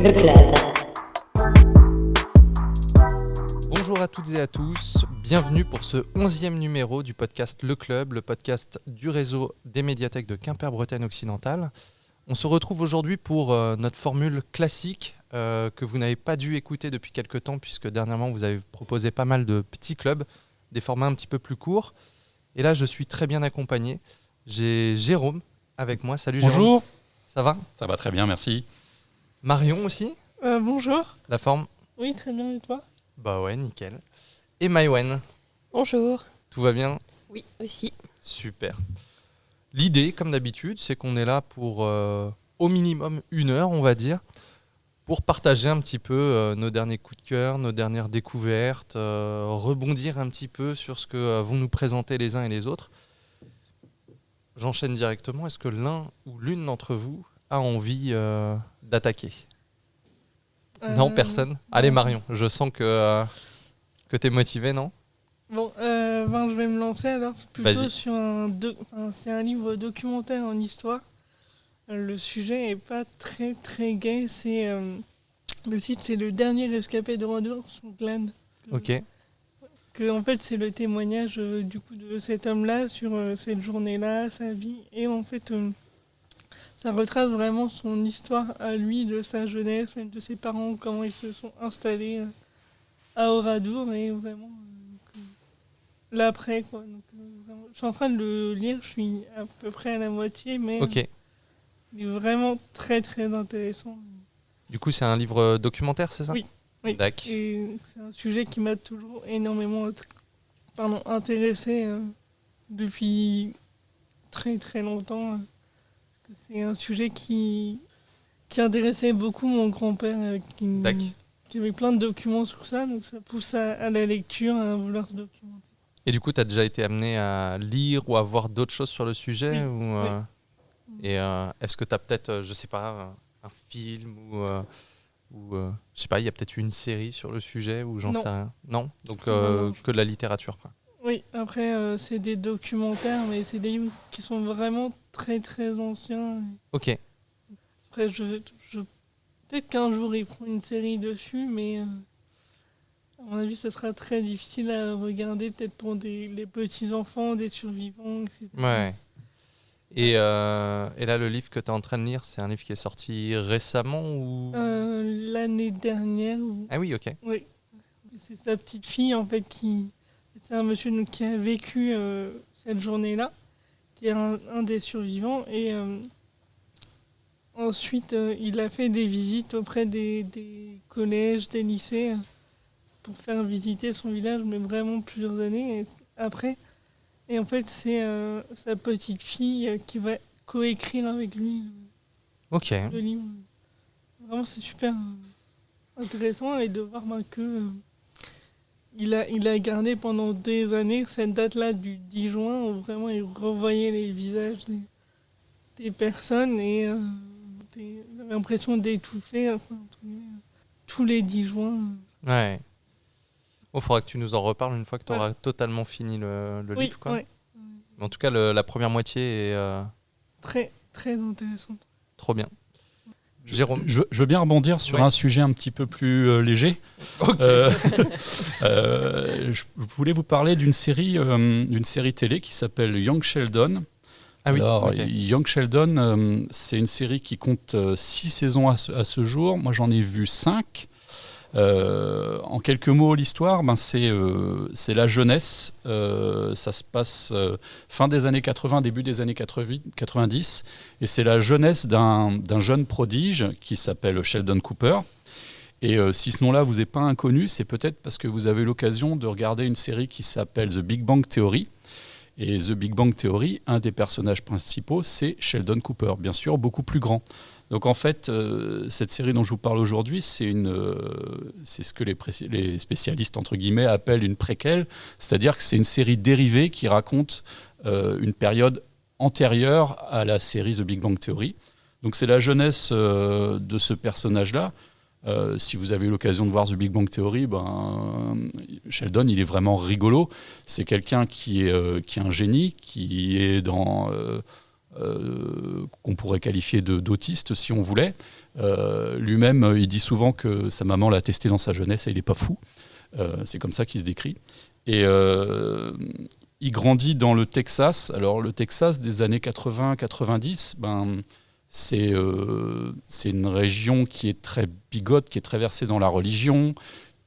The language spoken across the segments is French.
le club. Bonjour à toutes et à tous, bienvenue pour ce 11e numéro du podcast Le Club, le podcast du réseau des médiathèques de Quimper-Bretagne occidentale. On se retrouve aujourd'hui pour notre formule classique que vous n'avez pas dû écouter depuis quelques temps puisque dernièrement vous avez proposé pas mal de petits clubs, des formats un petit peu plus courts. Et là je suis très bien accompagné, j'ai Jérôme avec moi. Salut Jérôme. Bonjour. Ça va ? Ça va très bien, merci. Marion aussi ? Bonjour. La forme ? Oui, très bien, et toi ? Bah ouais, nickel. Et Maïwen, Bonjour. tout va bien ? Oui, aussi. Super. L'idée, comme d'habitude, c'est qu'on est là pour au minimum 1 heure, on va dire, pour partager un petit peu nos derniers coups de cœur, nos dernières découvertes, rebondir un petit peu sur ce que vont nous présenter les uns et les autres. J'enchaîne directement. Est-ce que l'un ou l'une d'entre vous a envie d'attaquer ? Non, personne ? Allez Marion, je sens que tu es motivée, non ? Bon, je vais me lancer alors plutôt Vas-y. sur c'est un livre documentaire en histoire. Le sujet est pas très très gai. C'est le titre, c'est Le dernier rescapé de Rodour, Glenn. Ok. Que en fait c'est le témoignage du coup de cet homme-là sur cette journée-là, sa vie, et en fait ça retrace vraiment son histoire à lui, de sa jeunesse, même de ses parents, comment ils se sont installés à Oradour, et vraiment l'après quoi. Donc, vraiment, je suis en train de le lire, je suis à peu près à la moitié, mais Ok. il est vraiment très très intéressant. Du coup, c'est un livre documentaire, c'est ça ? Oui. Oui. D'accord. Et c'est un sujet qui m'a toujours énormément intéressé depuis très très longtemps. C'est un sujet qui intéressait beaucoup mon grand-père qui avait plein de documents sur ça, donc ça pousse à la lecture, à vouloir documenter. Et du coup, tu as déjà été amené à lire ou à voir d'autres choses sur le sujet Oui, ou, oui. Et est-ce que tu as peut-être, je sais pas, un film ou je sais pas, il y a peut-être une série sur le sujet ou j'en Non. sais rien. Non ? Donc Non. que de la littérature, quoi. Oui, après c'est des documentaires, mais c'est des livres qui sont vraiment très très anciens. Ok. Après, peut-être qu'un jour ils feront une série dessus, mais à mon avis, ça sera très difficile à regarder, peut-être pour les petits-enfants, des survivants, etc. Ouais. Et là, le livre que tu es en train de lire, c'est un livre qui est sorti récemment ou... L'année dernière. Ah oui, ok. Oui. C'est sa petite fille, en fait, c'est un monsieur donc, qui a vécu cette journée-là, qui est un des survivants, et ensuite, il a fait des visites auprès des collèges, des lycées, pour faire visiter son village, mais vraiment plusieurs années après. Et en fait, c'est sa petite fille qui va coécrire avec lui Ok. le livre. Vraiment, c'est super intéressant, et de voir que il a gardé pendant des années cette date-là du 10 juin, où vraiment il revoyait les visages des personnes, et il avait l'impression d'étouffer tous les 10 juin. Ouais. Il faudra que tu nous en reparles une fois que tu auras Ouais. totalement fini le Oui, livre, quoi. ouais. Mais en tout cas, la première moitié est Très, très intéressant. trop bien. Jérôme. Je veux bien rebondir sur Ouais. un sujet un petit peu plus léger. Ok. Je voulais vous parler d'une série télé qui s'appelle Young Sheldon. Ah oui, Alors, ok. Young Sheldon, c'est une série qui compte 6 saisons à ce jour. Moi, j'en ai vu 5. En quelques mots, l'histoire, c'est la jeunesse. Ça se passe fin des années 80, début des années 90. Et c'est la jeunesse d'un jeune prodige qui s'appelle Sheldon Cooper. Et si ce nom-là vous est pas inconnu, c'est peut-être parce que vous avez eu l'occasion de regarder une série qui s'appelle The Big Bang Theory. Et The Big Bang Theory, un des personnages principaux, c'est Sheldon Cooper, bien sûr, beaucoup plus grand. Donc en fait, cette série dont je vous parle aujourd'hui, c'est ce que les spécialistes, entre guillemets, appellent une préquelle, c'est-à-dire que c'est une série dérivée qui raconte une période antérieure à la série The Big Bang Theory. Donc c'est la jeunesse de ce personnage-là. Si vous avez eu l'occasion de voir The Big Bang Theory, Sheldon, il est vraiment rigolo. C'est quelqu'un qui est un génie, qui est dans qu'on pourrait qualifier d'autiste si on voulait. Lui-même, il dit souvent que sa maman l'a testé dans sa jeunesse et il n'est pas fou. C'est comme ça qu'il se décrit. Et il grandit dans le Texas. Alors le Texas des années 80-90, c'est une région qui est très bigote, qui est très versée dans la religion,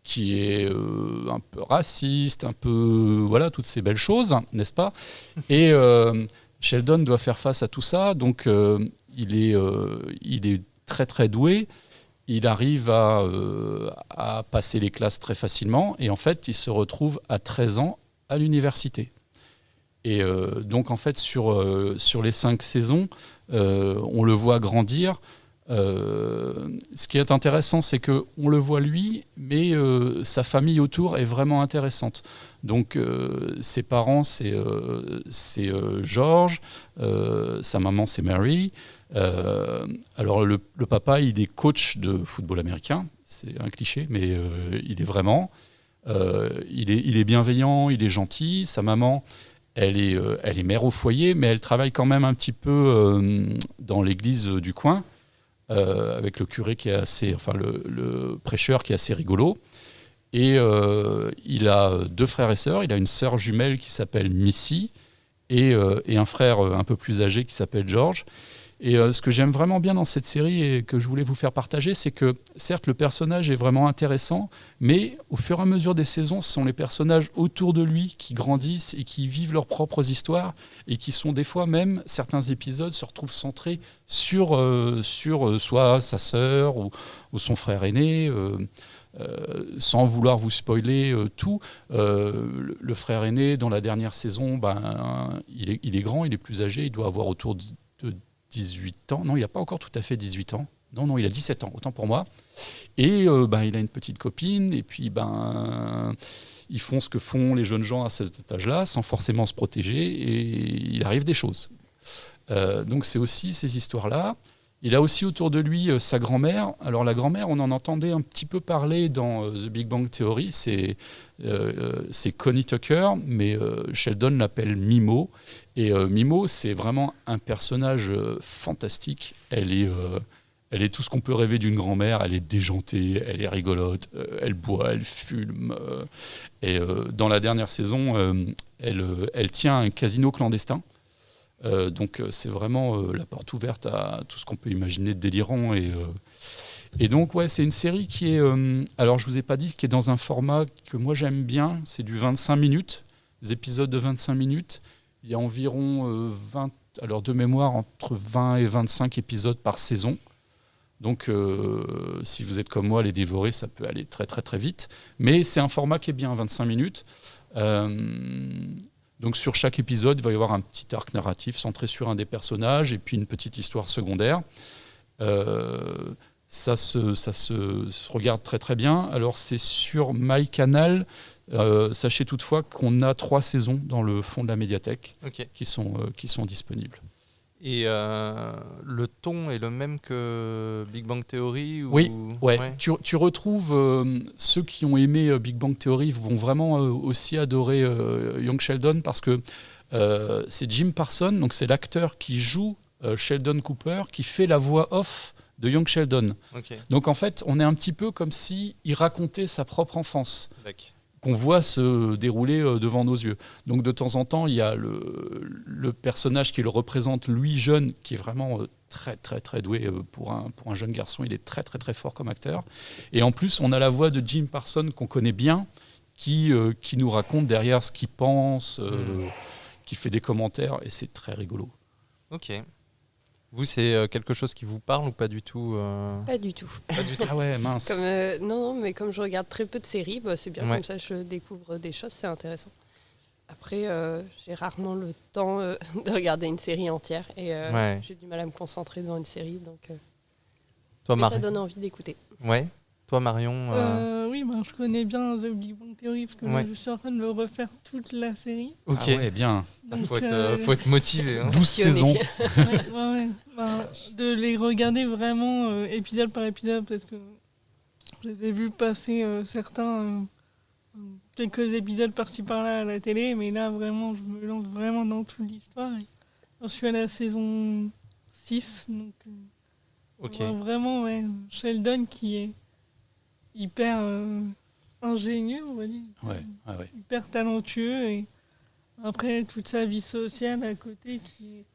qui est un peu raciste, un peu... Voilà, toutes ces belles choses, n'est-ce pas ? Et Sheldon doit faire face à tout ça, donc il est très très doué. Il arrive à passer les classes très facilement, et en fait, il se retrouve à 13 ans à l'université. Et donc, en fait, sur les 5 saisons, on le voit grandir. Ce qui est intéressant, c'est qu'on le voit lui, mais sa famille autour est vraiment intéressante. Donc ses parents, c'est George, sa maman, c'est Mary. Alors le papa, il est coach de football américain, c'est un cliché, mais il est vraiment. Il est bienveillant, il est gentil. Sa maman, elle est mère au foyer, mais elle travaille quand même un petit peu dans l'église du coin. Avec le curé qui est le prêcheur qui est assez rigolo. Et il a 2 frères et sœurs. Il a une sœur jumelle qui s'appelle Missy et un frère un peu plus âgé qui s'appelle George. Et ce que j'aime vraiment bien dans cette série et que je voulais vous faire partager, c'est que certes le personnage est vraiment intéressant, mais au fur et à mesure des saisons, ce sont les personnages autour de lui qui grandissent et qui vivent leurs propres histoires et qui sont des fois même, certains épisodes se retrouvent centrés sur soit sa sœur ou son frère aîné. Sans vouloir vous spoiler tout, le frère aîné dans la dernière saison, il est grand, il est plus âgé, il doit avoir autour de 18 ans. Non, il n'a pas encore tout à fait 18 ans. Non, il a 17 ans, autant pour moi. Et il a une petite copine, et puis ils font ce que font les jeunes gens à cet âge-là, sans forcément se protéger, et il arrive des choses. Donc c'est aussi ces histoires-là. Il a aussi autour de lui sa grand-mère. Alors la grand-mère, on en entendait un petit peu parler dans The Big Bang Theory, c'est Connie Tucker, mais Sheldon l'appelle Mimo. Et Mimo, c'est vraiment un personnage fantastique. Elle est tout ce qu'on peut rêver d'une grand-mère. Elle est déjantée, elle est rigolote, elle boit, elle fume. Et dans la dernière saison, elle tient un casino clandestin. Donc c'est vraiment la porte ouverte à tout ce qu'on peut imaginer de délirant. Et donc ouais, c'est une série qui est... alors je vous ai pas dit, qui est dans un format que moi j'aime bien. C'est du 25 minutes, des épisodes de 25 minutes. Il y a environ 20, alors de mémoire, entre 20 et 25 épisodes par saison. Donc, si vous êtes comme moi, les dévorer, ça peut aller très très très vite. Mais c'est un format qui est bien, 25 minutes. Donc, sur chaque épisode, il va y avoir un petit arc narratif centré sur un des personnages et puis une petite histoire secondaire. Ça se regarde très très bien. Alors, c'est sur MyCanal. Sachez toutefois qu'on a 3 saisons dans le fond de la médiathèque qui sont disponibles. Et le ton est le même que Big Bang Theory Oui, ouais. Tu retrouves ceux qui ont aimé Big Bang Theory vont vraiment aussi adorer Young Sheldon parce que c'est Jim Parsons, donc c'est l'acteur qui joue Sheldon Cooper, qui fait la voix off de Young Sheldon. Donc en fait, on est un petit peu comme s'il racontait sa propre enfance. Qu'on voit se dérouler devant nos yeux. Donc de temps en temps, il y a le personnage qui le représente, lui jeune, qui est vraiment très très très doué pour un jeune garçon. Il est très très très fort comme acteur. Et en plus, on a la voix de Jim Parsons qu'on connaît bien, qui nous raconte derrière ce qu'il pense, qui fait des commentaires, et c'est très rigolo. Ok. Vous, c'est quelque chose qui vous parle ou pas du tout Pas du tout. Pas du tout. Ah ouais, mince. Non, mais comme je regarde très peu de séries, c'est bien Ouais. comme ça je découvre des choses, c'est intéressant. Après, j'ai rarement le temps de regarder une série entière et j'ai du mal à me concentrer devant une série, donc Toi, mais ça Marion. donne envie d'écouter. Ouais. Toi, Marion. Oui, je connais bien The Big Bang Theory parce que Ouais. je suis en train de me refaire toute la série. Ok. Ah ouais, bien. Donc, Faut être motivé. Hein. 12 saisons. ouais. De les regarder vraiment épisode par épisode parce que je les ai vus passer certains quelques épisodes par-ci par-là à la télé, mais là vraiment je me lance vraiment dans toute l'histoire Je suis à la saison 6, donc on voit vraiment Sheldon qui est hyper ingénieux, on va dire. Hyper talentueux. Et après, toute sa vie sociale à côté qui est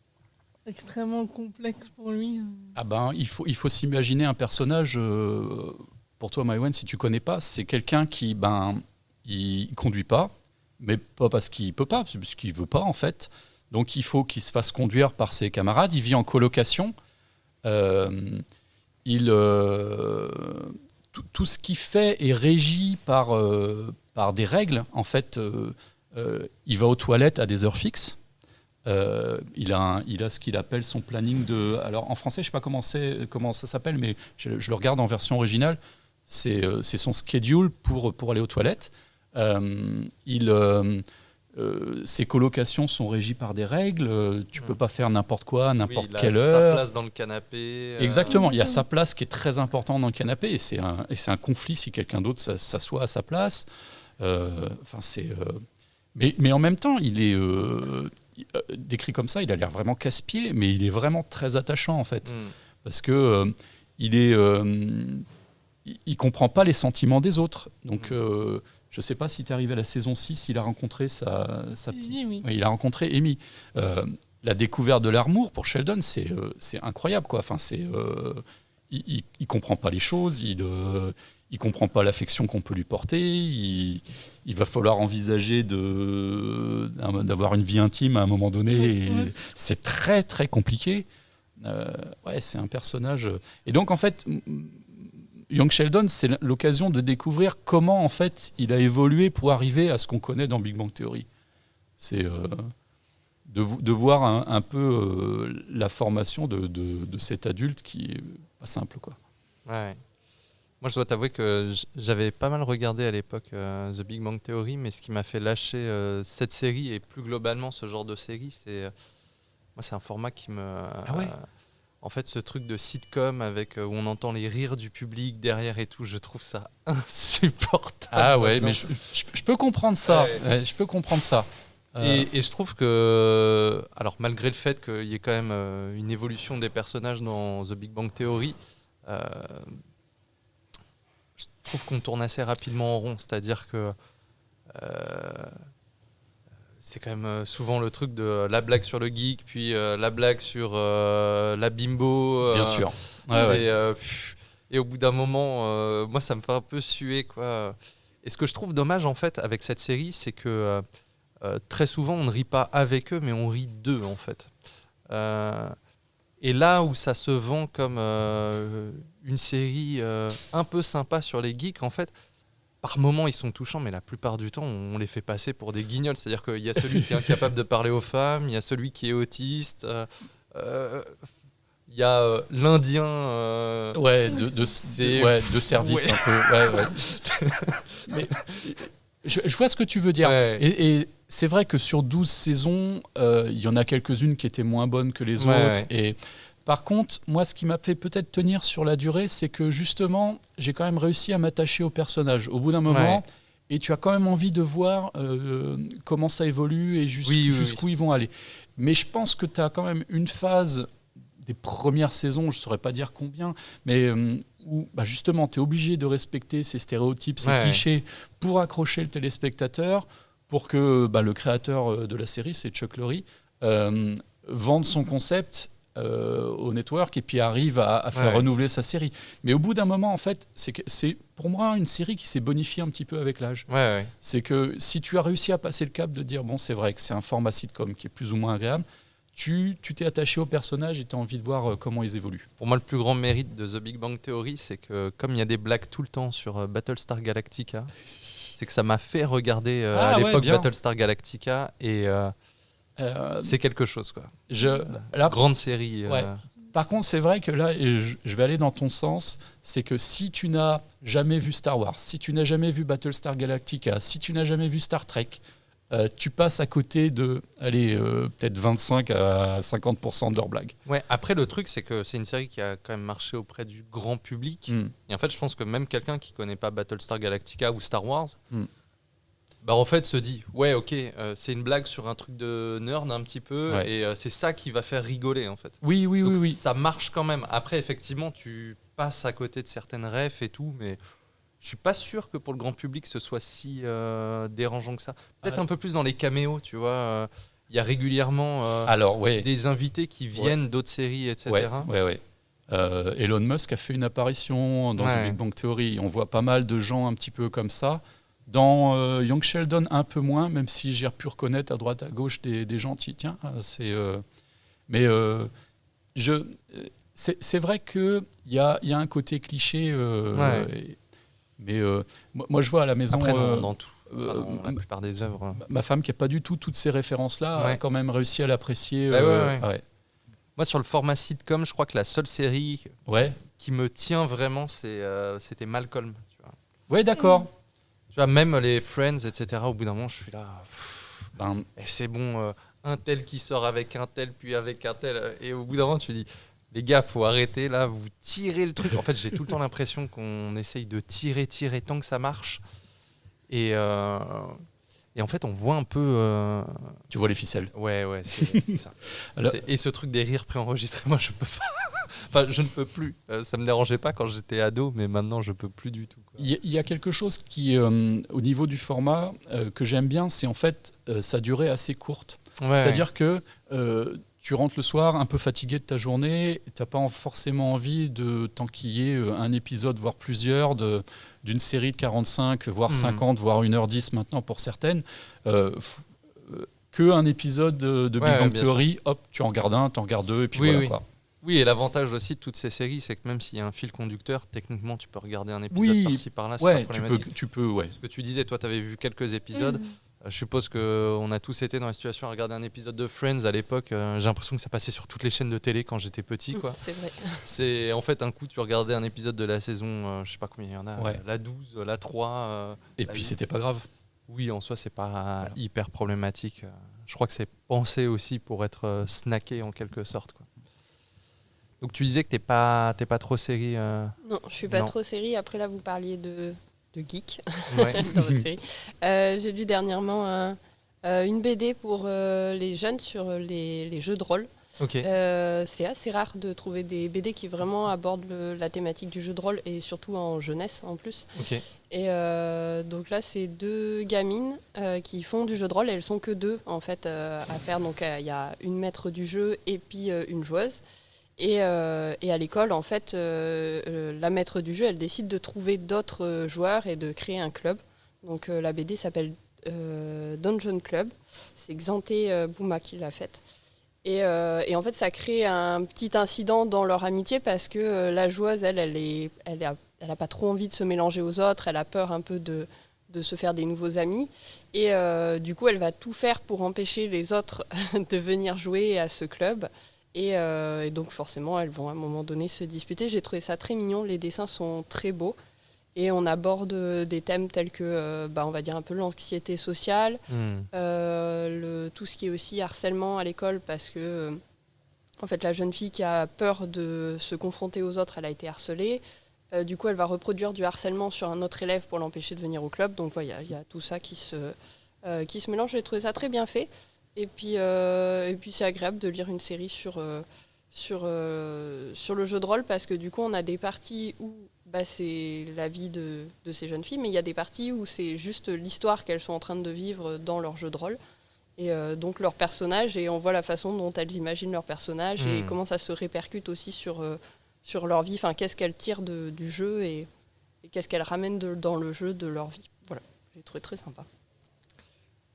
extrêmement complexe pour lui. Ah ben, il faut s'imaginer un personnage, pour toi, Maïwenn, si tu connais pas, c'est quelqu'un qui, il conduit pas, mais pas parce qu'il peut pas, c'est parce qu'il veut pas, en fait. Donc, il faut qu'il se fasse conduire par ses camarades. Il vit en colocation. Tout ce qu'il fait est régi par des règles. En fait, il va aux toilettes à des heures fixes. Il a ce qu'il appelle son planning de... Alors, en français, je ne sais pas comment ça s'appelle, mais je le regarde en version originale. C'est son schedule pour aller aux toilettes. Ses colocations sont régies par des règles. Tu peux pas faire n'importe quoi à n'importe quelle heure. Il a sa place dans le canapé. Exactement. Il y a sa place qui est très importante dans le canapé et c'est un conflit si quelqu'un d'autre s'assoit à sa place. Mais en même temps, il est décrit comme ça. Il a l'air vraiment casse-pied, mais il est vraiment très attachant en fait, parce que il comprend pas les sentiments des autres. Donc je ne sais pas si tu es arrivé à la saison 6, il a rencontré sa petite... Oui. Il a rencontré Amy. La découverte de l'amour pour Sheldon, c'est incroyable, quoi. Enfin, il ne comprend pas les choses, il ne comprend pas l'affection qu'on peut lui porter, il va falloir envisager d'avoir une vie intime à un moment donné. Et c'est très, très compliqué. C'est un personnage... Et donc, en fait... Young Sheldon, c'est l'occasion de découvrir comment en fait il a évolué pour arriver à ce qu'on connaît dans Big Bang Theory. C'est de voir un peu la formation de cet adulte qui est pas simple, quoi. Ouais. Moi, je dois t'avouer que j'avais pas mal regardé à l'époque The Big Bang Theory, mais ce qui m'a fait lâcher cette série et plus globalement ce genre de série, c'est un format qui me... En fait, ce truc de sitcom avec où on entend les rires du public derrière et tout, je trouve ça insupportable. Ah ouais, mais je peux comprendre ça. Ouais, je peux comprendre ça. Et je trouve que, alors malgré le fait qu'il y ait quand même une évolution des personnages dans The Big Bang Theory, je trouve qu'on tourne assez rapidement en rond. C'est-à-dire que c'est quand même souvent le truc de la blague sur le geek, puis la blague sur la bimbo. Bien sûr. Et au bout d'un moment, moi, ça me fait un peu suer, quoi. Et ce que je trouve dommage, en fait, avec cette série, c'est que très souvent, on ne rit pas avec eux, mais on rit d'eux, en fait. Et là où ça se vend comme une série un peu sympa sur les geeks, en fait, par moments, ils sont touchants, mais la plupart du temps, on les fait passer pour des guignols. C'est-à-dire qu'il y a celui qui est incapable de parler aux femmes, il y a celui qui est autiste, il y a l'Indien... de service un peu. Mais, je vois ce que tu veux dire. Ouais. Et c'est vrai que sur 12 saisons, il y en a quelques-unes qui étaient moins bonnes que les autres. Ouais. Et par contre, moi, ce qui m'a fait peut-être tenir sur la durée, c'est que justement, j'ai quand même réussi à m'attacher au personnage au bout d'un moment. Et tu as quand même envie de voir comment ça évolue et jusqu'où ils vont aller. Mais je pense que tu as quand même une phase des premières saisons, je ne saurais pas dire combien, mais où justement, tu es obligé de respecter ces stéréotypes, ces clichés pour accrocher le téléspectateur, pour que le créateur de la série, c'est Chuck Lorre, vende son concept au network et puis arrive à faire renouveler sa série. Mais au bout d'un moment, en fait, c'est pour moi une série qui s'est bonifiée un petit peu avec l'âge. C'est que si tu as réussi à passer le cap de dire, bon, c'est vrai que c'est un format sitcom qui est plus ou moins agréable, tu t'es attaché aux personnages et tu as envie de voir comment ils évoluent. Pour moi, le plus grand mérite de The Big Bang Theory, c'est que comme il y a des blagues tout le temps sur Battlestar Galactica, c'est que ça m'a fait regarder à l'époque Battlestar Galactica et c'est quelque chose, quoi. Grande série. Par contre, c'est vrai que là, je vais aller dans ton sens, c'est que si tu n'as jamais vu Star Wars, si tu n'as jamais vu Battlestar Galactica, si tu n'as jamais vu Star Trek, tu passes à côté de peut-être 25 à 50% de leurs blagues. Ouais, après, le truc, c'est que c'est une série qui a quand même marché auprès du grand public. Et en fait, je pense que même quelqu'un qui ne connaît pas Battlestar Galactica ou Star Wars, Bah en fait se dit ouais ok c'est une blague sur un truc de nerd un petit peu et c'est ça qui va faire rigoler en fait. Oui. Ça marche quand même. Après effectivement tu passes à côté de certaines refs et tout, mais je suis pas sûr que pour le grand public ce soit si dérangeant que ça. Peut-être un peu plus dans les caméos, tu vois. Il y a régulièrement des invités qui viennent d'autres séries, etc. Ouais. Elon Musk a fait une apparition dans The Big Bang Theory. On voit pas mal de gens un petit peu comme ça. Dans Young Sheldon, un peu moins, même si j'ai pu reconnaître à droite à gauche des gentils. Tiens, c'est vrai qu'il y a un côté cliché. Mais moi, je vois à la maison. Après, dans tout. La plupart des œuvres. Ma femme, qui n'a pas du tout toutes ces références-là, a quand même réussi à l'apprécier. Moi, sur le format sitcom, je crois que la seule série qui me tient vraiment, c'était Malcolm. Tu vois. Ouais, d'accord. Tu vois, même les Friends, etc., au bout d'un moment, je suis là. Et c'est bon, un tel qui sort avec un tel, puis avec un tel. Et au bout d'un moment, tu dis, les gars, faut arrêter là, vous tirez le truc. En fait, j'ai tout le temps l'impression qu'on essaye de tirer tant que ça marche. Et en fait, on voit un peu. Tu vois les ficelles. Ouais, c'est ça. Alors... Et ce truc des rires préenregistrés, moi, je peux pas. Enfin, je ne peux plus. Ça me dérangeait pas quand j'étais ado, mais maintenant, je peux plus du tout. Il y a quelque chose qui, au niveau du format, que j'aime bien, c'est en fait sa durée assez courte. C'est-à-dire que tu rentres le soir un peu fatigué de ta journée, tu n'as pas forcément envie de t'enquiller un épisode, voire plusieurs, d'une série de 45, voire 50, voire 1h10 maintenant pour certaines. Qu'un épisode de Big Bang Theory, hop, tu en regardes un, tu en regardes deux, et puis voilà quoi. Oui, et l'avantage aussi de toutes ces séries, c'est que même s'il y a un fil conducteur, techniquement, tu peux regarder un épisode par-ci, par-là, c'est pas problématique. Tu peux. Ce que tu disais, toi, tu avais vu quelques épisodes. Je suppose qu'on a tous été dans la situation à regarder un épisode de Friends à l'époque. J'ai l'impression que ça passait sur toutes les chaînes de télé quand j'étais petit. Quoi. C'est vrai. C'est, en fait, un coup, tu regardais un épisode de la saison, je sais pas combien il y en a, la 12, la 3. Et puis, c'était pas grave. Oui, en soi, c'est pas hyper problématique. Je crois que c'est pensé aussi pour être snacké en quelque sorte. Quoi. Donc tu disais que t'es pas trop série. Non, je suis pas trop série. Après là, vous parliez de geek dans votre série. J'ai lu dernièrement une BD pour les jeunes sur les jeux de rôle. Okay. C'est assez rare de trouver des BD qui vraiment abordent la thématique du jeu de rôle et surtout en jeunesse en plus. Okay. Et donc là, c'est 2 gamines qui font du jeu de rôle. Et elles sont que 2 en fait à faire. Donc il y a une maître du jeu et puis une joueuse. Et à l'école, en fait, la maître du jeu, elle décide de trouver d'autres joueurs et de créer un club. Donc la BD s'appelle Dungeon Club. C'est Xanté Bouma qui l'a faite. Et en fait, ça crée un petit incident dans leur amitié parce que la joueuse, elle a pas trop envie de se mélanger aux autres. Elle a peur un peu de se faire des nouveaux amis. Et du coup, elle va tout faire pour empêcher les autres de venir jouer à ce club. Et donc forcément, elles vont à un moment donné se disputer. J'ai trouvé ça très mignon, les dessins sont très beaux. Et on aborde des thèmes tels que, on va dire un peu l'anxiété sociale, tout ce qui est aussi harcèlement à l'école, parce que en fait, la jeune fille qui a peur de se confronter aux autres, elle a été harcelée. Du coup, elle va reproduire du harcèlement sur un autre élève pour l'empêcher de venir au club. Donc voilà, il y a tout ça qui se mélange. J'ai trouvé ça très bien fait. Et puis c'est agréable de lire une série sur le jeu de rôle parce que du coup on a des parties où c'est la vie de ces jeunes filles, mais il y a des parties où c'est juste l'histoire qu'elles sont en train de vivre dans leur jeu de rôle. Et donc leur personnage, et on voit la façon dont elles imaginent leur personnage et comment ça se répercute aussi sur leur vie, enfin qu'est-ce qu'elles tirent du jeu et qu'est-ce qu'elles ramènent dans le jeu de leur vie. Voilà, j'ai trouvé très sympa.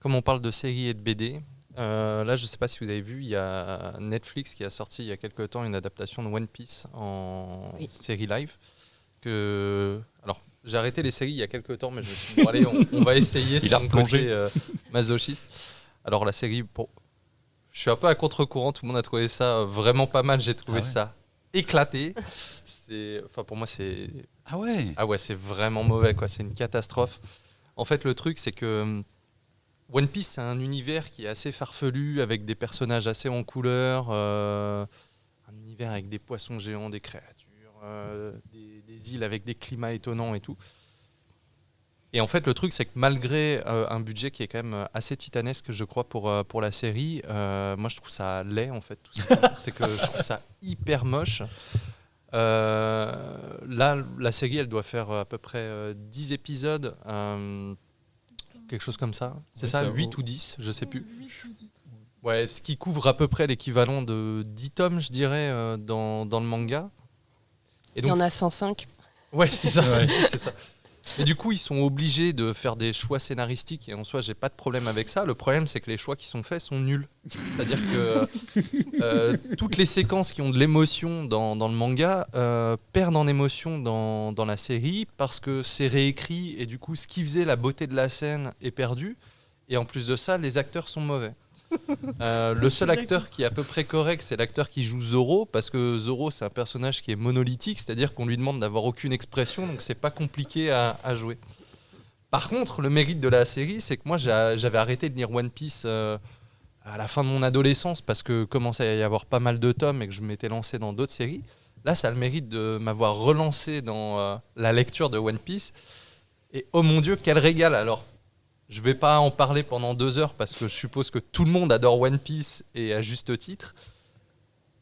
Comme on parle de séries et de BD, là, je ne sais pas si vous avez vu, il y a Netflix qui a sorti il y a quelques temps une adaptation de One Piece en série live. Alors, j'ai arrêté les séries il y a quelques temps, mais je me suis dit, bon, allez, on va essayer. Il a replongé. Masochiste. Alors, la série, je suis un peu à contre-courant, tout le monde a trouvé ça vraiment pas mal. J'ai trouvé ça éclaté. Pour moi, c'est. Ah ouais. Ah ouais, c'est vraiment mauvais, quoi. C'est une catastrophe. En fait, le truc, c'est que One Piece, c'est un univers qui est assez farfelu, avec des personnages assez en couleur, un univers avec des poissons géants, des créatures, des îles avec des climats étonnants et tout. Et en fait, le truc, c'est que malgré un budget qui est quand même assez titanesque, je crois, pour la série, moi, je trouve ça laid, en fait. Tout simplement. C'est que je trouve ça hyper moche. Là, la série, elle doit faire à peu près 10 épisodes, quelque chose comme ça. C'est Ouais, ça, ça 8 vaut- ou 10, je sais plus. 8. Ouais, ce qui couvre à peu près l'équivalent de 10 tomes, je dirais, dans le manga. Et Il y en a 105. Ouais, c'est ça. Ouais. c'est ça. Et du coup, ils sont obligés de faire des choix scénaristiques. Et en soi, j'ai pas de problème avec ça. Le problème, c'est que les choix qui sont faits sont nuls. C'est-à-dire que toutes les séquences qui ont de l'émotion dans le manga perdent en émotion dans la série parce que c'est réécrit et du coup, ce qui faisait la beauté de la scène est perdu. Et en plus de ça, les acteurs sont mauvais. Le seul acteur qui est à peu près correct, c'est l'acteur qui joue Zoro, parce que Zoro, c'est un personnage qui est monolithique, c'est-à-dire qu'on lui demande d'avoir aucune expression, donc c'est pas compliqué à jouer. Par contre, le mérite de la série, c'est que moi, j'avais arrêté de lire One Piece à la fin de mon adolescence, parce que commençait à y avoir pas mal de tomes et que je m'étais lancé dans d'autres séries. Là, ça a le mérite de m'avoir relancé dans la lecture de One Piece. Et oh mon Dieu, quel régal! Alors, je vais pas en parler pendant 2 heures parce que je suppose que tout le monde adore One Piece et à juste titre.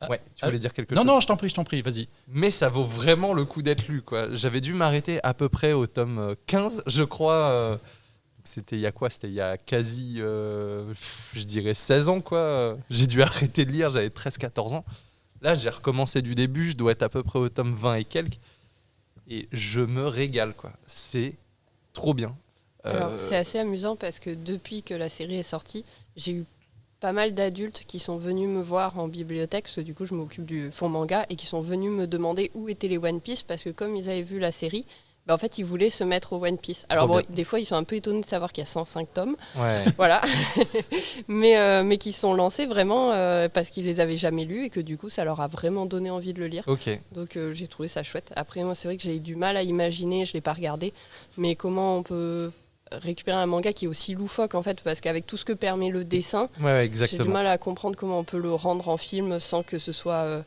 Ouais, tu voulais dire quelque chose? Non, je t'en prie, vas-y. Mais ça vaut vraiment le coup d'être lu, quoi. J'avais dû m'arrêter à peu près au tome 15, je crois. C'était il y a quoi? C'était il y a quasi, je dirais 16 ans, quoi. J'ai dû arrêter de lire, j'avais 13-14 ans. Là, j'ai recommencé du début, je dois être à peu près au tome 20 et quelques. Et je me régale, quoi. C'est trop bien. Alors, c'est assez amusant parce que depuis que la série est sortie, j'ai eu pas mal d'adultes qui sont venus me voir en bibliothèque, parce que du coup je m'occupe du fonds manga, et qui sont venus me demander où étaient les One Piece, parce que comme ils avaient vu la série, en fait ils voulaient se mettre au One Piece. Alors Trop bon, bien. des fois ils sont un peu étonnés de savoir qu'il y a 105 tomes, Ouais. voilà, mais qui sont lancés vraiment parce qu'ils les avaient jamais lus, et que du coup ça leur a vraiment donné envie de le lire. Ok. Donc j'ai trouvé ça chouette. Après moi c'est vrai que j'ai eu du mal à imaginer, je l'ai pas regardé, mais comment on peut récupérer un manga qui est aussi loufoque en fait, parce qu'avec tout ce que permet le dessin, Ouais, j'ai exactement. du mal à comprendre comment on peut le rendre en film sans que ce soit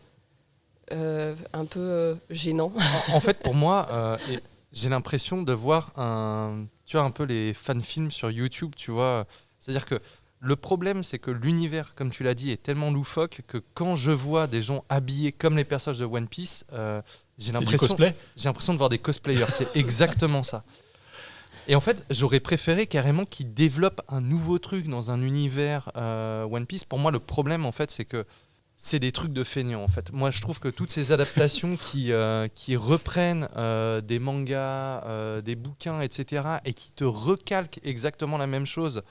un peu gênant. En fait, pour moi, j'ai l'impression de voir tu vois, un peu les fan-films sur YouTube, tu vois. C'est-à-dire que le problème, c'est que l'univers, comme tu l'as dit, est tellement loufoque que quand je vois des gens habillés comme les personnages de One Piece, j'ai C'est du l'impression cosplay. de voir des cosplayers. C'est exactement ça. Et en fait, j'aurais préféré carrément qu'ils développent un nouveau truc dans un univers One Piece. Pour moi, le problème, en fait, c'est que c'est des trucs de feignants, en fait. Moi, je trouve que toutes ces adaptations qui reprennent des mangas, des bouquins, etc., et qui te recalquent exactement la même chose,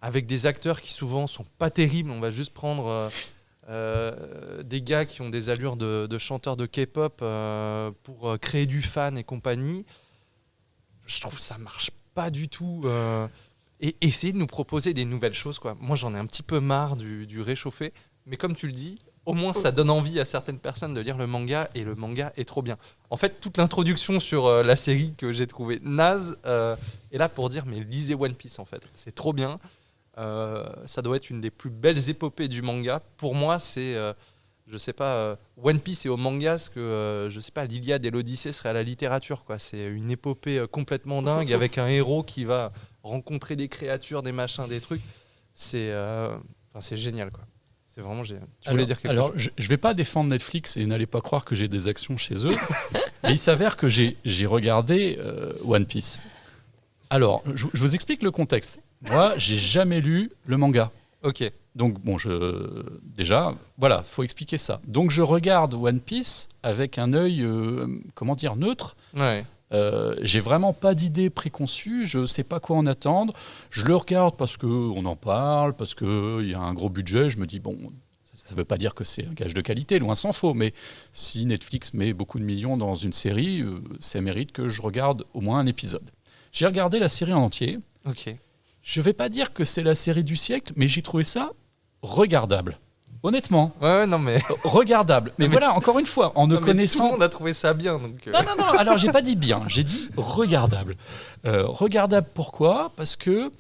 avec des acteurs qui souvent sont pas terribles. On va juste prendre des gars qui ont des allures de chanteurs de K-pop pour créer du fan et compagnie. Je trouve que ça marche pas du tout. Et essayer de nous proposer des nouvelles choses, quoi. Moi, j'en ai un petit peu marre du réchauffé. Mais comme tu le dis, au moins, ça donne envie à certaines personnes de lire le manga. Et le manga est trop bien. En fait, toute l'introduction sur la série que j'ai trouvée naze est là pour dire, mais lisez One Piece, en fait. C'est trop bien. Ça doit être une des plus belles épopées du manga. Pour moi, c'est... je sais pas, One Piece est au manga ce que, je sais pas, l'Iliade et l'Odyssée seraient à la littérature, quoi. C'est une épopée complètement dingue avec un héros qui va rencontrer des créatures, des machins, des trucs. C'est génial, quoi. C'est vraiment génial. Tu voulais dire quelque chose? Alors, je vais pas défendre Netflix et n'allez pas croire que j'ai des actions chez eux. Mais il s'avère que j'ai regardé One Piece. Alors, je vous explique le contexte. Moi, j'ai jamais lu le manga. Ok. Donc bon, déjà, voilà, faut expliquer ça. Donc je regarde One Piece avec un œil, comment dire, neutre. Ouais. J'ai vraiment pas d'idée préconçue, je sais pas quoi en attendre. Je le regarde parce que on en parle, parce que il y a un gros budget. Je me dis bon, ça veut pas dire que c'est un gage de qualité, loin s'en faut. Mais si Netflix met beaucoup de millions dans une série, ça mérite que je regarde au moins un épisode. J'ai regardé la série en entier. Ok. Je vais pas dire que c'est la série du siècle, mais j'ai trouvé ça regardable. Honnêtement, Ouais, non, mais. regardable. Mais Mais- voilà, encore une fois, en ne Non, mais tout connaissant... le monde a trouvé ça bien, donc. Non, alors j'ai pas dit bien, j'ai dit regardable. Regardable pourquoi? Parce que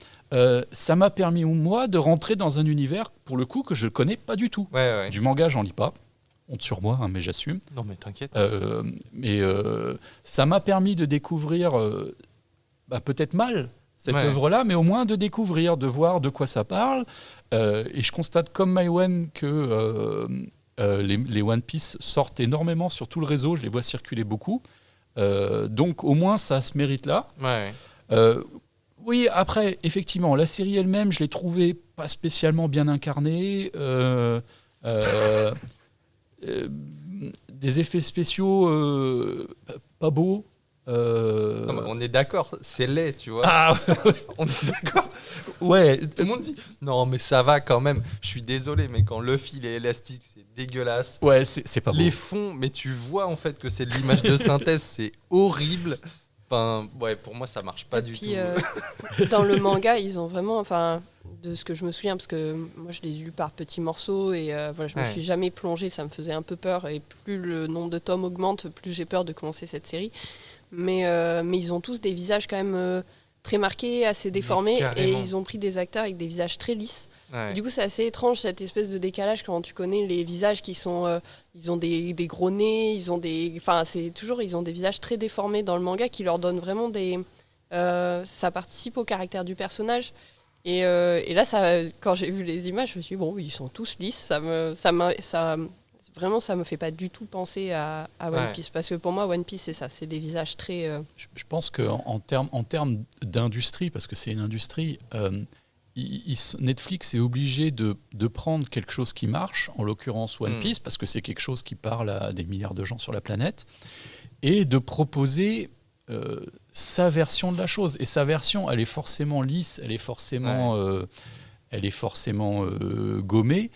ça m'a permis, moi, de rentrer dans un univers, pour le coup, que je connais pas du tout. Ouais. Du manga, j'en lis pas. Honte sur moi, hein, mais j'assume. Non, mais t'inquiète. Mais ça m'a permis de découvrir peut-être mal cette Ouais. œuvre-là, mais au moins de découvrir, de voir de quoi ça parle. Et je constate comme Maïwen que les One Piece sortent énormément sur tout le réseau, je les vois circuler beaucoup. Donc au moins ça se mérite là. Ouais. Oui, après, effectivement, la série elle-même, je l'ai trouvée pas spécialement bien incarnée. Des effets spéciaux pas beaux. Non, mais on est d'accord, c'est laid, tu vois. Ah On est d'accord. Ouais, tout le monde dit non, mais ça va quand même. Je suis désolé, mais quand Luffy il est élastique, c'est dégueulasse. ouais, c'est pas beau. Les fonds, mais tu vois en fait que c'est de l'image de synthèse, c'est horrible. Enfin, ouais, pour moi ça marche pas Et du puis, tout. dans le manga, ils ont vraiment, enfin, de ce que je me souviens, parce que moi je l'ai lu par petits morceaux et voilà, je me Ouais. suis jamais plongée, ça me faisait un peu peur. Et plus le nombre de tomes augmente, plus j'ai peur de commencer cette série. Mais ils ont tous des visages quand même très marqués, assez déformés, et carrément. ils ont pris des acteurs avec des visages très lisses. Ouais. Du coup, c'est assez étrange cette espèce de décalage quand tu connais les visages qui sont, ils ont des gros nez, ils ont ils ont des visages très déformés dans le manga qui leur donnent vraiment ça participe au caractère du personnage. Et là, quand j'ai vu les images, je me suis dit, bon, ils sont tous lisses. Vraiment, ça me fait pas du tout penser à One Ouais. Piece. Parce que pour moi, One Piece, c'est ça. C'est des visages très. Je pense qu'en termes d'industrie, parce que c'est une industrie, Netflix est obligé de prendre quelque chose qui marche, en l'occurrence One Piece, parce que c'est quelque chose qui parle à des milliards de gens sur la planète, et de proposer sa version de la chose. Et sa version, elle est forcément lisse, elle est forcément gommée.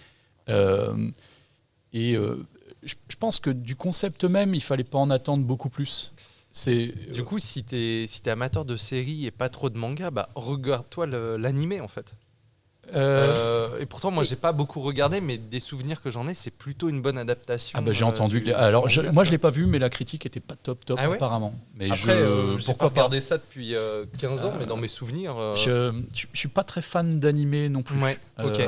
Je pense que du concept même, il fallait pas en attendre beaucoup plus. Du coup, si t'es amateur de séries et pas trop de manga, bah regarde-toi l'animé en fait. Et pourtant, moi, j'ai pas beaucoup regardé, mais des souvenirs que j'en ai, c'est plutôt une bonne adaptation. j'ai entendu. du Alors, manga, moi, je quoi. l'ai pas vu, mais la critique était pas top Ah ouais apparemment. Mais Après, j'ai pourquoi pas pas regardé ça depuis 15 ans, mais dans mes souvenirs. Je suis pas très fan d'animé non plus. Ouais, ok.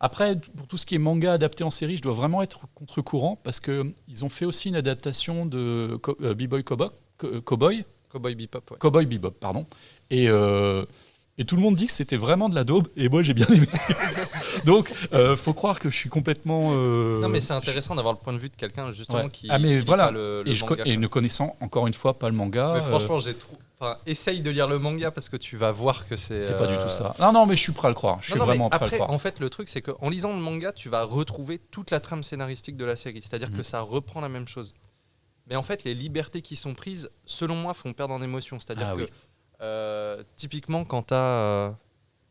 Après, pour tout ce qui est manga adapté en série, je dois vraiment être contre-courant parce que ils ont fait aussi une adaptation de B-Boy Cowboy Bebop, pardon. Et tout le monde dit que c'était vraiment de la daube, et moi j'ai bien aimé. Donc, faut croire que je suis complètement. Non, mais c'est intéressant d'avoir le point de vue de quelqu'un justement Ouais. qui. Mais qui voilà. lit pas le Et, manga, et quoi. ne connaissant encore une fois pas le manga. Mais franchement, essaye de lire le manga parce que tu vas voir que c'est. C'est pas du tout ça. Non, mais je suis prêt à le croire. Je suis Non, vraiment mais prêt à le après, croire. en fait, le truc, c'est qu'en lisant le manga, tu vas retrouver toute la trame scénaristique de la série. C'est-à-dire que ça reprend la même chose. Mais en fait, les libertés qui sont prises, selon moi, font perdre en émotion. C'est-à-dire Ah que, oui. typiquement, quand tu as.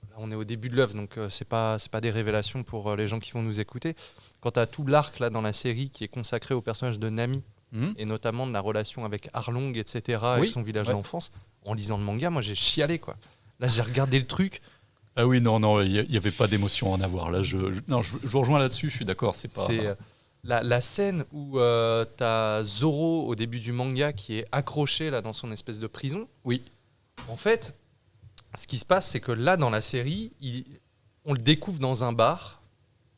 Là, on est au début de l'œuvre, donc c'est pas des révélations pour les gens qui vont nous écouter. Quand tu as tout l'arc là dans la série qui est consacré au personnage de Nami, et notamment de la relation avec Arlong, etc., avec son village d'enfance, en lisant le manga, moi j'ai chialé, quoi. Là, j'ai regardé le truc. Ah oui, non, il n'y avait pas d'émotion à en avoir. Là, je vous rejoins là-dessus, je suis d'accord. C'est pas. C'est la scène où tu as Zoro au début du manga qui est accroché là dans son espèce de prison. Oui. En fait, ce qui se passe, c'est que là, dans la série, on le découvre dans un bar.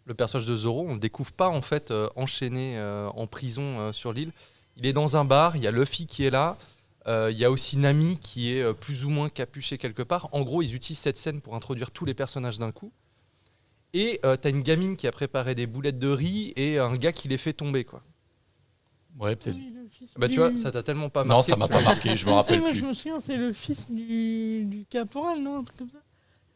Le personnage de Zoro, on le découvre pas en fait enchaîné en prison sur l'île. Il est dans un bar, il y a Luffy qui est là. Il y a aussi Nami qui est plus ou moins capuché quelque part. En gros, ils utilisent cette scène pour introduire tous les personnages d'un coup. Et t'as une gamine qui a préparé des boulettes de riz et un gars qui les fait tomber, quoi. Ouais, peut-être. Oui, le fils Bah tu vois, ça t'a tellement pas marqué. Non, ça m'a pas marqué, je me rappelle moi, plus. je me souviens, c'est le fils du caporal, non? Un truc comme ça.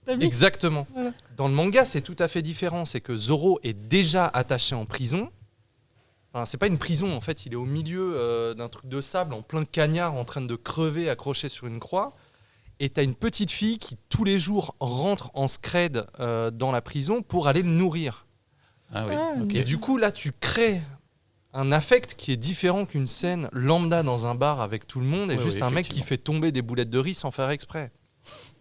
Pas lui. Exactement. Voilà. Dans le manga, c'est tout à fait différent. C'est que Zoro est déjà attaché en prison. Enfin, c'est pas une prison, en fait, il est au milieu d'un truc de sable, en plein cagnard, en train de crever, accroché sur une croix. Et t'as une petite fille qui, tous les jours, rentre en scred dans la prison pour aller le nourrir. Ah oui, Ah, ok. Et du coup, là, tu crées un affect qui est différent qu'une scène lambda dans un bar avec tout le monde et Ouais, juste oui, un mec qui effectivement. fait tomber des boulettes de riz sans faire exprès.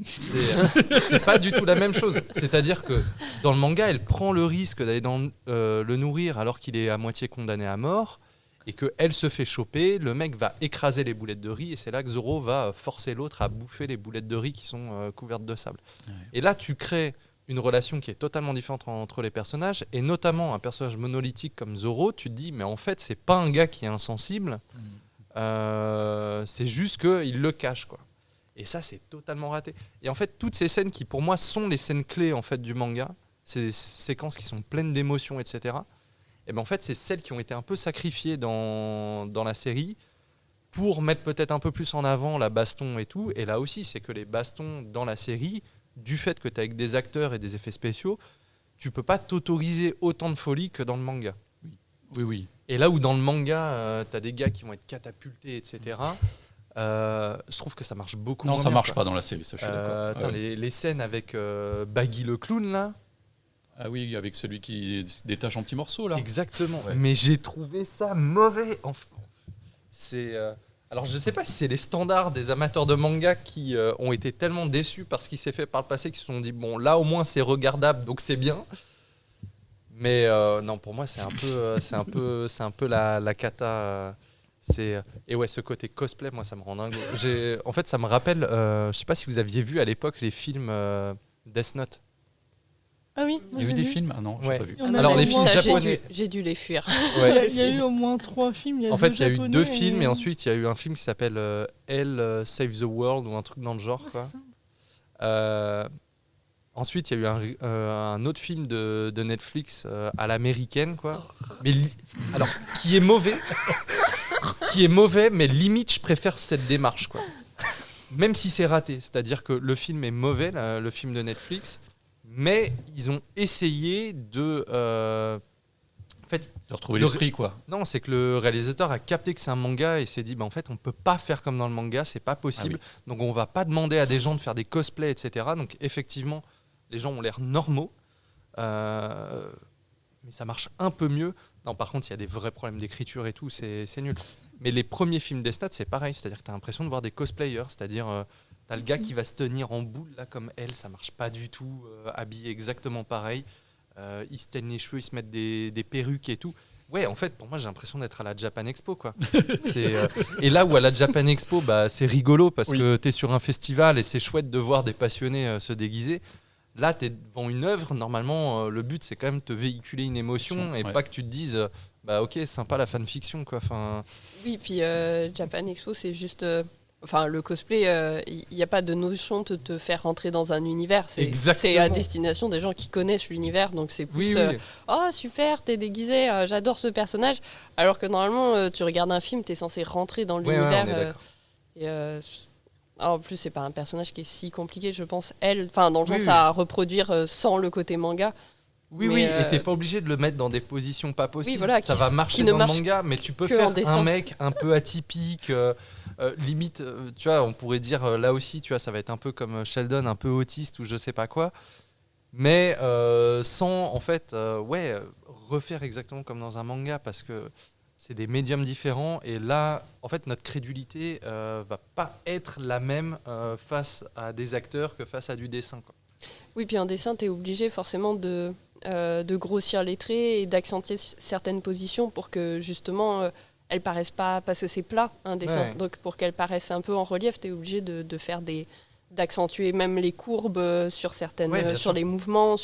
C'est pas du tout la même chose. C'est-à-dire que dans le manga, elle prend le risque d'aller le nourrir alors qu'il est à moitié condamné à mort et qu'elle se fait choper, le mec va écraser les boulettes de riz et c'est là que Zoro va forcer l'autre à bouffer les boulettes de riz qui sont couvertes de sable. Ouais. Et là, tu crées une relation qui est totalement différente entre les personnages et notamment un personnage monolithique comme Zoro, tu te dis mais en fait c'est pas un gars qui est insensible, c'est juste qu'il le cache, quoi. Et ça, c'est totalement raté. Et en fait, toutes ces scènes qui, pour moi, sont les scènes clés en fait, du manga, c'est des séquences qui sont pleines d'émotions, etc. Et ben en fait, c'est celles qui ont été un peu sacrifiées dans la série pour mettre peut-être un peu plus en avant la baston et tout. Et là aussi, c'est que les bastons dans la série, du fait que tu es avec des acteurs et des effets spéciaux, tu peux pas t'autoriser autant de folie que dans le manga. Oui. Et là où dans le manga, tu as des gars qui vont être catapultés, etc., je trouve que ça marche beaucoup Non, moins ça bien, marche quoi. pas dans la série, ça je suis d'accord. Attends, les scènes avec Baggy le clown, là. Ah oui, avec celui qui se détache en petits morceaux, là. Exactement. Ouais. Mais j'ai trouvé ça mauvais. C'est... Alors, je sais pas si c'est les standards des amateurs de manga qui ont été tellement déçus par ce qui s'est fait par le passé qu'ils se sont dit, bon, là, au moins, c'est regardable, donc c'est bien. Mais non, pour moi, c'est un peu la cata. Et ouais, ce côté cosplay, moi, ça me rend dingue. En fait, ça me rappelle, je sais pas si vous aviez vu à l'époque les films Death Note. Ah oui, Il y a eu des films? Ah non, j'ai Ouais. pas vu. Il y en a Alors, les au films moins- Ça, japonais. j'ai dû les fuir. Ouais. Il y a eu au moins 3 films. En fait, il y a eu 2 films et ensuite il y a eu un film qui s'appelle Hell Save the World ou un truc dans le genre. Ouais, Quoi. c'est ça. Ensuite, il y a eu un autre film de Netflix à l'américaine, quoi. Mais alors, qui est mauvais, mais limite, je préfère cette démarche, quoi. Même si c'est raté, c'est-à-dire que le film est mauvais, le film de Netflix, mais ils ont essayé de. En fait, De retrouver Le- l'esprit, quoi. non, c'est que le réalisateur a capté que c'est un manga et s'est dit, bah, en fait, on peut pas faire comme dans le manga, c'est pas possible. Donc, on va pas demander à des gens de faire des cosplays, etc. Donc, effectivement, les gens ont l'air normaux, mais ça marche un peu mieux. Non, par contre, il y a des vrais problèmes d'écriture et tout, c'est nul. Mais les premiers films Death Note, c'est pareil, c'est-à-dire que tu as l'impression de voir des cosplayers, c'est-à-dire tu as le gars qui va se tenir en boule là comme elle, ça marche pas du tout, habillé exactement pareil. Ils se teignent les cheveux, ils se mettent des perruques et tout. Ouais, en fait, pour moi, j'ai l'impression d'être à la Japan Expo, quoi. Et là où à la Japan Expo, bah, c'est rigolo parce Oui. que tu es sur un festival et c'est chouette de voir des passionnés se déguiser. Là, tu es devant une œuvre, normalement, le but, c'est quand même de te véhiculer une émotion et Ouais. pas que tu te dises, bah ok, sympa la fanfiction, quoi. Enfin, Oui, puis Japan Expo, c'est juste. Enfin, le cosplay, il n'y a pas de notion de te faire rentrer dans un univers. C'est Exactement. à destination des gens qui connaissent l'univers. Donc, c'est plus. oui, oui. Oh, super, t'es déguisé, j'adore ce personnage. Alors que normalement, tu regardes un film, t'es censé rentrer dans Ouais, l'univers. on est d'accord. En plus, c'est pas un personnage qui est si compliqué, je pense. Elle, enfin, dans le Oui, sens oui. à reproduire sans le côté manga. Oui, Mais, oui, et t'es pas obligé de le mettre dans des positions pas possibles. voilà, ça qui va s- marcher qui ne dans le marche manga, mais tu peux que en faire dessin. un mec un peu atypique, limite, tu vois, on pourrait dire là aussi, tu vois, ça va être un peu comme Sheldon, un peu autiste ou je sais pas quoi, mais sans en fait, refaire exactement comme dans un manga parce que c'est des médiums différents et là, en fait, notre crédulité va pas être la même face à des acteurs que face à du dessin, quoi. Oui, puis en dessin, tu es obligé forcément de grossir les traits et d'accentuer certaines positions pour que justement elles paraissent pas. Parce que c'est plat un dessin. Ouais. Donc pour qu'elles paraissent un peu en relief, tu es obligé de faire d'accentuer même les courbes sur certaines Ouais, bien sur sûr. les mouvements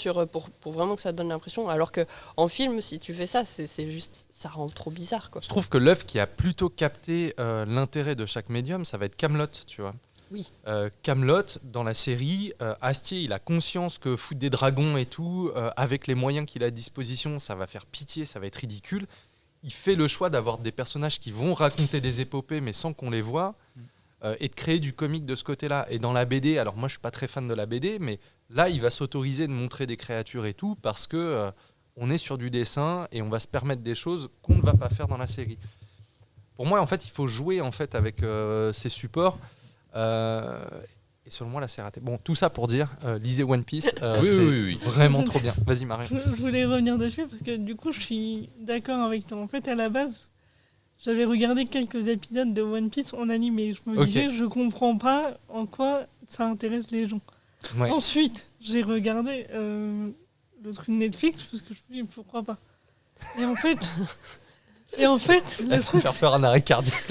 pour vraiment que ça donne l'impression, alors que en film si tu fais ça c'est juste ça rend trop bizarre quoi. Je trouve que l'œuvre qui a plutôt capté l'intérêt de chaque médium, ça va être Camelot, tu vois. Oui. Camelot, dans la série, Astier, il a conscience que foutre des dragons et tout, avec les moyens qu'il a à disposition, ça va faire pitié, ça va être ridicule. Il fait le choix d'avoir des personnages qui vont raconter des épopées, mais sans qu'on les voit, et de créer du comique de ce côté-là. Et dans la BD, alors moi je suis pas très fan de la BD, mais là il va s'autoriser de montrer des créatures et tout, parce que on est sur du dessin et on va se permettre des choses qu'on ne va pas faire dans la série. Pour moi, en fait, il faut jouer en fait avec ces supports. Et selon moi, là, c'est raté. Bon, tout ça pour dire, lisez One Piece. Oui, c'est oui. vraiment trop bien. Vas-y, Marie. Je voulais revenir dessus parce que du coup, je suis d'accord avec toi. En fait, à la base, j'avais regardé quelques épisodes de One Piece en animé. Je me Ok. disais, je comprends pas en quoi ça intéresse les gens. Ouais. Ensuite, j'ai regardé le truc Netflix parce que je me dis, pourquoi pas. Et en fait, le Elle va me truc, faire faire un arrêt cardiaque.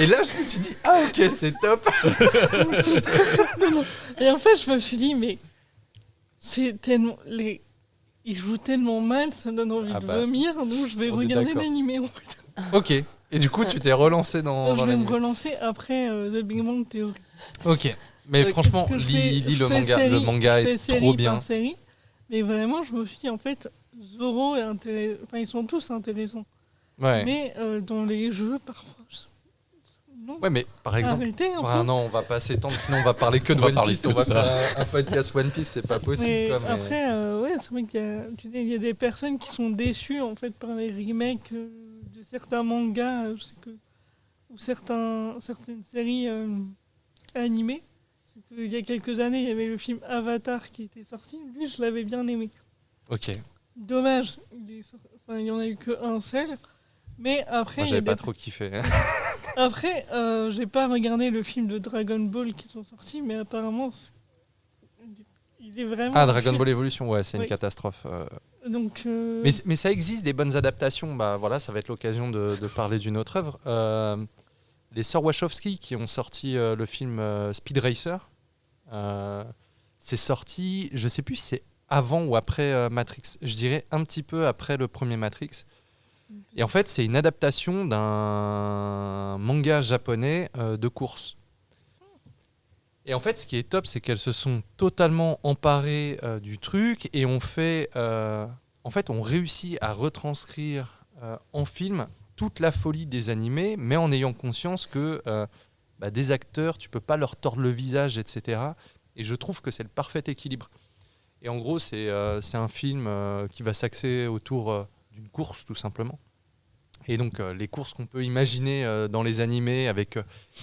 Et là, je me suis dit, ah ok, c'est top. et en fait, je me suis dit, mais c'est tellement ils jouent tellement mal, ça me donne envie Ah de bah, vomir, donc je vais on est regarder d'accord. l'animé. Ok. Et du coup, tu t'es relancé dans Je vais me l'anime. relancer après The Big Bang Theory. Ok. Mais Ok. franchement, Que je lis fais le manga. série- Le manga je fais est série trop bien. par série, mais vraiment, je me suis dit, en fait, Zoro est intéressant. Enfin, ils sont tous intéressants. Ouais. Mais dans les jeux, parfois, non. Ouais, mais par exemple. Arrêtez un Ah peu. non, on va pas s'étendre, sinon on va parler que de On va One parler Piece. que On de va ça. faire un podcast One Piece, c'est pas possible. Mais Quoi, mais- après, ouais, c'est vrai qu'il y a, tu sais, il y a des personnes qui sont déçues en fait par les remakes de certains mangas, je sais que, ou certaines séries animées. Il y a quelques années, il y avait le film Avatar qui était sorti. Lui, je l'avais bien aimé. Ok. Dommage, il y en a eu qu'un seul. Mais après, Moi, il y a j'avais pas des- trop kiffé. après, j'ai pas regardé le film de Dragon Ball qui sont sortis, mais apparemment, il est vraiment. Ah, Dragon Ball Evolution, ouais, c'est une Oui. catastrophe. Donc, Mais ça existe des bonnes adaptations. Bah voilà, ça va être l'occasion de parler d'une autre œuvre. Les sœurs Wachowski qui ont sorti le film Speed Racer. C'est sorti, je sais plus si c'est avant ou après Matrix. Je dirais un petit peu après le premier Matrix. Et en fait, c'est une adaptation d'un manga japonais de course. Et en fait, ce qui est top, c'est qu'elles se sont totalement emparées du truc et on réussit à retranscrire en film toute la folie des animés, mais en ayant conscience que des acteurs, tu peux pas leur tordre le visage, etc. Et je trouve que c'est le parfait équilibre. Et en gros, c'est un film qui va s'axer autour d'une course, tout simplement. Et donc, les courses qu'on peut imaginer dans les animés, avec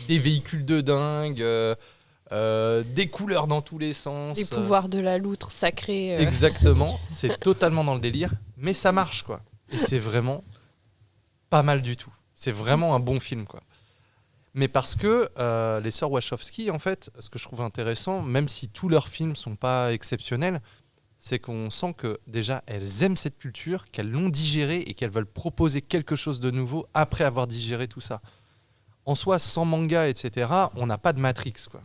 des véhicules de dingue, des couleurs dans tous les sens. Les pouvoirs de la loutre sacrée. Exactement, c'est totalement dans le délire, mais ça marche, quoi. Et c'est vraiment pas mal du tout. C'est vraiment un bon film, quoi. Mais parce que les sœurs Wachowski, en fait, ce que je trouve intéressant, même si tous leurs films sont pas exceptionnels, c'est qu'on sent que déjà elles aiment cette culture, qu'elles l'ont digérée et qu'elles veulent proposer quelque chose de nouveau après avoir digéré tout ça. En soi, sans manga, etc., on n'a pas de Matrix, quoi.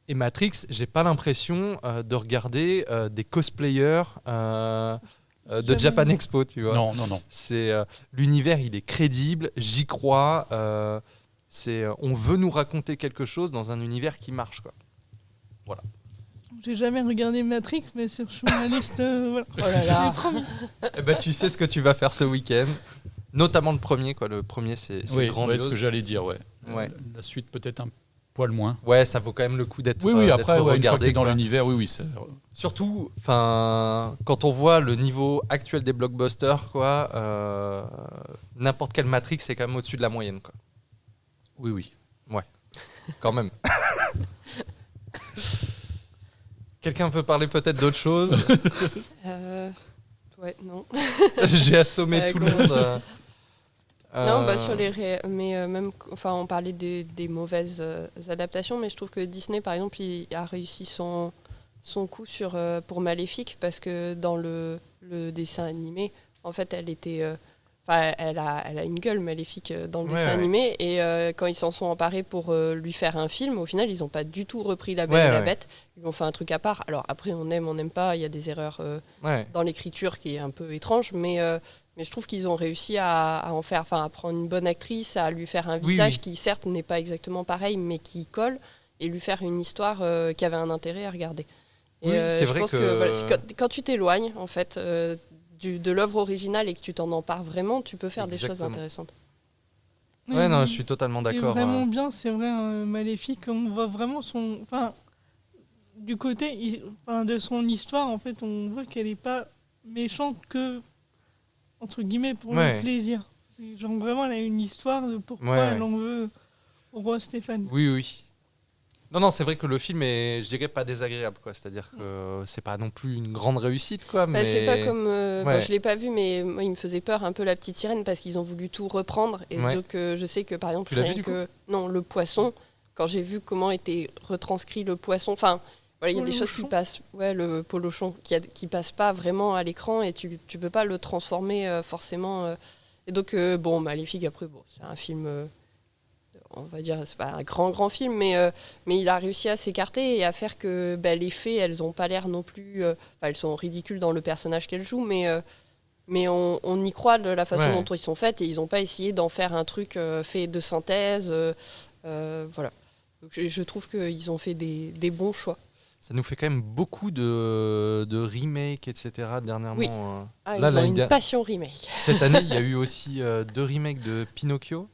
Et Matrix, j'ai pas l'impression de regarder des cosplayers de Japan Expo, tu vois. Non. C'est l'univers, il est crédible, j'y crois. On veut nous raconter quelque chose dans un univers qui marche, quoi. j'ai jamais regardé Matrix, mais c'est sur ma liste. Voilà. Oh là là. J'ai promis. Eh ben, tu sais ce que tu vas faire ce week-end, notamment le premier, quoi. Le premier, c'est Oui, grandiose. ce que j'allais dire, ouais. Ouais. La suite peut-être un poil moins. Ouais, ça vaut quand même le coup d'être Oui, d'être après, une fois que regardé, t'es dans quoi. l'univers, oui. Surtout, quand on voit le niveau actuel des blockbusters, quoi, n'importe quel Matrix est quand même au-dessus de la moyenne, quoi. Oui. Quand même. Quelqu'un veut parler peut-être d'autre chose? Ouais, non. J'ai assommé tout le comment- monde. Non, sur les mais même, enfin, on parlait des mauvaises adaptations, mais je trouve que Disney, par exemple, il a réussi son coup pour Maléfique, parce que dans le dessin animé, en fait, elle était, elle a une gueule Maléfique dans le Ouais, dessin ouais. animé, et quand ils s'en sont emparés pour lui faire un film, au final, ils n'ont pas du tout repris La Belle Ouais, et la ouais. Bête. Ils ont fait un truc à part. Alors après, on n'aime pas. Il y a des erreurs Ouais. dans l'écriture qui est un peu étrange, mais je trouve qu'ils ont réussi à en faire, à prendre une bonne actrice, à lui faire un Oui, visage oui. qui certes n'est pas exactement pareil, mais qui colle, et lui faire une histoire qui avait un intérêt à regarder. Et, Oui, c'est je vrai pense que- voilà, c'est quand tu t'éloignes en fait de l'œuvre originale et que tu t'en empares vraiment, tu peux faire des choses Exactement. intéressantes. Ouais, non, je suis totalement C'est d'accord. vraiment bien, c'est vrai, Maléfique, on voit vraiment du côté de son histoire, en fait, on voit qu'elle n'est pas méchante que, entre guillemets, pour Ouais. le plaisir. C'est genre vraiment, elle a une histoire de pourquoi Ouais, elle en veut au roi Stéphane. Oui. Non, c'est vrai que le film est, je dirais, pas désagréable, quoi. C'est-à-dire que c'est pas non plus une grande réussite, quoi. Bah, Mais c'est pas comme. Ouais. Je l'ai pas vu, mais moi, il me faisait peur un peu La Petite Sirène parce qu'ils ont voulu tout reprendre. Et Ouais. donc, je sais que par exemple, Tu l'as vu, rien du que. Non, le poisson, quand j'ai vu comment était retranscrit le poisson, enfin, voilà, il y a des choses qui Polochon. passent. Ouais, le polochon, qui passe pas vraiment à l'écran et tu peux pas le transformer forcément. Et donc, Maléfique, après, c'est un film. On va dire, c'est pas un grand film, mais il a réussi à s'écarter et à faire que les fées, elles ont pas l'air non plus. Elles sont ridicules dans le personnage qu'elles jouent, mais Mais on y croit de la façon Ouais. dont ils sont faits et ils n'ont pas essayé d'en faire un truc fait de synthèse. Voilà. Donc, je trouve qu'ils ont fait des bons choix. Ça nous fait quand même beaucoup de remakes, etc. dernièrement. Oui. Là, Ils ont l'année une dernière- passion remake. Cette année, il y a eu aussi 2 remakes de Pinocchio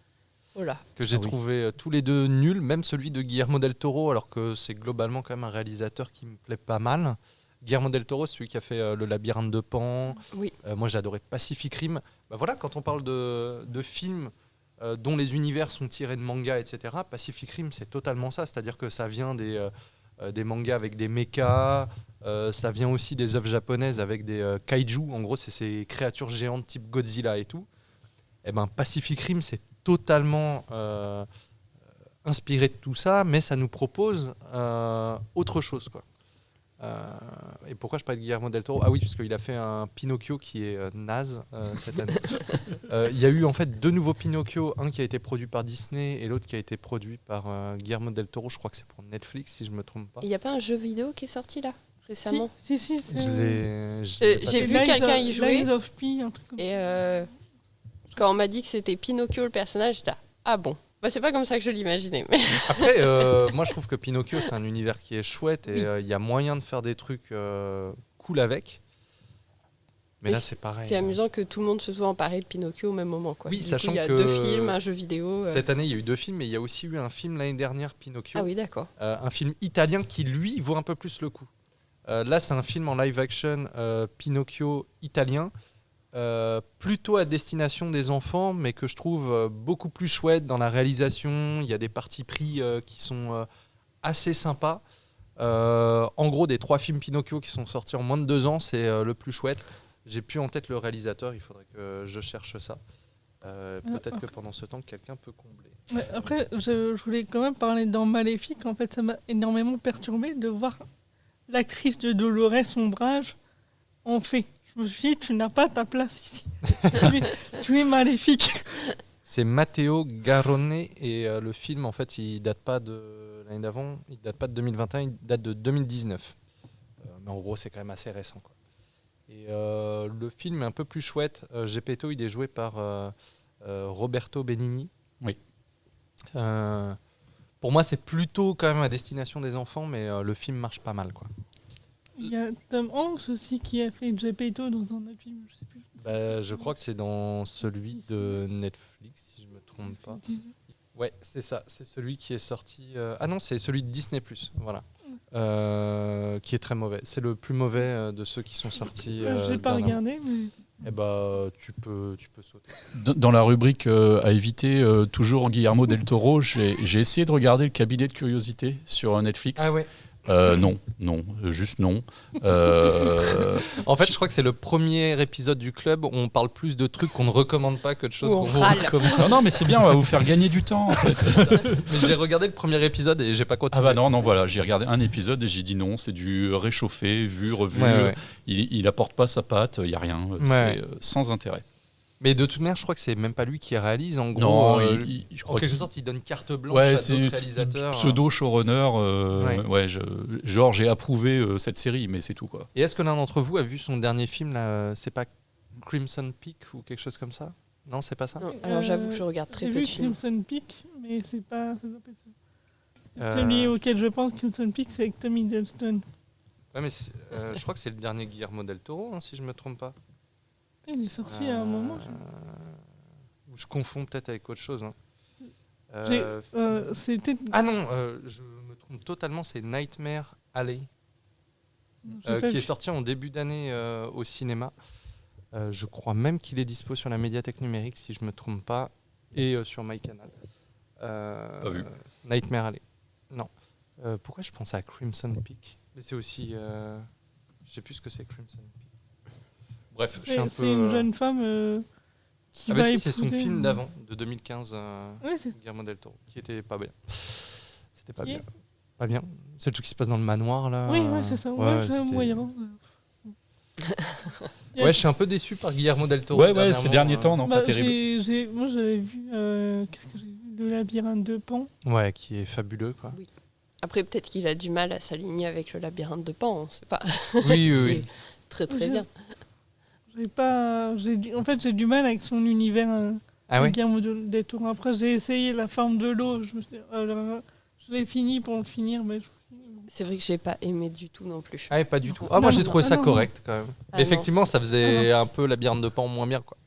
Voilà. que j'ai Ah oui. trouvé tous les deux nuls, même celui de Guillermo del Toro, alors que c'est globalement quand même un réalisateur qui me plaît pas mal. Guillermo del Toro, celui qui a fait Le Labyrinthe de Pan. Oui. Moi, j'ai adoré Pacific Rim. Bah voilà, quand on parle de films dont les univers sont tirés de mangas, etc., Pacific Rim, c'est totalement ça. C'est-à-dire que ça vient des mangas avec des mechas, ça vient aussi des œuvres japonaises avec des kaiju. En gros, c'est ces créatures géantes type Godzilla et tout. Et ben, Pacific Rim, c'est totalement inspiré de tout ça, mais ça nous propose autre chose, quoi. Et pourquoi je parle de Guillermo del Toro ? Ah oui, parce qu'il a fait un Pinocchio qui est naze cette année. Il y a eu en fait 2 nouveaux Pinocchio, un qui a été produit par Disney et l'autre qui a été produit par Guillermo del Toro. Je crois que c'est pour Netflix, si je me trompe pas. Il n'y a pas un jeu vidéo qui est sorti là récemment? Si, c'est... Je l'ai pas J'ai vu. vu quelqu'un y jouer. Lies of P, un truc comme ça. Et quand on m'a dit que c'était Pinocchio le personnage, j'étais ah bon. Bah, c'est pas comme ça que je l'imaginais. Mais... Après, moi je trouve que Pinocchio c'est un univers qui est chouette et il y a moyen de faire des trucs cool avec. Mais Et là c'est pareil. C'est amusant que tout le monde se soit emparé de Pinocchio au même moment. Quoi. Oui, Du sachant coup, il y a que 2 films, un jeu vidéo. Cette année il y a eu 2 films, mais il y a aussi eu un film l'année dernière, Pinocchio. Ah oui, d'accord. Un film italien qui lui vaut un peu plus le coup. Là c'est un film en live action Pinocchio italien. Plutôt à destination des enfants, mais que je trouve beaucoup plus chouette dans la réalisation. Il y a des partis pris qui sont assez sympas. En gros, des 3 films Pinocchio qui sont sortis en moins de 2 ans, c'est le plus chouette. J'ai plus en tête le réalisateur, il faudrait que je cherche ça. Peut-être que pendant ce temps, quelqu'un peut combler. Ouais, après, je voulais quand même parler dans Maléfique. En fait, ça m'a énormément perturbé de voir l'actrice de Dolores Ombrage en fait. Je me suis dit, tu n'as pas ta place ici. tu es maléfique. C'est Matteo Garrone et le film, en fait, il date pas de l'année d'avant, il date pas de 2021, il date de 2019. Mais en gros, c'est quand même assez récent, quoi. Et le film est un peu plus chouette. Geppetto, il est joué par Roberto Benigni. Oui. Pour moi, c'est plutôt quand même à destination des enfants, mais le film marche pas mal, quoi. Il y a Tom Hanks aussi qui a fait Geppetto dans un autre film, je sais plus. Je crois que c'est dans celui de Netflix, si je me trompe pas. Ouais, c'est ça. C'est celui qui est sorti. Ah non, c'est celui de Disney+. Voilà. Qui est très mauvais. C'est le plus mauvais de ceux qui sont sortis. Je l'ai pas dernièrement. regardé, mais... Eh bah, tu peux sauter. Dans la rubrique à éviter, toujours Guillermo del Toro, j'ai essayé de regarder le cabinet de curiosité sur Netflix. Ah ouais. Non, juste non. En fait, je crois que c'est le premier épisode du club où on parle plus de trucs qu'on ne recommande pas que de choses Où on qu'on vous râle. recommande. Non, mais c'est bien, on va vous faire gagner du temps. En fait. C'est ça. Mais j'ai regardé le premier épisode et j'ai pas Ah continué. bah non, voilà, j'ai regardé un épisode et j'ai dit non, c'est du réchauffé, vu, revu. Ouais. Il apporte pas sa patte, il y a rien, c'est sans intérêt. Mais de toute manière, je crois que c'est même pas lui qui réalise. En gros, Non, je en crois quelque qu'il- sorte, il donne carte blanche Ouais, à c'est d'autres réalisateurs. pseudo showrunner. Ouais. Genre j'ai approuvé cette série, mais c'est tout quoi. Et est-ce que l'un d'entre vous a vu son dernier film là, c'est pas Crimson Peak ou quelque chose comme ça? Non, c'est pas ça. Non, alors j'avoue que je regarde très J'ai peu vu de films. Crimson Peak, mais c'est pas... ça doit pas être ça. Euh, Celui auquel je pense, Crimson Peak, c'est avec Tommy Hiddleston. Ouais, mais je crois que c'est le dernier Guillermo del Toro, hein, si je me trompe pas. Il est sorti à un moment. Ou je confonds peut-être avec autre chose. Hein. C'est peut-être... Ah non, je me trompe totalement, c'est Nightmare Alley, j'ai pas qui est vu. sorti en début d'année au cinéma. Je crois même qu'il est dispo sur la médiathèque numérique, si je me trompe pas, et sur MyCanal. Pas vu. Nightmare Alley. Non. Pourquoi je pense à Crimson Peak? Mais c'est aussi... je sais plus ce que c'est Crimson Peak. Bref, je suis un peu... C'est une jeune femme qui Ah bah va si, c'est son épouser film une- d'avant, de 2015, Ouais, c'est ça. Guillermo del Toro, qui était pas bien. C'était pas Qui bien. est Pas bien. C'est le truc qui se passe dans le manoir, là. Oui, ouais, c'est ça. Ouais, Ouais, c'est un c'était- moyen. Ouais, je suis un peu déçu par Guillermo del Toro. Ouais, dernièrement, ces derniers temps, non, Bah, pas terrible. moi, j'avais vu... qu'est-ce que j'ai vu? Le labyrinthe de Pan. Ouais, qui est fabuleux, quoi. Après, peut-être qu'il a du mal à s'aligner avec le labyrinthe de Pan, on sait pas. Oui, oui, Qui oui. est très très bien. En fait, j'ai du mal avec son univers. Ah ouais. Guillermo del Toro. Après, j'ai essayé La Forme de l'eau. Je l'ai fini pour le finir, mais C'est vrai que j'ai pas aimé du tout non plus. Ah ouais, pas du tout. Non, Ah, moi, non, j'ai trouvé ça non. correct quand même. Ah Mais non. effectivement, ça faisait un peu Labyrinthe de Pan moins bien, quoi.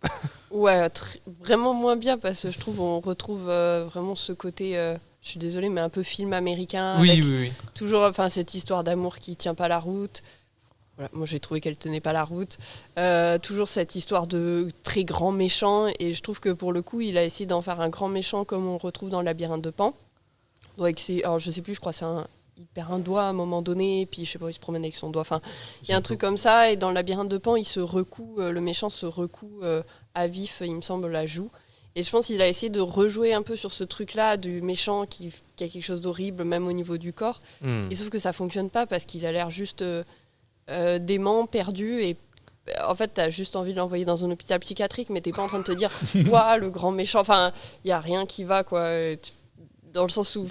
Ouais, vraiment moins bien parce que je trouve on retrouve vraiment ce côté, je suis désolée, mais un peu film américain. Oui, avec oui, oui. toujours cette histoire d'amour qui tient pas la route. Voilà, moi j'ai trouvé qu'elle tenait pas la route. Toujours cette histoire de très grand méchant et je trouve que pour le coup il a essayé d'en faire un grand méchant comme on retrouve dans le Labyrinthe de Pan. Donc alors je sais plus, je crois que il perd un doigt à un moment donné, puis je sais pas, il se promène avec son doigt. Enfin, il y a un truc comme ça et dans le Labyrinthe de Pan il se recoue, le méchant se recoue à vif, il me semble, la joue. Et je pense qu'il a essayé de rejouer un peu sur ce truc-là du méchant qui a quelque chose d'horrible même au niveau du corps. Et sauf que ça fonctionne pas parce qu'il a l'air juste dément, perdu et en fait t'as juste envie de l'envoyer dans un hôpital psychiatrique mais t'es pas en train de te dire ouah le grand méchant, enfin il y a rien qui va quoi, dans le sens où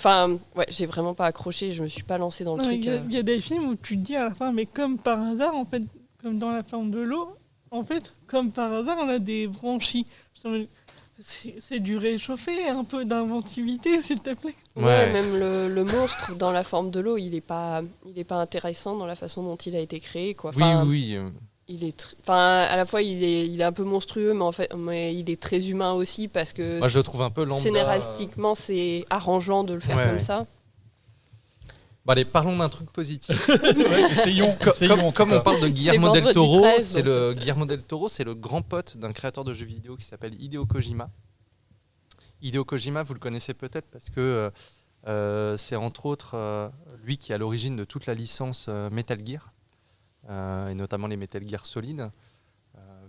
ouais, j'ai vraiment pas accroché, je me suis pas lancée dans le truc. Il y a des films où tu te dis à la fin, mais comme par hasard, en fait, comme dans La Forme de l'eau, en fait, comme par hasard, on a des branchies. C'est du réchauffé, un peu d'inventivité, s'il te plaît. Ouais, même le monstre dans La Forme de l'eau, il est pas intéressant dans la façon dont il a été créé quoi. Enfin, oui. Il est à la fois il est un peu monstrueux mais il est très humain aussi parce que Moi, je le trouve un peu lambda. scénaristiquement c'est arrangeant de le faire comme ça. Bon, allez, parlons d'un truc positif. Essayons. Comme on parle de Guillermo del vendredi Toro, 13, donc. Guillermo del Toro, c'est le grand pote d'un créateur de jeux vidéo qui s'appelle Hideo Kojima. Hideo Kojima, vous le connaissez peut-être parce que c'est entre autres lui qui est à l'origine de toute la licence Metal Gear, et notamment les Metal Gear Solid,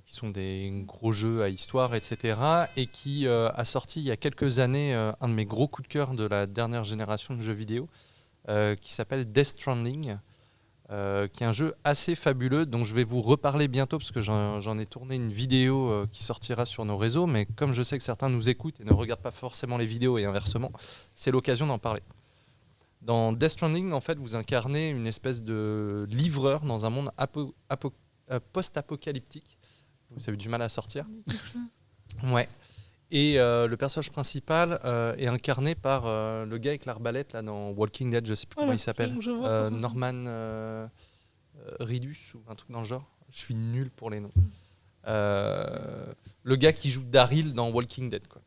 qui sont des gros jeux à histoire, etc. Et qui a sorti il y a quelques années un de mes gros coups de cœur de la dernière génération de jeux vidéo, qui s'appelle Death Stranding, qui est un jeu assez fabuleux dont je vais vous reparler bientôt parce que j'en ai tourné une vidéo qui sortira sur nos réseaux, mais comme je sais que certains nous écoutent et ne regardent pas forcément les vidéos et inversement, c'est l'occasion d'en parler. Dans Death Stranding, en fait, vous incarnez une espèce de livreur dans un monde post-apocalyptique. Vous avez du mal à sortir. Ouais. Et le personnage principal est incarné par le gars avec l'arbalète là, dans Walking Dead, je sais plus comment il s'appelle. Norman Reedus ou un truc dans le genre. Je suis nul pour les noms. Le gars qui joue Daryl dans Walking Dead, quoi.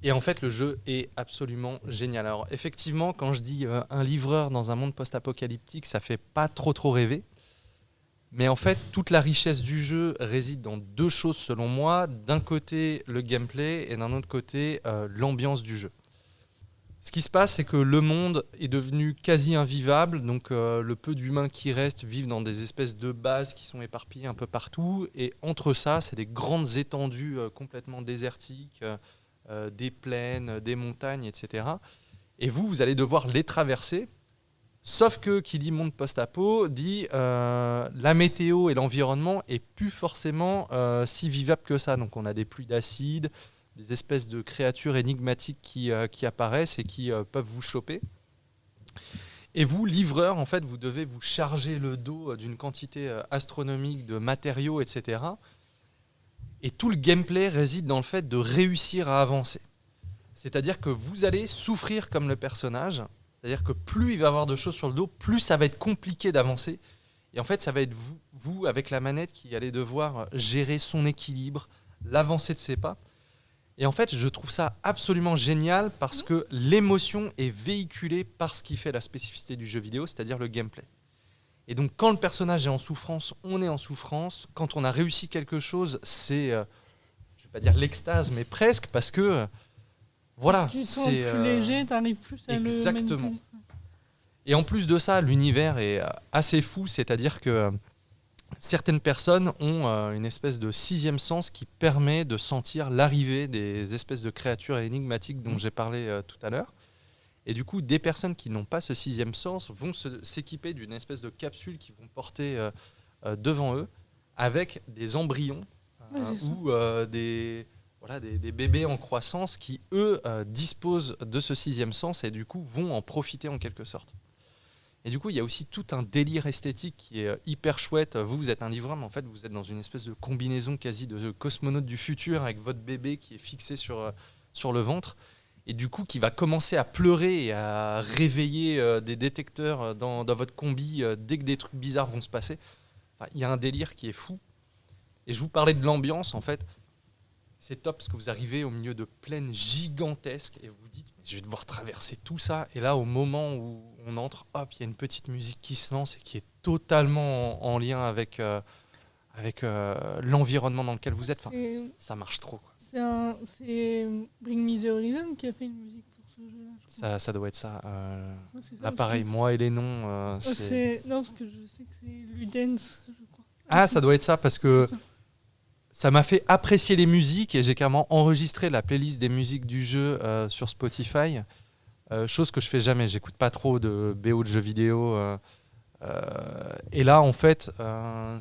Et en fait, le jeu est absolument génial. Alors effectivement, quand je dis un livreur dans un monde post-apocalyptique, ça fait pas trop rêver. Mais en fait, toute la richesse du jeu réside dans deux choses selon moi. D'un côté, le gameplay et d'un autre côté, l'ambiance du jeu. Ce qui se passe, c'est que le monde est devenu quasi invivable. Donc le peu d'humains qui restent vivent dans des espèces de bases qui sont éparpillées un peu partout. Et entre ça, c'est des grandes étendues complètement désertiques, des plaines, des montagnes, etc. Et vous allez devoir les traverser. Sauf que qui dit monde post-apo dit la météo et l'environnement est plus forcément si vivable que ça. Donc on a des pluies d'acide, des espèces de créatures énigmatiques qui apparaissent et qui peuvent vous choper. Et vous, livreur, en fait, vous devez vous charger le dos d'une quantité astronomique de matériaux, etc. Et tout le gameplay réside dans le fait de réussir à avancer. C'est-à-dire que vous allez souffrir comme le personnage. C'est-à-dire que plus il va avoir de choses sur le dos, plus ça va être compliqué d'avancer. Et en fait, ça va être vous avec la manette, qui allez devoir gérer son équilibre, l'avancée de ses pas. Et en fait, je trouve ça absolument génial parce que l'émotion est véhiculée par ce qui fait la spécificité du jeu vidéo, c'est-à-dire le gameplay. Et donc, quand le personnage est en souffrance, on est en souffrance. Quand on a réussi quelque chose, c'est, je ne vais pas dire l'extase, mais presque, parce que... Voilà, tu te sens plus léger, t'arrives plus à exactement. le manipuler. Et en plus de ça, l'univers est assez fou, c'est-à-dire que certaines personnes ont une espèce de sixième sens qui permet de sentir l'arrivée des espèces de créatures énigmatiques dont j'ai parlé tout à l'heure. Et du coup, des personnes qui n'ont pas ce sixième sens vont s'équiper d'une espèce de capsule qu'ils vont porter devant eux avec des embryons ou des bébés en croissance qui, eux, disposent de ce sixième sens et du coup vont en profiter en quelque sorte. Et du coup, il y a aussi tout un délire esthétique qui est hyper chouette. Vous êtes un livreur, mais en fait, vous êtes dans une espèce de combinaison quasi de cosmonaute du futur avec votre bébé qui est fixé sur le ventre. Et du coup, qui va commencer à pleurer et à réveiller des détecteurs dans votre combi dès que des trucs bizarres vont se passer. Enfin, il y a un délire qui est fou. Et je vous parlais de l'ambiance, en fait. C'est top parce que vous arrivez au milieu de plaines gigantesques et vous vous dites, mais je vais devoir traverser tout ça. Et là, au moment où on entre, hop, il y a une petite musique qui se lance et qui est totalement en lien avec l'environnement dans lequel vous êtes. Enfin, ça marche trop, quoi. C'est Bring Me the Horizon qui a fait une musique pour ce jeu-là. Ça doit être ça. Ouais, c'est ça, Là, pareil, moi et les noms, Non, parce que je sais que c'est Ludens, je crois. Ah, ça doit être ça parce que C'est ça. ça m'a fait apprécier les musiques et j'ai carrément enregistré la playlist des musiques du jeu sur Spotify. Chose que je fais jamais. J'écoute pas trop de BO de jeux vidéo. Et là, en fait,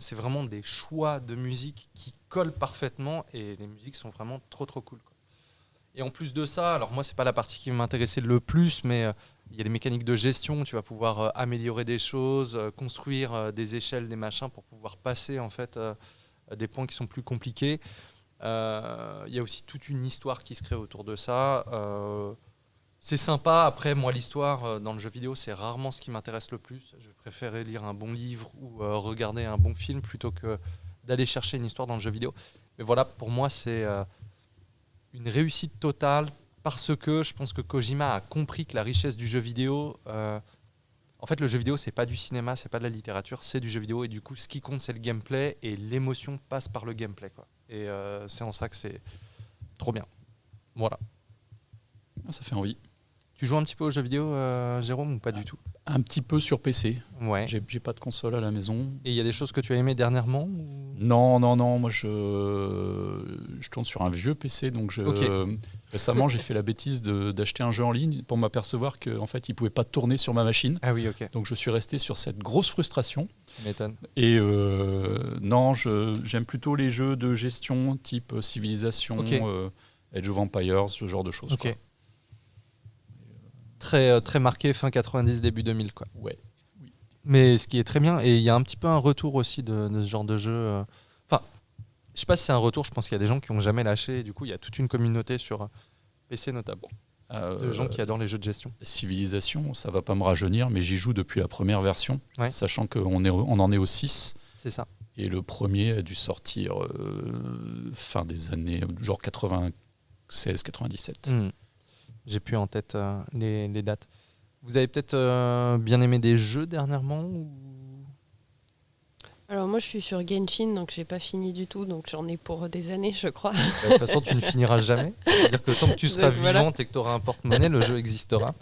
c'est vraiment des choix de musique qui collent parfaitement et les musiques sont vraiment trop trop cool, quoi. Et en plus de ça, alors moi, c'est pas la partie qui m'intéressait le plus, mais il y a des mécaniques de gestion. Tu vas pouvoir améliorer des choses, construire des échelles, des machins pour pouvoir passer en fait des points qui sont plus compliqués. Il y a aussi toute une histoire qui se crée autour de ça. C'est sympa. Après, moi, l'histoire dans le jeu vidéo, c'est rarement ce qui m'intéresse le plus. Je préférais lire un bon livre ou regarder un bon film plutôt que d'aller chercher une histoire dans le jeu vidéo. Mais voilà, pour moi, c'est une réussite totale parce que je pense que Kojima a compris que la richesse du jeu vidéo... en fait, le jeu vidéo, c'est pas du cinéma, c'est pas de la littérature, c'est du jeu vidéo. Et du coup, ce qui compte, c'est le gameplay et l'émotion passe par le gameplay, quoi. Et c'est en ça que c'est trop bien. Voilà. Ça fait envie. Tu joues un petit peu aux jeux vidéo, Jérôme, ou pas du tout? Un petit peu sur PC. Ouais. J'ai pas de console à la maison. Et il y a des choses que tu as aimées dernièrement ou... Non. Moi, je tourne sur un vieux PC. Donc, récemment, j'ai fait la bêtise d'acheter un jeu en ligne pour m'apercevoir qu'en fait, il ne pouvait pas tourner sur ma machine. Ah oui, ok. Donc, je suis resté sur cette grosse frustration. Tu m'étonnes. Et non, j'aime plutôt les jeux de gestion type Civilization, Ok. Age of Empires, ce genre de choses. Ok. Quoi. Très marqué fin 90, début 2000, quoi. Ouais. Mais ce qui est très bien, et il y a un petit peu un retour aussi de ce genre de jeu. Enfin, je sais pas si c'est un retour, je pense qu'il y a des gens qui n'ont jamais lâché, et du coup il y a toute une communauté sur PC notamment, de gens qui adorent les jeux de gestion. Civilization, ça va pas me rajeunir, mais j'y joue depuis la première version, Ouais. sachant qu'on en est au 6. C'est ça. Et le premier a dû sortir fin des années, genre 96-97. J'ai plus en tête les dates. Vous avez peut-être bien aimé des jeux dernièrement ou... Alors moi je suis sur Genshin, donc j'ai pas fini du tout, donc j'en ai pour des années je crois. De toute façon, tu ne finiras jamais. C'est-à-dire que tant que tu seras Donc, voilà. vivante et que tu auras un porte-monnaie, le jeu existera.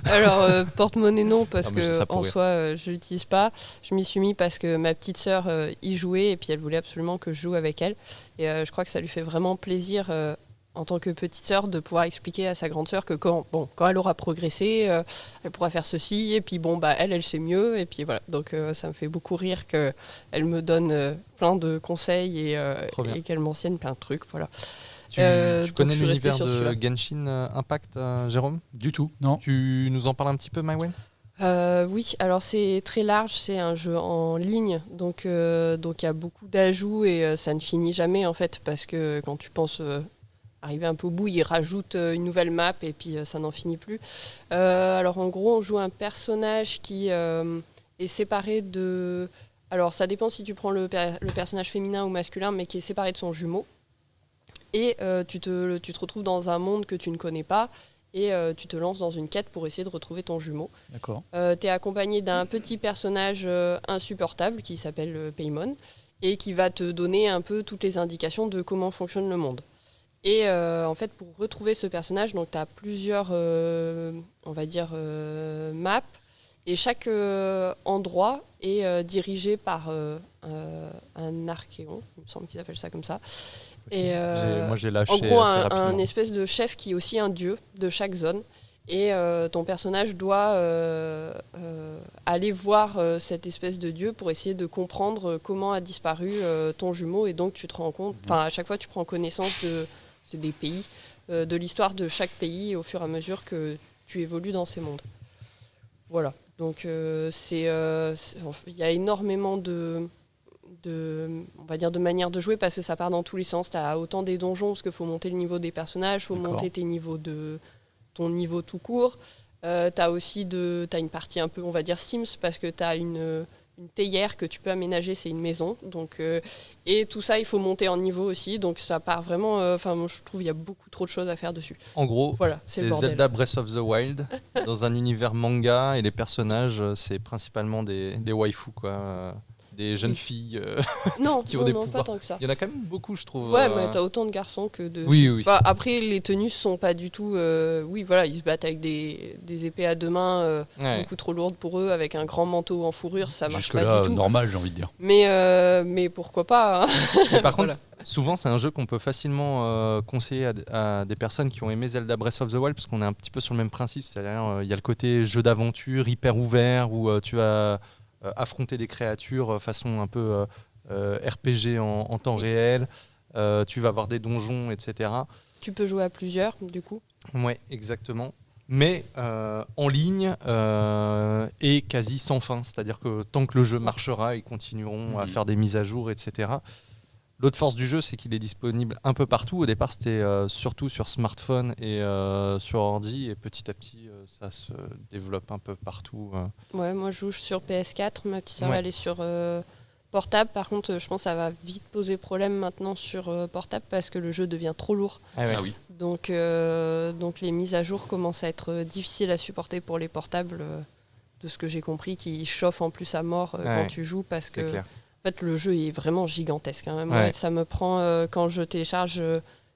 Alors porte-monnaie non, parce Ah, mais je dis que ça pour en rire. soi je l'utilise pas. Je m'y suis mis parce que ma petite sœur y jouait et puis elle voulait absolument que je joue avec elle. Et je crois que ça lui fait vraiment plaisir en tant que petite sœur de pouvoir expliquer à sa grande sœur que quand elle aura progressé, elle pourra faire ceci et puis elle sait mieux et puis voilà. Donc ça me fait beaucoup rire qu'elle me donne plein de conseils Trop bien. et qu'elle m'enseigne plein de trucs, voilà. Tu Donc, connais je suis restée l'univers sur de celui-là. Genshin Impact, Jérôme? Du tout, non. Tu nous en parles un petit peu, Mywen? Oui, alors c'est très large, c'est un jeu en ligne, donc il y a beaucoup d'ajouts et ça ne finit jamais en fait, parce que quand tu penses arriver un peu au bout, ils rajoutent une nouvelle map et puis ça n'en finit plus. Alors en gros, on joue un personnage qui est séparé de... Alors ça dépend si tu prends le personnage féminin ou masculin, mais qui est séparé de son jumeau. Et tu te retrouves dans un monde que tu ne connais pas. Et tu te lances dans une quête pour essayer de retrouver ton jumeau. D'accord. Tu es accompagné d'un petit personnage insupportable qui s'appelle Paimon et qui va te donner un peu toutes les indications de comment fonctionne le monde. Et en fait, pour retrouver ce personnage, tu as plusieurs maps et chaque endroit est dirigé par un archéon, il me semble qu'ils appellent ça comme ça. Et Moi, j'ai lâché en gros, assez un rapidement. espèce de chef qui est aussi un dieu de chaque zone. Et ton personnage doit aller voir cette espèce de dieu pour essayer de comprendre comment a disparu ton jumeau. Et donc, tu te rends compte, à chaque fois, tu prends connaissance des pays, de l'histoire de chaque pays au fur et à mesure que tu évolues dans ces mondes. Voilà. Donc il y a énormément on va dire de manières de jouer parce que ça part dans tous les sens. Tu as autant des donjons parce qu'il faut monter le niveau des personnages, il faut monter ton niveau tout court. T'as aussi t'as une partie un peu, on va dire, Sims, parce que t'as une théière que tu peux aménager, c'est une maison. Donc, et tout ça, il faut monter en niveau aussi. Donc ça part vraiment... moi, je trouve qu'il y a beaucoup trop de choses à faire dessus. En gros, Voilà, c'est le c'est bordel. Zelda Breath of the Wild dans un univers manga et les personnages, c'est principalement des waifus, quoi. Des jeunes filles. Non, qui ont des pas pouvoirs. tant que ça. Il y en a quand même beaucoup, je trouve. Ouais, mais t'as autant de garçons que de... Oui, oui. Enfin, après, les tenues sont pas du tout... oui, voilà, ils se battent avec des épées à deux mains Ouais. beaucoup trop lourdes pour eux, avec un grand manteau en fourrure, ça marche pas Jusque-là, du tout. normal, j'ai envie de dire. Mais pourquoi pas, hein. Mais par contre, Voilà. souvent, c'est un jeu qu'on peut facilement conseiller à des personnes qui ont aimé Zelda Breath of the Wild, parce qu'on est un petit peu sur le même principe. C'est-à-dire, il y a le côté jeu d'aventure hyper ouvert, où tu vas affronter des créatures façon un peu RPG en temps réel. Tu vas avoir des donjons, etc. Tu peux jouer à plusieurs, du coup. Ouais, exactement. Mais en ligne et quasi sans fin. C'est-à-dire que tant que le jeu marchera, ils continueront à faire des mises à jour, etc. L'autre force du jeu, c'est qu'il est disponible un peu partout. Au départ, c'était surtout sur smartphone et sur ordi. Et petit à petit, ça se développe un peu partout. Ouais, moi je joue sur PS4, ma petite sœur Ouais. elle est sur portable. Par contre, je pense que ça va vite poser problème maintenant sur portable parce que le jeu devient trop lourd. Ah ouais. Ah oui. Donc les mises à jour commencent à être difficiles à supporter pour les portables, de ce que j'ai compris, qui chauffent en plus à mort quand tu joues parce C'est que clair. en fait, le jeu est vraiment gigantesque. Hein. Moi, Ouais. ça me prend, quand je télécharge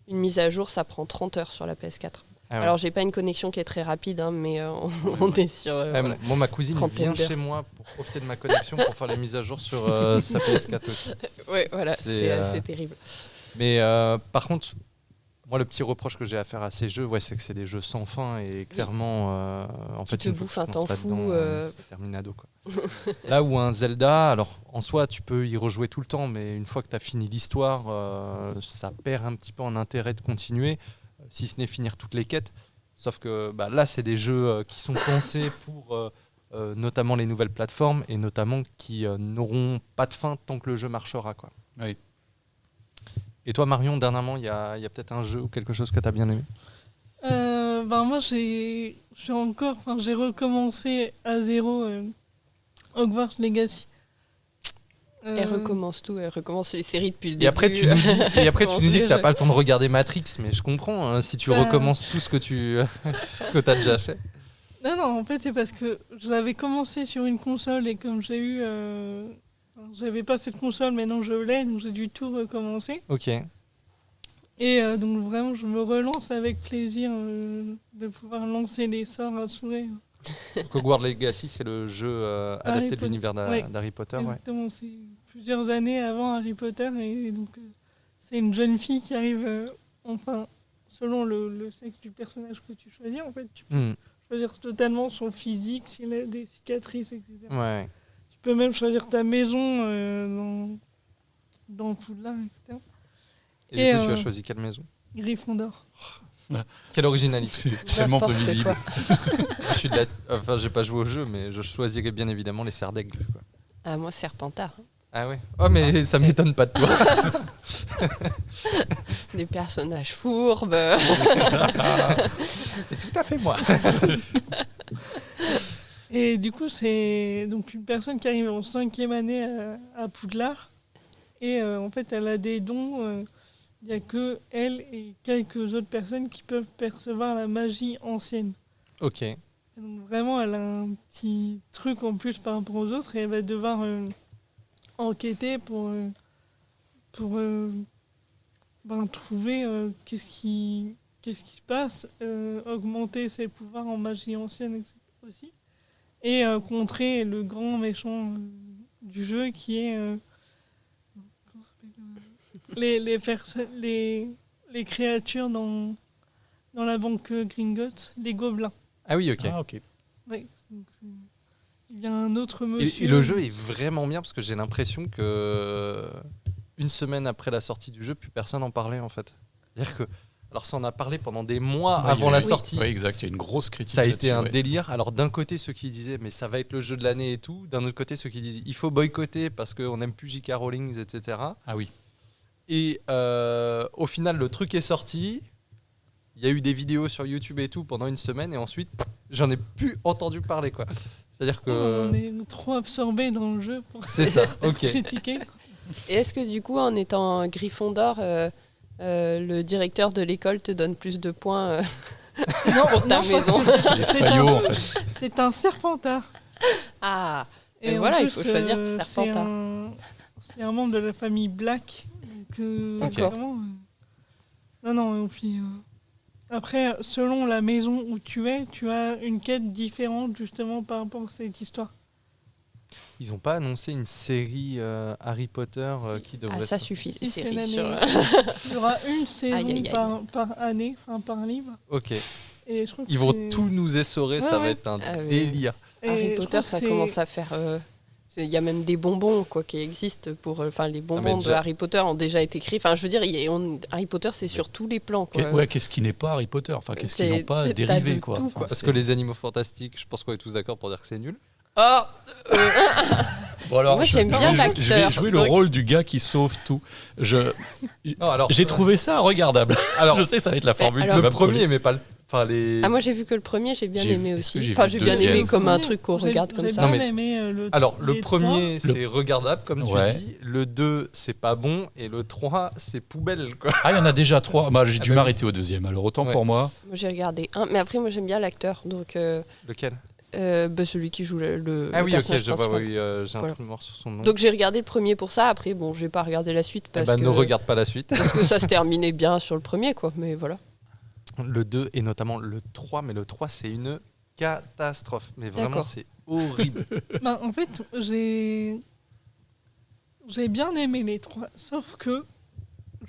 une mise à jour, ça prend 30 heures sur la PS4. Ah ouais. Alors, j'ai pas une connexion qui est très rapide, hein, mais on est sur... voilà. Moi, ma cousine Trentaine vient d'heures. chez moi pour profiter de ma connexion pour faire les mises à jour sur sa PS4 aussi. Ouais, voilà, C'est, c'est terrible. Mais par contre, moi, le petit reproche que j'ai à faire à ces jeux, c'est que c'est des jeux sans fin et clairement, en fait, te une fois bouffent que un tu temps lances fou, là-dedans, c'est terminado, quoi. Là où un Zelda, alors en soi, tu peux y rejouer tout le temps, mais une fois que tu as fini l'histoire, ça perd un petit peu en intérêt de continuer, si ce n'est finir toutes les quêtes. Sauf que là, c'est des jeux qui sont pensés pour notamment les nouvelles plateformes et notamment qui n'auront pas de fin tant que le jeu marchera, quoi. Oui. Et toi, Marion, dernièrement, il y a peut-être un jeu ou quelque chose que tu as bien aimé? Moi, j'ai recommencé à zéro Hogwarts Legacy. Elle recommence tout, elle recommence les séries depuis le début. Et après, tu nous dis, Commence que déjà. t'as pas le temps de regarder Matrix, mais je comprends, hein, si tu recommences tout ce que tu que as déjà fait. Non, en fait, c'est parce que je l'avais commencé sur une console et comme j'ai eu... j'avais pas cette console, maintenant je l'ai, donc j'ai dû tout recommencer. Ok. Et donc vraiment, je me relance avec plaisir de pouvoir lancer des sorts à souhait. Donc, Hogwarts Legacy, c'est le jeu adapté de Potter. l'univers Ouais. d'Harry Potter. Ouais. Exactement, c'est plusieurs années avant Harry Potter et donc c'est une jeune fille qui arrive, selon le sexe du personnage que tu choisis, en fait, tu peux Hmm. choisir totalement son physique, s'il a des cicatrices, etc. Ouais. Tu peux même choisir ta maison dans Poudlard, etc. Et du coup, tu Et, as choisi quelle maison? Gryffondor. Quelle originalité. C'est tellement N'importe prévisible. quoi. Je suis j'ai pas joué au jeu, mais je choisirais bien évidemment les serres d'aigle, quoi. Ah, moi, Serpentard. Ah ouais. Oh, mais ça m'étonne pas de toi. Des personnages fourbes. C'est tout à fait moi. Et du coup, c'est donc une personne qui arrive en 5e année à Poudlard. Et en fait, elle a des dons. Il n'y a que elle et quelques autres personnes qui peuvent percevoir la magie ancienne. Ok. Et donc vraiment, elle a un petit truc en plus par rapport aux autres et elle va devoir enquêter pour trouver qu'est-ce qui se passe, augmenter ses pouvoirs en magie ancienne, etc. aussi. Et contrer le grand méchant du jeu qui est... comment ça s'appelle les créatures dans la banque Gringotts, les gobelins. Ah oui, ok. Ah, ok. Oui, donc il y a un autre Et monsieur. le jeu est vraiment bien parce que j'ai l'impression que une semaine après la sortie du jeu, plus personne en parlait en fait. C'est-à-dire que Alors ça, on a parlé pendant des mois Ouais, avant il y a la eu- sortie. Oui, exact. Il y a une grosse critique. Ça a été un là-dessus, ouais. délire. Alors d'un côté, ceux qui disaient mais ça va être le jeu de l'année et tout. D'un autre côté, ceux qui disaient il faut boycotter parce qu'on n'aime plus J.K. Rowling, etc. Ah oui. Et au final, le truc est sorti. Il y a eu des vidéos sur YouTube et tout pendant une semaine et ensuite, j'en ai plus entendu parler quoi. C'est-à-dire que On est trop absorbé dans le jeu pour c'est ça. Ok. critiquer. Et est-ce que du coup, en étant Gryffondor, le directeur de l'école te donne plus de points Non, pour ta non, maison? Les C'est faillots, un- en fait. C'est un Serpentard. Ah, Et Et en voilà, il plus, faut choisir Serpentard. C'est un membre de la famille Black. D'accord. Vraiment, non, et puis, après, selon la maison où tu es, tu as une quête différente justement par rapport à cette histoire. Ils n'ont pas annoncé une série Harry Potter qui devrait. ah, ça suffit, les Si, c'est séries l'année. sur... Il y aura une saison Aïe, aïe, aïe. par année, enfin par livre. Ok. Et je trouve que Ils vont c'est- tout nous essorer, Ouais, ça va ouais. être un Ah oui. délire. et Harry je Potter, trouve ça que commence à faire... Il y a même des bonbons quoi, qui existent pour... Enfin, les bonbons de déjà- Harry Potter ont déjà été écrits. Enfin, je veux dire, Harry Potter, c'est sur tous les plans. Quoi. Ouais, qu'est-ce qui n'est pas Harry Potter? Enfin, qu'est-ce qui C'est- n'ont pas t'as dérivé, de quoi. tout, Enfin, quoi. Parce c'est- que les animaux fantastiques, je pense qu'on est tous d'accord pour dire que c'est nul. Ah Bon alors, Moi, j'aime bien je vais l'acteur, jouer le donc- rôle du gars qui sauve tout. Non, alors, J'ai trouvé ça regardable. Alors, je sais que ça va être la formule. alors- qui le va me premier, coller. mais pas le. Enfin, les. Ah, moi, j'ai vu que le premier, j'ai bien J'ai aimé vu- est-ce que aussi. j'ai Enfin, vu j'ai le bien aimé deuxième comme un J'ai- truc qu'on j'ai- regarde comme j'ai ça. Non, bien mais- aimé, Alors, le les premier, trois. c'est regardable, comme Ouais. tu dis. Le 2, c'est pas bon. Et le 3, c'est poubelle, quoi. Ah, il y en a déjà 3. Bah, j'ai Ah dû bah m'arrêter au deuxième. Alors autant Ouais. pour moi. Moi, j'ai regardé un. Mais après, moi, j'aime bien l'acteur. Donc, Lequel celui qui joue le Ah oui, ok, personnage je vois, principal. oui, j'ai un Voilà. trou noir sur son nom. Donc, j'ai regardé le premier pour ça. Après, bon, j'ai pas regardé la suite Eh parce ben, que... ne regarde pas la suite. parce que ça se terminait bien sur le premier, quoi. Mais voilà. Le 2 et notamment le 3, mais le 3, c'est une catastrophe. Mais vraiment, D'accord. c'est horrible. Ben, en fait, j'ai bien aimé les trois, sauf que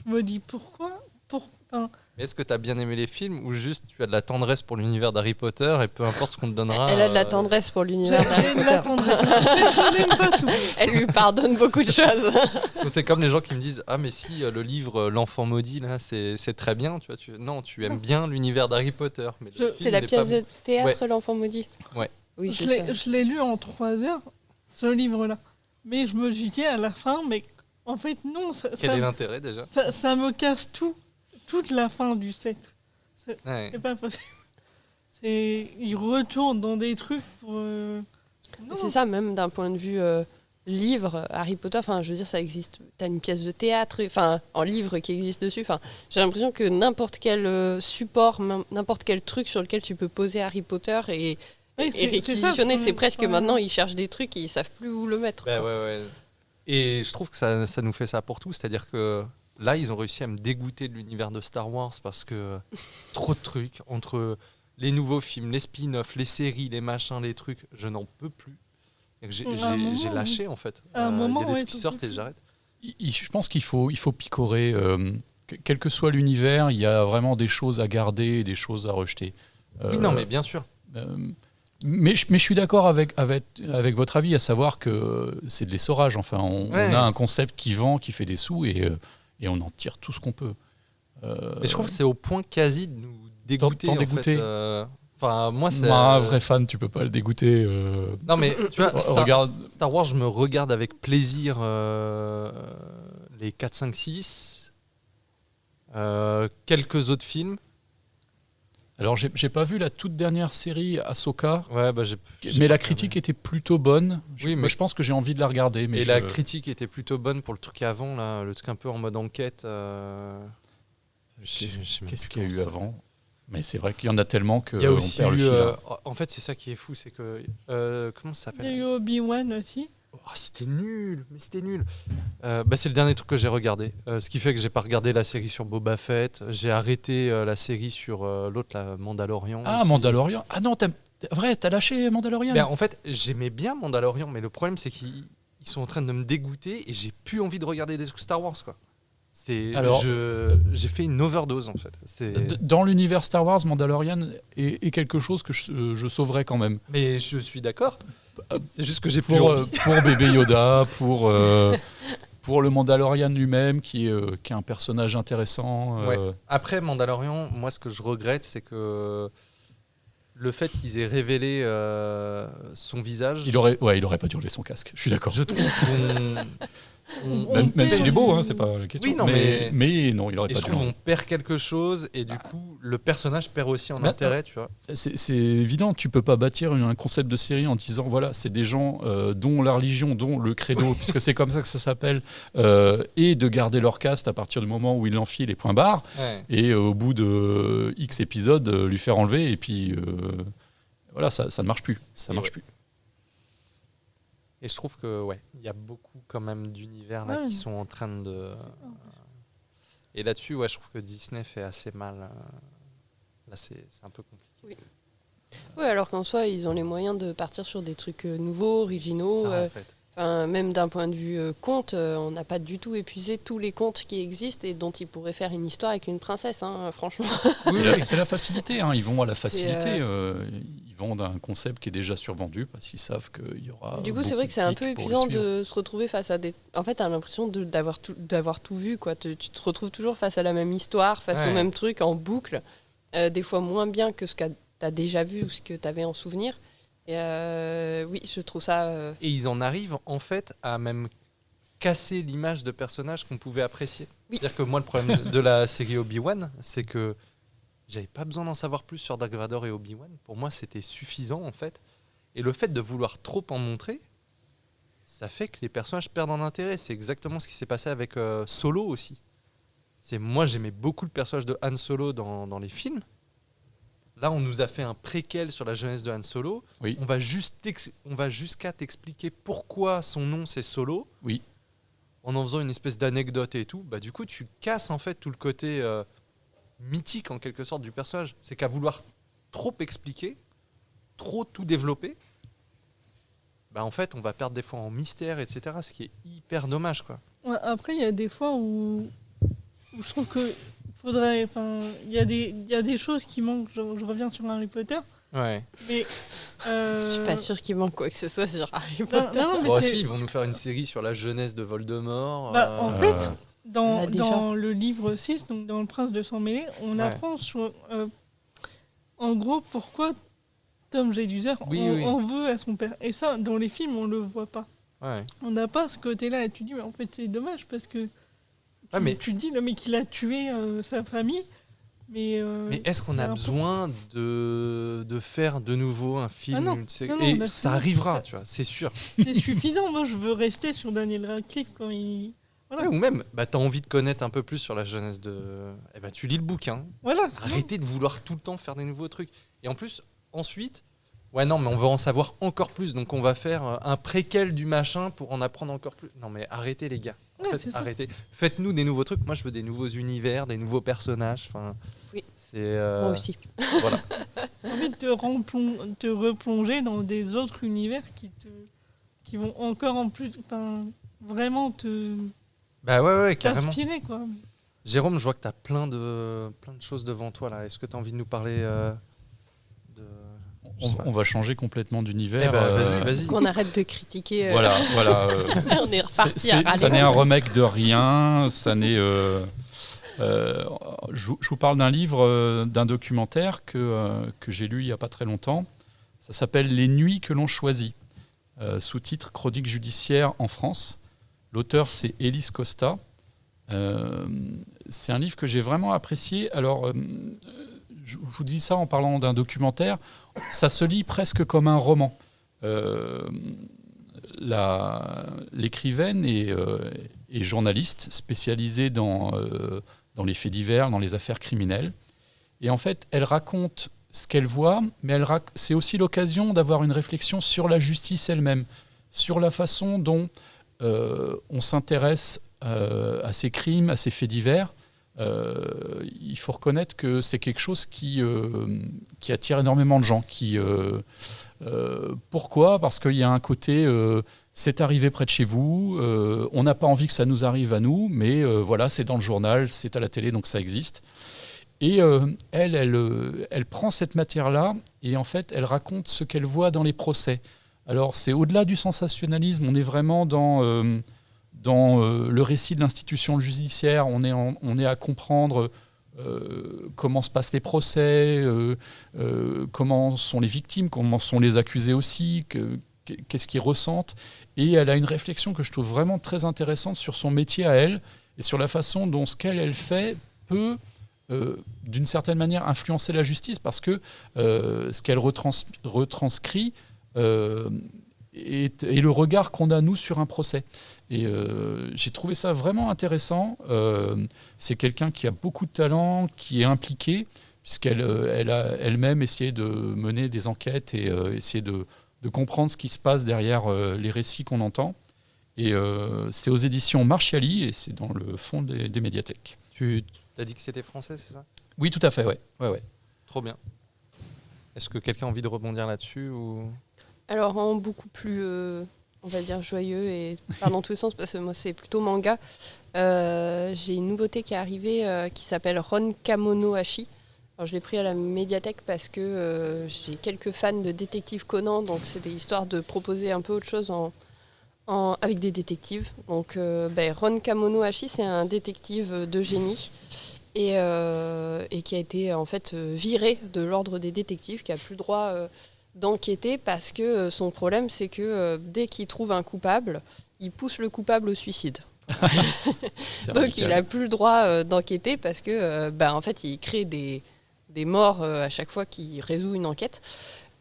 je me dis pourquoi enfin, Mais est-ce que tu as bien aimé les films ou juste tu as de la tendresse pour l'univers d'Harry Potter et peu importe ce qu'on te donnera Elle a de la tendresse pour l'univers d'Harry j'ai de Potter. la tendresse. Je n'aime pas tout. Elle lui pardonne beaucoup de choses. Parce que c'est comme les gens qui me disent ah mais si le livre L'enfant maudit là c'est très bien tu vois non tu aimes bien l'univers d'Harry Potter mais le film C'est la n'est pièce pas bon. de théâtre L'enfant maudit. Ouais. Oui, Je c'est ça. l'ai- je l'ai lu en 3 heures, ce livre-là. Mais je me suis dit à la fin, mais en fait non, Quel est l'intérêt déjà ça me casse toute la fin du set. Ouais. C'est pas possible. Il retourne dans des trucs pour... non. C'est ça, même d'un point de vue livre, Harry Potter, enfin, je veux dire, ça existe. T'as une pièce de théâtre, enfin, en livre qui existe dessus. Enfin, j'ai l'impression que n'importe quel support, n'importe quel truc sur lequel tu peux poser Harry Potter et Ouais, et réquisitionner, c'est presque ouais. maintenant, ils cherchent des trucs et ils savent plus où le mettre. Bah quoi. ouais. Et je trouve que ça nous fait ça pour tout c'est-à-dire que là ils ont réussi à me dégoûter de l'univers de Star Wars parce que trop de trucs entre les nouveaux films les spin-offs les séries les machins les trucs je n'en peux plus. Et que À un moment, j'ai lâché en fait. À un Il moment, y a des ouais, trucs qui tout sortent à et fait. j'arrête. Je pense qu'il faut picorer. Quel que soit l'univers, il y a vraiment des choses à garder et des choses à rejeter. Oui non mais bien sûr. Mais je suis d'accord avec votre avis, à savoir que c'est de l'essorage. Enfin, on a un concept qui vend, qui fait des sous et on en tire tout ce qu'on peut. Mais je trouve que c'est au point quasi de nous dégoûter. T'en en dégoûter. fait. Enfin, moi, c'est. Un vrai fan, tu peux pas le dégoûter. Non, mais tu vois, Regarde. Star Wars, je me regarde avec plaisir les 4, 5, 6. Quelques autres films. Alors, j'ai pas vu la toute dernière série Ahsoka, Ouais, bah, mais la critique était plutôt bonne. Oui, mais- Moi, je pense que j'ai envie de la regarder. Mais Et la critique était plutôt bonne pour le truc avant, là, le truc un peu en mode enquête. Qu'est-ce qu'il y a eu avant? Mais c'est vrai qu'il y en a tellement que Il y a on aussi perd le eu. fil. hein. En fait, c'est ça qui est fou, c'est que. Comment ça Il y a s'appelle eu Obi-Wan aussi. Oh, c'était nul, mais c'était nul. C'est le dernier truc que j'ai regardé. Ce qui fait que j'ai pas regardé la série sur Boba Fett. J'ai arrêté la série sur l'autre, la Mandalorian. Ah, aussi. Mandalorian. Ah non, t'as lâché Mandalorian. Ben, en fait, j'aimais bien Mandalorian, mais le problème c'est qu'ils sont en train de me dégoûter et j'ai plus envie de regarder des trucs Star Wars, quoi. Alors- J'ai fait une overdose en fait. Dans l'univers Star Wars, Mandalorian est quelque chose que je sauverais quand même. Mais je suis d'accord. C'est juste que j'ai plus Pour, envie. pour bébé Yoda, pour pour le Mandalorian lui-même, qui est un personnage intéressant. Ouais. Après, Mandalorian, moi, ce que je regrette, c'est que le fait qu'ils aient révélé son visage. Il aurait pas dû enlever son casque, je suis d'accord. Je trouve Même s'il est beau, hein, c'est pas la question. Oui, non, mais non, il aurait et pas je dû. trouve on perd quelque chose et du coup le personnage perd aussi en intérêt, tu vois. C'est évident, tu peux pas bâtir un concept de série en disant voilà, c'est des gens dont la religion, dont le credo, puisque c'est comme ça que ça s'appelle, et de garder leur caste à partir du moment où il enfile les points barres, et au bout de X épisodes, lui faire enlever, et puis voilà, ça ne marche plus. Ça marche plus. Et je trouve que il y a beaucoup quand même d'univers là qui sont en train de. Et là-dessus, je trouve que Disney fait assez mal. Là, c'est un peu compliqué. Oui, alors qu'en soi, ils ont les moyens de partir sur des trucs nouveaux, originaux. Ça, en fait. Même d'un point de vue conte, on n'a pas du tout épuisé tous les contes qui existent et dont ils pourraient faire une histoire avec une princesse, franchement. C'est la facilité, hein. Ils vont à la facilité. Ils vendent un concept qui est déjà survendu parce qu'ils savent qu'il y aura. Du coup, c'est vrai que c'est un peu épuisant de se retrouver face à des. En fait, t'as l'impression d'avoir tout vu, quoi. Tu te retrouves toujours face à la même histoire, face au même truc en boucle, des fois moins bien que ce que t'as déjà vu ou ce que t'avais en souvenir. Et oui, je trouve ça. Et ils en arrivent en fait à même casser l'image de personnages qu'on pouvait apprécier. Oui. C'est-à-dire que moi, le problème de la série Obi-Wan, c'est que j'avais pas besoin d'en savoir plus sur Dark Vador et Obi-Wan. Pour moi, c'était suffisant en fait. Et le fait de vouloir trop en montrer, ça fait que les personnages perdent en intérêt. C'est exactement ce qui s'est passé avec Solo aussi. Moi, j'aimais beaucoup le personnage de Han Solo dans les films. Là, on nous a fait un préquel sur la jeunesse de Han Solo. Oui. On va jusqu'à t'expliquer pourquoi son nom c'est Solo. Oui. En faisant une espèce d'anecdote et tout. Du coup, tu casses en fait tout le côté mythique en quelque sorte du personnage. C'est qu'à vouloir trop expliquer, trop tout développer, en fait, on va perdre des fois en mystère, etc. Ce qui est hyper dommage, quoi. Ouais, après, il y a des fois où je trouve que faudrait. Il y a des choses qui manquent. Je reviens sur Harry Potter. Ouais. Mais je suis pas sûre qu'il manque quoi que ce soit sur Harry Potter. Non, si, ils vont nous faire une série sur la jeunesse de Voldemort. En fait, dans le livre 6, donc dans Le Prince de Sang Mêlé, on apprend sur, en gros pourquoi Tom Jedusor en veut à son père. Et ça, dans les films, on le voit pas. Ouais. On n'a pas ce côté-là. Et tu dis, mais en fait, c'est dommage parce que tu dis, le mec, il a tué sa famille. Mais est-ce qu'on a besoin de faire de nouveau un film non, ça arrivera, tu vois, c'est sûr. C'est suffisant. Moi, je veux rester sur Daniel Radcliffe quand il... Voilà. Ouais, ou même, t'as envie de connaître un peu plus sur la jeunesse de... tu lis le bouquin. Voilà, arrêtez de vouloir tout le temps faire des nouveaux trucs. Et en plus, ensuite... Ouais, non, mais on veut en savoir encore plus. Donc, on va faire un préquel du machin pour en apprendre encore plus. Non, mais arrêtez, les gars. Arrêtez. Faites-nous des nouveaux trucs. Moi, je veux des nouveaux univers, des nouveaux personnages. Enfin, oui. C'est, moi aussi. Voilà. Envie de te replonger dans des autres univers qui vont encore en plus... vraiment te... ouais, carrément. T'inspirer, quoi. Jérôme, je vois que tu as plein de choses devant toi, là. Est-ce que tu as envie de nous parler de... On va changer complètement d'univers. Vas-y. Qu'on arrête de critiquer. Voilà. On est reparti. Ça n'est un remake de rien. Ça n'est. Je vous parle d'un livre, d'un documentaire que j'ai lu il n'y a pas très longtemps. Ça s'appelle Les Nuits que l'on choisit. Sous-titre Chronique judiciaire en France. L'auteur, c'est Élise Costa. C'est un livre que j'ai vraiment apprécié. Alors, je vous dis ça en parlant d'un documentaire. Ça se lit presque comme un roman. L'écrivaine est journaliste spécialisée dans les faits divers, dans les affaires criminelles. Et en fait, elle raconte ce qu'elle voit, mais c'est aussi l'occasion d'avoir une réflexion sur la justice elle-même, sur la façon dont on s'intéresse à ces crimes, à ces faits divers. Il faut reconnaître que c'est quelque chose qui attire énormément de gens. Pourquoi ? Parce qu'il y a un côté c'est arrivé près de chez vous, on n'a pas envie que ça nous arrive à nous, mais voilà, c'est dans le journal, c'est à la télé, donc ça existe. Et elle prend cette matière-là et en fait, elle raconte ce qu'elle voit dans les procès. Alors, c'est au-delà du sensationnalisme, on est vraiment dans Dans le récit de l'institution judiciaire, on est à comprendre comment se passent les procès, comment sont les victimes, comment sont les accusés aussi, qu'est-ce qu'ils ressentent. Et elle a une réflexion que je trouve vraiment très intéressante sur son métier à elle et sur la façon dont ce qu'elle fait peut, d'une certaine manière, influencer la justice, parce que ce qu'elle retranscrit et le regard qu'on a, nous, sur un procès. Et j'ai trouvé ça vraiment intéressant. C'est quelqu'un qui a beaucoup de talent, qui est impliqué, puisqu'elle a elle-même essayé de mener des enquêtes et essayer de comprendre ce qui se passe derrière les récits qu'on entend. Et c'est aux éditions Marchiali, et c'est dans le fond des médiathèques. Tu as dit que c'était français, c'est ça ? Oui, tout à fait, ouais. Trop bien. Est-ce que quelqu'un a envie de rebondir là-dessus ou... Alors, en beaucoup plus, on va dire, joyeux et pas dans tous les sens, parce que moi, c'est plutôt manga. J'ai une nouveauté qui est arrivée qui s'appelle Ron Kamonohashi. Alors, je l'ai pris à la médiathèque parce que j'ai quelques fans de Détective Conan, donc c'est des histoires de proposer un peu autre chose avec des détectives. Donc, Ron Kamonohashi, c'est un détective de génie et qui a été en fait viré de l'ordre des détectives, qui a plus le droit d'enquêter parce que son problème, c'est que dès qu'il trouve un coupable, il pousse le coupable au suicide. Donc il n'a plus le droit d'enquêter parce que en fait, il crée des morts à chaque fois qu'il résout une enquête.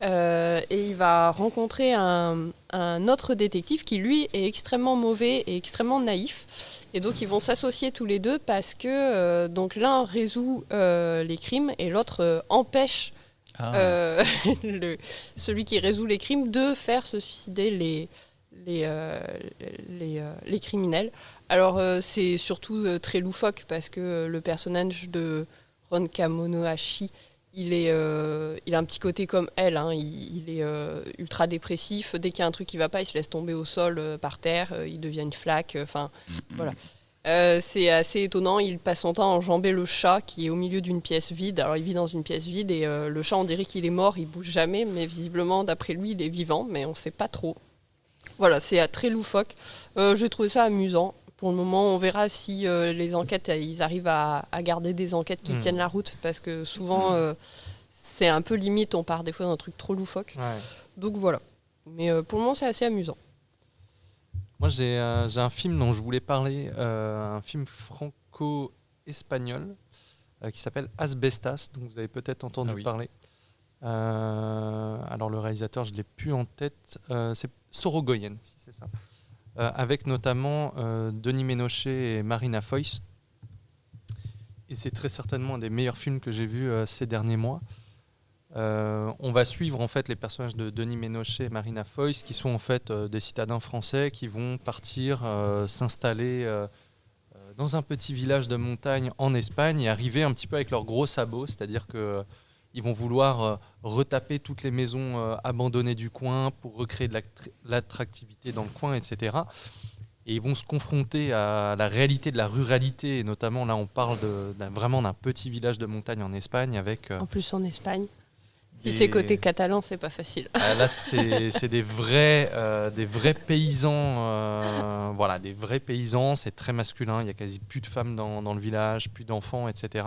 Et il va rencontrer un autre détective qui, lui, est extrêmement mauvais et extrêmement naïf. Et donc ils vont s'associer tous les deux parce que donc l'un résout les crimes et l'autre empêche celui qui résout les crimes de faire se suicider les criminels. Alors c'est surtout très loufoque parce que le personnage de Ron Kamonohashi, il a un petit côté comme elle, hein. Il est ultra dépressif. Dès qu'il y a un truc qui va pas, il se laisse tomber au sol par terre, il devient une flaque. Voilà. C'est assez étonnant. Il passe son temps à enjamber le chat qui est au milieu d'une pièce vide. Alors il vit dans une pièce vide et le chat, on dirait qu'il est mort, il bouge jamais, mais visiblement d'après lui il est vivant, mais on sait pas trop. Voilà, c'est très loufoque. J'ai trouvé ça amusant. Pour le moment, on verra si les enquêtes, ils arrivent à garder des enquêtes qui tiennent la route, parce que souvent c'est un peu limite, on part des fois dans un truc trop loufoque. Ouais. Donc voilà. Mais pour le moment, c'est assez amusant. Moi, j'ai un film dont je voulais parler, un film franco-espagnol qui s'appelle Asbestas, dont vous avez peut-être entendu parler. Alors, le réalisateur, je ne l'ai plus en tête, c'est Sorogoyen, si c'est ça. Avec notamment Denis Ménochet et Marina Foïs. Et c'est très certainement un des meilleurs films que j'ai vus ces derniers mois. On va suivre en fait les personnages de Denis Ménochet et Marina Foïs, qui sont en fait des citadins français qui vont partir s'installer dans un petit village de montagne en Espagne et arriver un petit peu avec leurs gros sabots, c'est-à-dire que ils vont vouloir retaper toutes les maisons abandonnées du coin pour recréer de l'attractivité dans le coin, etc. Et ils vont se confronter à la réalité de la ruralité, et notamment là on parle vraiment d'un petit village de montagne en Espagne avec... En plus en Espagne. Si c'est côté catalan, c'est pas facile. Là, c'est des vrais paysans. Voilà, des vrais paysans. C'est très masculin. Il y a quasi plus de femmes dans le village, plus d'enfants, etc.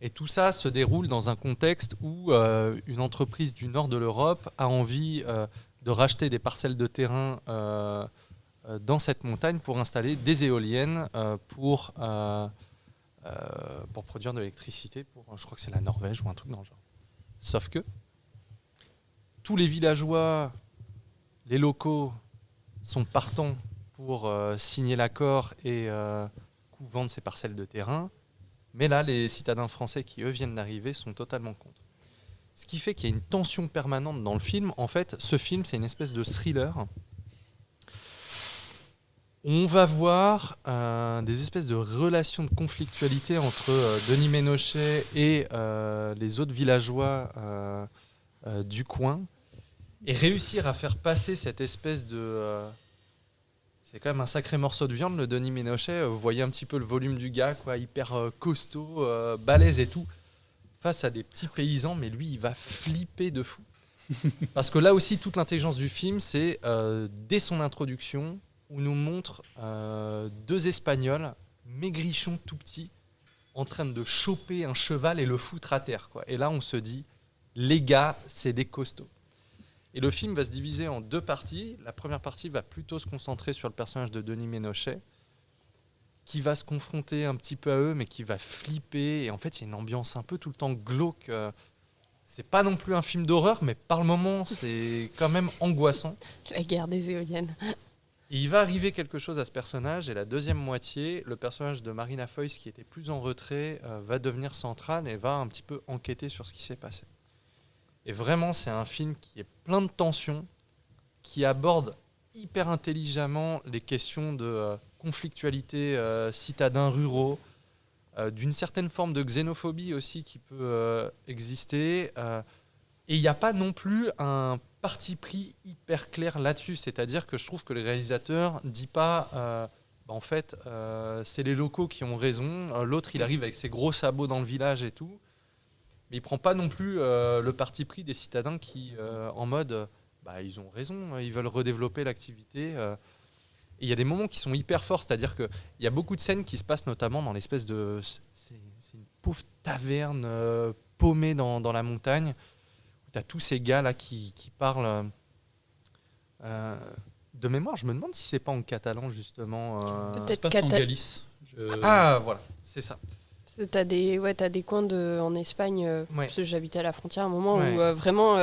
Et tout ça se déroule dans un contexte où une entreprise du nord de l'Europe a envie de racheter des parcelles de terrain dans cette montagne pour installer des éoliennes pour produire de l'électricité. Je crois que c'est la Norvège ou un truc dans le genre. Sauf que tous les villageois, les locaux, sont partants pour signer l'accord et vendre ces parcelles de terrain. Mais là, les citadins français qui, eux, viennent d'arriver sont totalement contre. Ce qui fait qu'il y a une tension permanente dans le film. En fait, ce film, c'est une espèce de thriller. On va voir des espèces de relations de conflictualité entre Denis Ménochet et les autres villageois du coin, et réussir à faire passer cette espèce de... c'est quand même un sacré morceau de viande, le Denis Ménochet. Vous voyez un petit peu le volume du gars, quoi, hyper costaud, balèze et tout, face à des petits paysans, mais lui, il va flipper de fou. Parce que là aussi, toute l'intelligence du film, c'est dès son introduction, où nous montre 2 Espagnols, maigrichons tout petits, en train de choper un cheval et le foutre à terre, quoi. Et là, on se dit, les gars, c'est des costauds. Et le film va se diviser en 2 parties. La première partie va plutôt se concentrer sur le personnage de Denis Ménochet, qui va se confronter un petit peu à eux, mais qui va flipper. Et en fait, il y a une ambiance un peu tout le temps glauque. C'est pas non plus un film d'horreur, mais par le moment, c'est quand même angoissant. La guerre des éoliennes. Et il va arriver quelque chose à ce personnage, et la deuxième moitié, le personnage de Marina Foïs, qui était plus en retrait, va devenir central et va un petit peu enquêter sur ce qui s'est passé. Et vraiment, c'est un film qui est plein de tensions, qui aborde hyper intelligemment les questions de conflictualité citadins ruraux, d'une certaine forme de xénophobie aussi qui peut exister. Et il n'y a pas non plus un parti pris hyper clair là-dessus. C'est-à-dire que je trouve que le réalisateur ne dit pas en fait, c'est les locaux qui ont raison. L'autre, il arrive avec ses gros sabots dans le village et tout. Mais il ne prend pas non plus le parti pris des citadins qui, en mode, ils ont raison, ils veulent redévelopper l'activité. Et il y a des moments qui sont hyper forts, c'est-à-dire qu'il y a beaucoup de scènes qui se passent notamment dans l'espèce de... C'est une pauvre taverne paumée dans la montagne. Tu as tous ces gars là qui parlent de mémoire. Je me demande si c'est pas en catalan justement. Peut-être Ça se passe en Galice. Ah voilà, c'est ça. T'as des coins en Espagne, Ouais. parce que j'habitais à la frontière à un moment Ouais. où vraiment,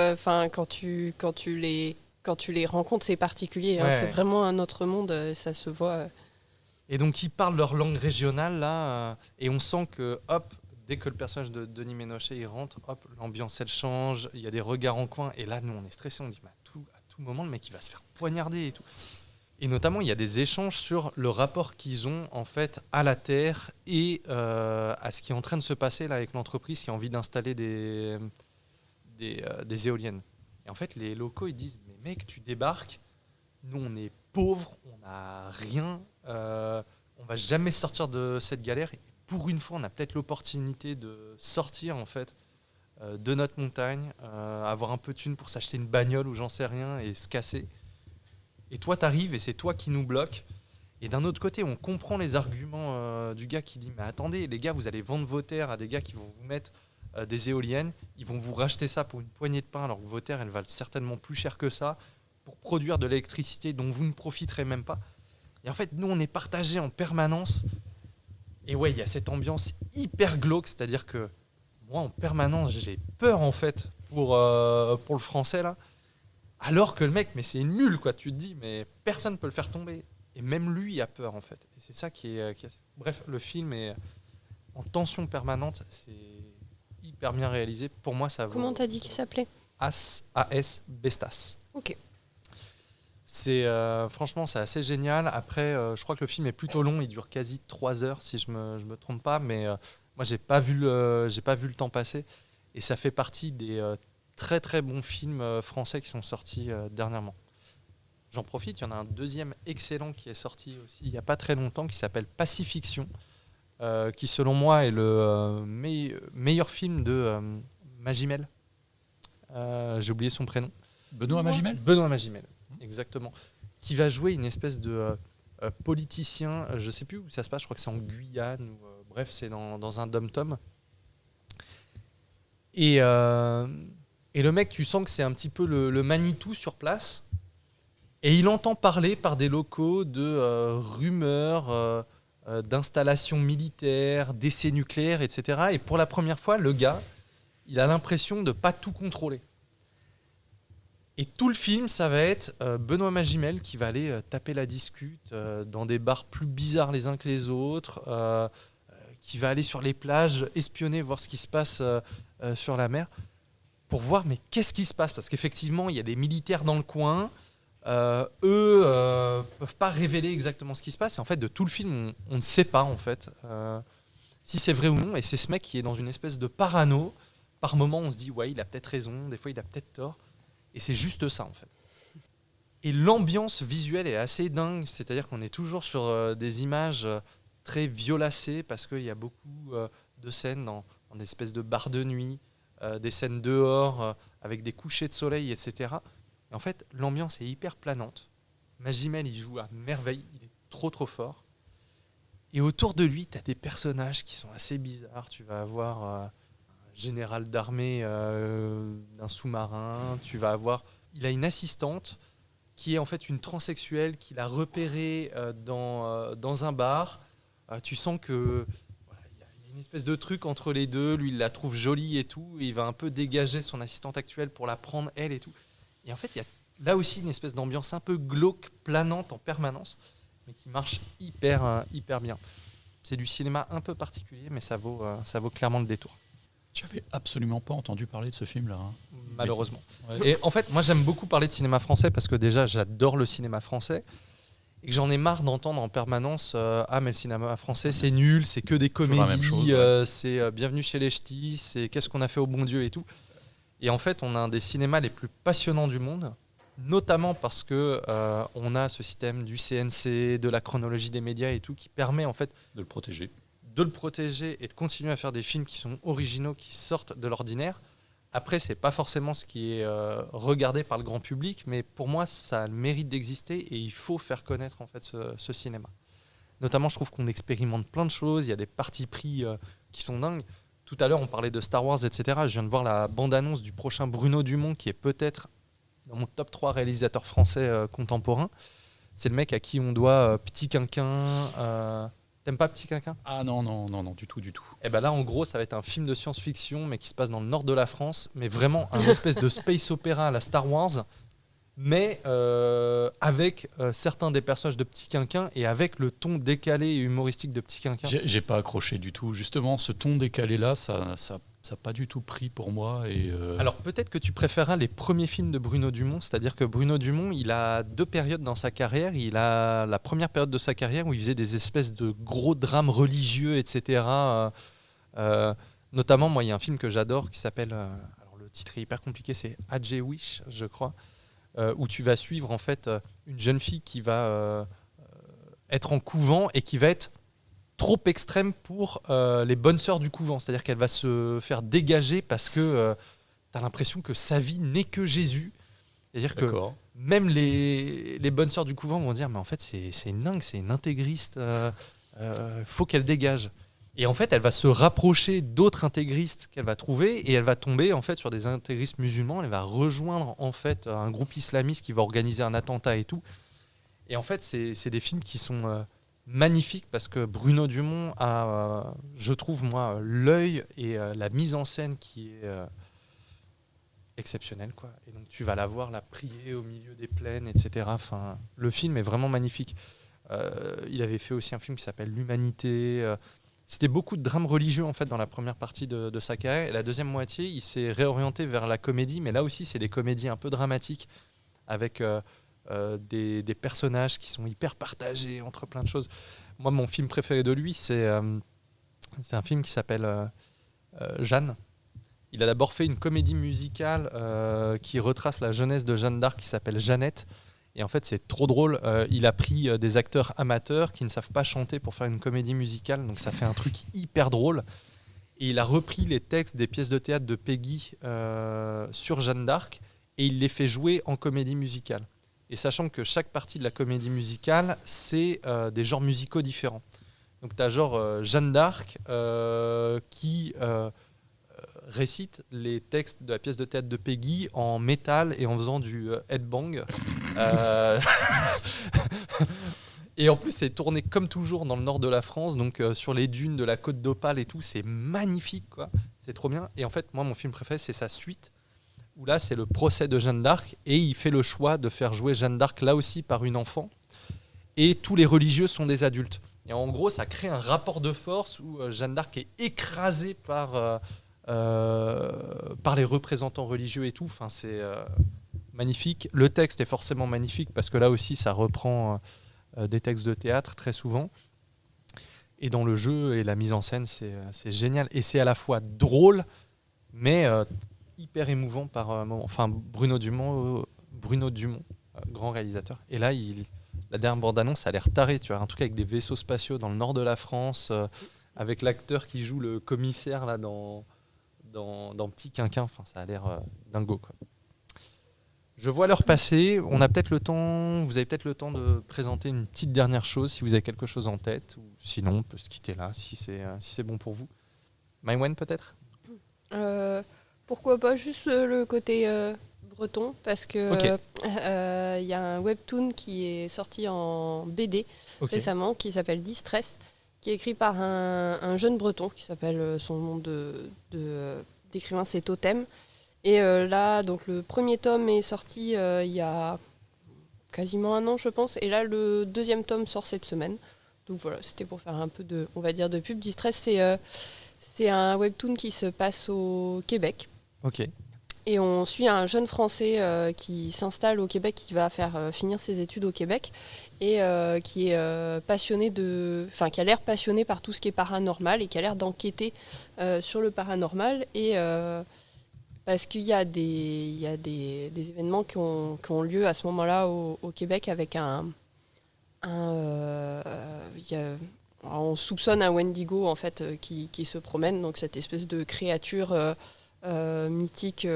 quand tu les rencontres, c'est particulier. Ouais. C'est vraiment un autre monde, ça se voit. Et donc ils parlent leur langue régionale là, et on sent que hop, dès que le personnage de Denis Ménochet il rentre, hop, l'ambiance elle change. Il y a des regards en coin, et là nous on est stressés, on dit à tout moment le mec il va se faire poignarder et tout. Et notamment, il y a des échanges sur le rapport qu'ils ont en fait à la terre et à ce qui est en train de se passer là avec l'entreprise qui a envie d'installer des éoliennes. Et en fait, les locaux ils disent mais mec, tu débarques, nous on est pauvres, on n'a rien, on va jamais sortir de cette galère. Et pour une fois, on a peut-être l'opportunité de sortir en fait de notre montagne, avoir un peu de thunes pour s'acheter une bagnole ou j'en sais rien et se casser. Et toi, t'arrives et c'est toi qui nous bloques. Et d'un autre côté, on comprend les arguments du gars qui dit « Mais attendez, les gars, vous allez vendre vos terres à des gars qui vont vous mettre des éoliennes. Ils vont vous racheter ça pour une poignée de pain alors que vos terres, elles valent certainement plus cher que ça pour produire de l'électricité dont vous ne profiterez même pas. » Et en fait, nous, on est partagés en permanence. Et ouais, il y a cette ambiance hyper glauque. C'est-à-dire que moi, en permanence, j'ai peur en fait pour le français là. Alors que le mec, mais c'est une mule, quoi. Tu te dis, mais personne ne peut le faire tomber. Et même lui a peur, en fait. Et c'est ça qui est assez... Bref, le film est en tension permanente. C'est hyper bien réalisé. Pour moi, ça vaut... Comment t'as dit qu'il s'appelait ? AS Bestas. Ok. C'est, franchement, c'est assez génial. Après, je crois que le film est plutôt long. Il dure quasi 3 heures, si je me trompe pas. Mais moi, j'ai pas vu le temps passer. Et ça fait partie des... très très bons films français qui sont sortis dernièrement. J'en profite, il y en a un deuxième excellent qui est sorti aussi il n'y a pas très longtemps qui s'appelle Pacifiction, qui selon moi est le meilleur film de Magimel. J'ai oublié son prénom. Benoît Magimel ? Benoît Magimel, exactement. Qui va jouer une espèce de politicien, je ne sais plus où ça se passe, je crois que c'est en Guyane, ou, bref, c'est dans un dom-tom. Et le mec, tu sens que c'est un petit peu le Manitou sur place. Et il entend parler par des locaux de rumeurs d'installations militaires, d'essais nucléaires, etc. Et pour la première fois, le gars, il a l'impression de ne pas tout contrôler. Et tout le film, ça va être Benoît Magimel qui va aller taper la discute dans des bars plus bizarres les uns que les autres, qui va aller sur les plages, espionner, voir ce qui se passe sur la mer, pour voir mais qu'est-ce qui se passe, parce qu'effectivement il y a des militaires dans le coin, peuvent pas révéler exactement ce qui se passe, et en fait de tout le film on ne sait pas en fait si c'est vrai ou non, et c'est ce mec qui est dans une espèce de parano. Par moment on se dit ouais, il a peut-être raison, des fois il a peut-être tort, et c'est juste ça en fait. Et l'ambiance visuelle est assez dingue, c'est-à-dire qu'on est toujours sur des images très violacées, parce qu'il y a beaucoup de scènes dans des espèces de bars de nuit, des scènes dehors avec des couchers de soleil, etc. Et en fait, l'ambiance est hyper planante. Magimel, il joue à merveille, il est trop fort. Et autour de lui, tu as des personnages qui sont assez bizarres. Tu vas avoir un général d'armée d'un sous-marin. Il a une assistante qui est en fait une transsexuelle qu'il a repérée dans un bar. Tu sens que voilà, y a une espèce de truc entre les deux. Lui, il la trouve jolie et tout. Et il va un peu dégager son assistante actuelle pour la prendre, elle et tout. Et en fait, il y a là aussi une espèce d'ambiance un peu glauque, planante en permanence, mais qui marche hyper bien. C'est du cinéma un peu particulier, mais ça vaut clairement le détour. J'avais absolument pas entendu parler de ce film-là. Malheureusement. Ouais. Et en fait, moi j'aime beaucoup parler de cinéma français parce que déjà j'adore le cinéma français et que j'en ai marre d'entendre en permanence ah mais le cinéma français c'est nul, c'est que des Toujours la même comédies, chose, c'est Bienvenue chez les Ch'tis, c'est Qu'est-ce qu'on a fait au bon Dieu et tout. Et en fait, on a un des cinémas les plus passionnants du monde, notamment parce que on a ce système du CNC, de la chronologie des médias et tout qui permet en fait De le protéger. de le protéger et de continuer à faire des films qui sont originaux, qui sortent de l'ordinaire. Après, c'est pas forcément ce qui est regardé par le grand public, mais pour moi, ça a le mérite d'exister et il faut faire connaître en fait ce cinéma. Notamment, je trouve qu'on expérimente plein de choses. Il y a des partis pris qui sont dingues. Tout à l'heure, on parlait de Star Wars, etc. Je viens de voir la bande-annonce du prochain Bruno Dumont, qui est peut-être dans mon top 3 réalisateurs français contemporains. C'est le mec à qui on doit Petit Quinquin. T'aimes pas Petit Quinquin ? Ah non, du tout. Et ben là, en gros, ça va être un film de science-fiction, mais qui se passe dans le nord de la France, mais vraiment un espèce de space opéra à la Star Wars, mais avec certains des personnages de Petit Quinquin et avec le ton décalé et humoristique de Petit Quinquin. J'ai pas accroché du tout. Justement, ce ton décalé-là, ça pas du tout pris pour moi. Et Alors peut-être que tu préféreras les premiers films de Bruno Dumont, c'est-à-dire que Bruno Dumont, il a 2 périodes dans sa carrière. Il a la première période de sa carrière où il faisait des espèces de gros drames religieux, etc. Notamment, moi, il y a un film que j'adore qui s'appelle, alors le titre est hyper compliqué, c'est Adje Wish, je crois, où tu vas suivre en fait une jeune fille qui va être en couvent et qui va être trop extrême pour les bonnes sœurs du couvent. C'est-à-dire qu'elle va se faire dégager parce que tu as l'impression que sa vie n'est que Jésus. C'est-à-dire que même les bonnes sœurs du couvent vont dire mais en fait c'est une dingue, c'est une intégriste, faut qu'elle dégage. Et en fait elle va se rapprocher d'autres intégristes qu'elle va trouver et elle va tomber en fait sur des intégristes musulmans. Elle va rejoindre en fait un groupe islamiste qui va organiser un attentat et tout. Et en fait c'est des films qui sont magnifique parce que Bruno Dumont a, je trouve moi, l'œil et la mise en scène qui est exceptionnelle, quoi. Et donc tu vas la voir la prier au milieu des plaines, etc. Enfin, le film est vraiment magnifique. Il avait fait aussi un film qui s'appelle L'Humanité. C'était beaucoup de drames religieux en fait dans la première partie de sa carrière. Et la deuxième moitié, il s'est réorienté vers la comédie, mais là aussi c'est des comédies un peu dramatiques avec des personnages qui sont hyper partagés entre plein de choses. Moi, mon film préféré de lui, c'est un film qui s'appelle Jeanne. Il a d'abord fait une comédie musicale qui retrace la jeunesse de Jeanne d'Arc qui s'appelle Jeannette. Et en fait, c'est trop drôle. Il a pris des acteurs amateurs qui ne savent pas chanter pour faire une comédie musicale. Donc ça fait un truc hyper drôle. Et il a repris les textes des pièces de théâtre de Peggy sur Jeanne d'Arc et il les fait jouer en comédie musicale. Et sachant que chaque partie de la comédie musicale, c'est des genres musicaux différents. Donc tu as genre Jeanne d'Arc qui récite les textes de la pièce de théâtre de Peggy en métal et en faisant du headbang. Et en plus, c'est tourné comme toujours dans le nord de la France, donc sur les dunes de la côte d'Opale et tout. C'est magnifique, quoi. C'est trop bien. Et en fait, moi, mon film préféré, c'est sa suite, où là, c'est le procès de Jeanne d'Arc, et il fait le choix de faire jouer Jeanne d'Arc, là aussi, par une enfant. Et tous les religieux sont des adultes. Et en gros, ça crée un rapport de force où Jeanne d'Arc est écrasée par les représentants religieux et tout. Enfin, c'est magnifique. Le texte est forcément magnifique, parce que là aussi, ça reprend des textes de théâtre, très souvent. Et dans le jeu et la mise en scène, c'est génial. Et c'est à la fois drôle, mais hyper émouvant par moment. Enfin, Bruno Dumont, grand réalisateur. Et là, la dernière bande-annonce, ça a l'air taré. Tu vois, un truc avec des vaisseaux spatiaux dans le nord de la France, avec l'acteur qui joue le commissaire là dans Petit Quinquin. Enfin, ça a l'air dingo, quoi. Je vois l'heure passer. On a peut-être le temps. Vous avez peut-être le temps de présenter une petite dernière chose si vous avez quelque chose en tête. Ou sinon, on peut se quitter là si c'est bon pour vous. Maïwen peut-être. Pourquoi pas juste le côté breton, parce que Ok. y a un webtoon qui est sorti en BD Ok. récemment qui s'appelle Distress, qui est écrit par un jeune breton qui s'appelle, son nom d'écrivain c'est Totem. Et là, donc le premier tome est sorti il y a quasiment un an, je pense. Et là, le deuxième tome sort cette semaine. Donc voilà, c'était pour faire un peu de, on va dire, de pub. Distress, c'est un webtoon qui se passe au Québec. Ok. Et on suit un jeune Français qui s'installe au Québec, qui va faire finir ses études au Québec et qui est passionné qui a l'air passionné par tout ce qui est paranormal et qui a l'air d'enquêter sur le paranormal. Et parce qu'il y a des événements qui ont lieu à ce moment-là au Québec avec on soupçonne un Wendigo en fait qui se promène, donc cette espèce de créature mythique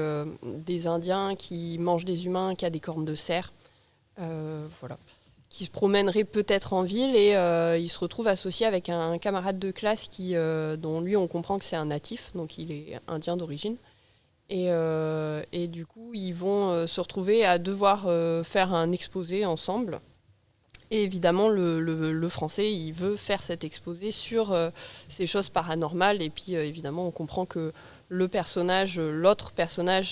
des Indiens qui mange des humains, qui a des cornes de cerf, voilà, qui se promènerait peut-être en ville et il se retrouve associé avec un camarade de classe dont lui on comprend que c'est un natif, donc il est indien d'origine. Et du coup, ils vont se retrouver à devoir faire un exposé ensemble. Et évidemment, le français, il veut faire cet exposé sur ces choses paranormales. Et puis, évidemment, on comprend que l'autre personnage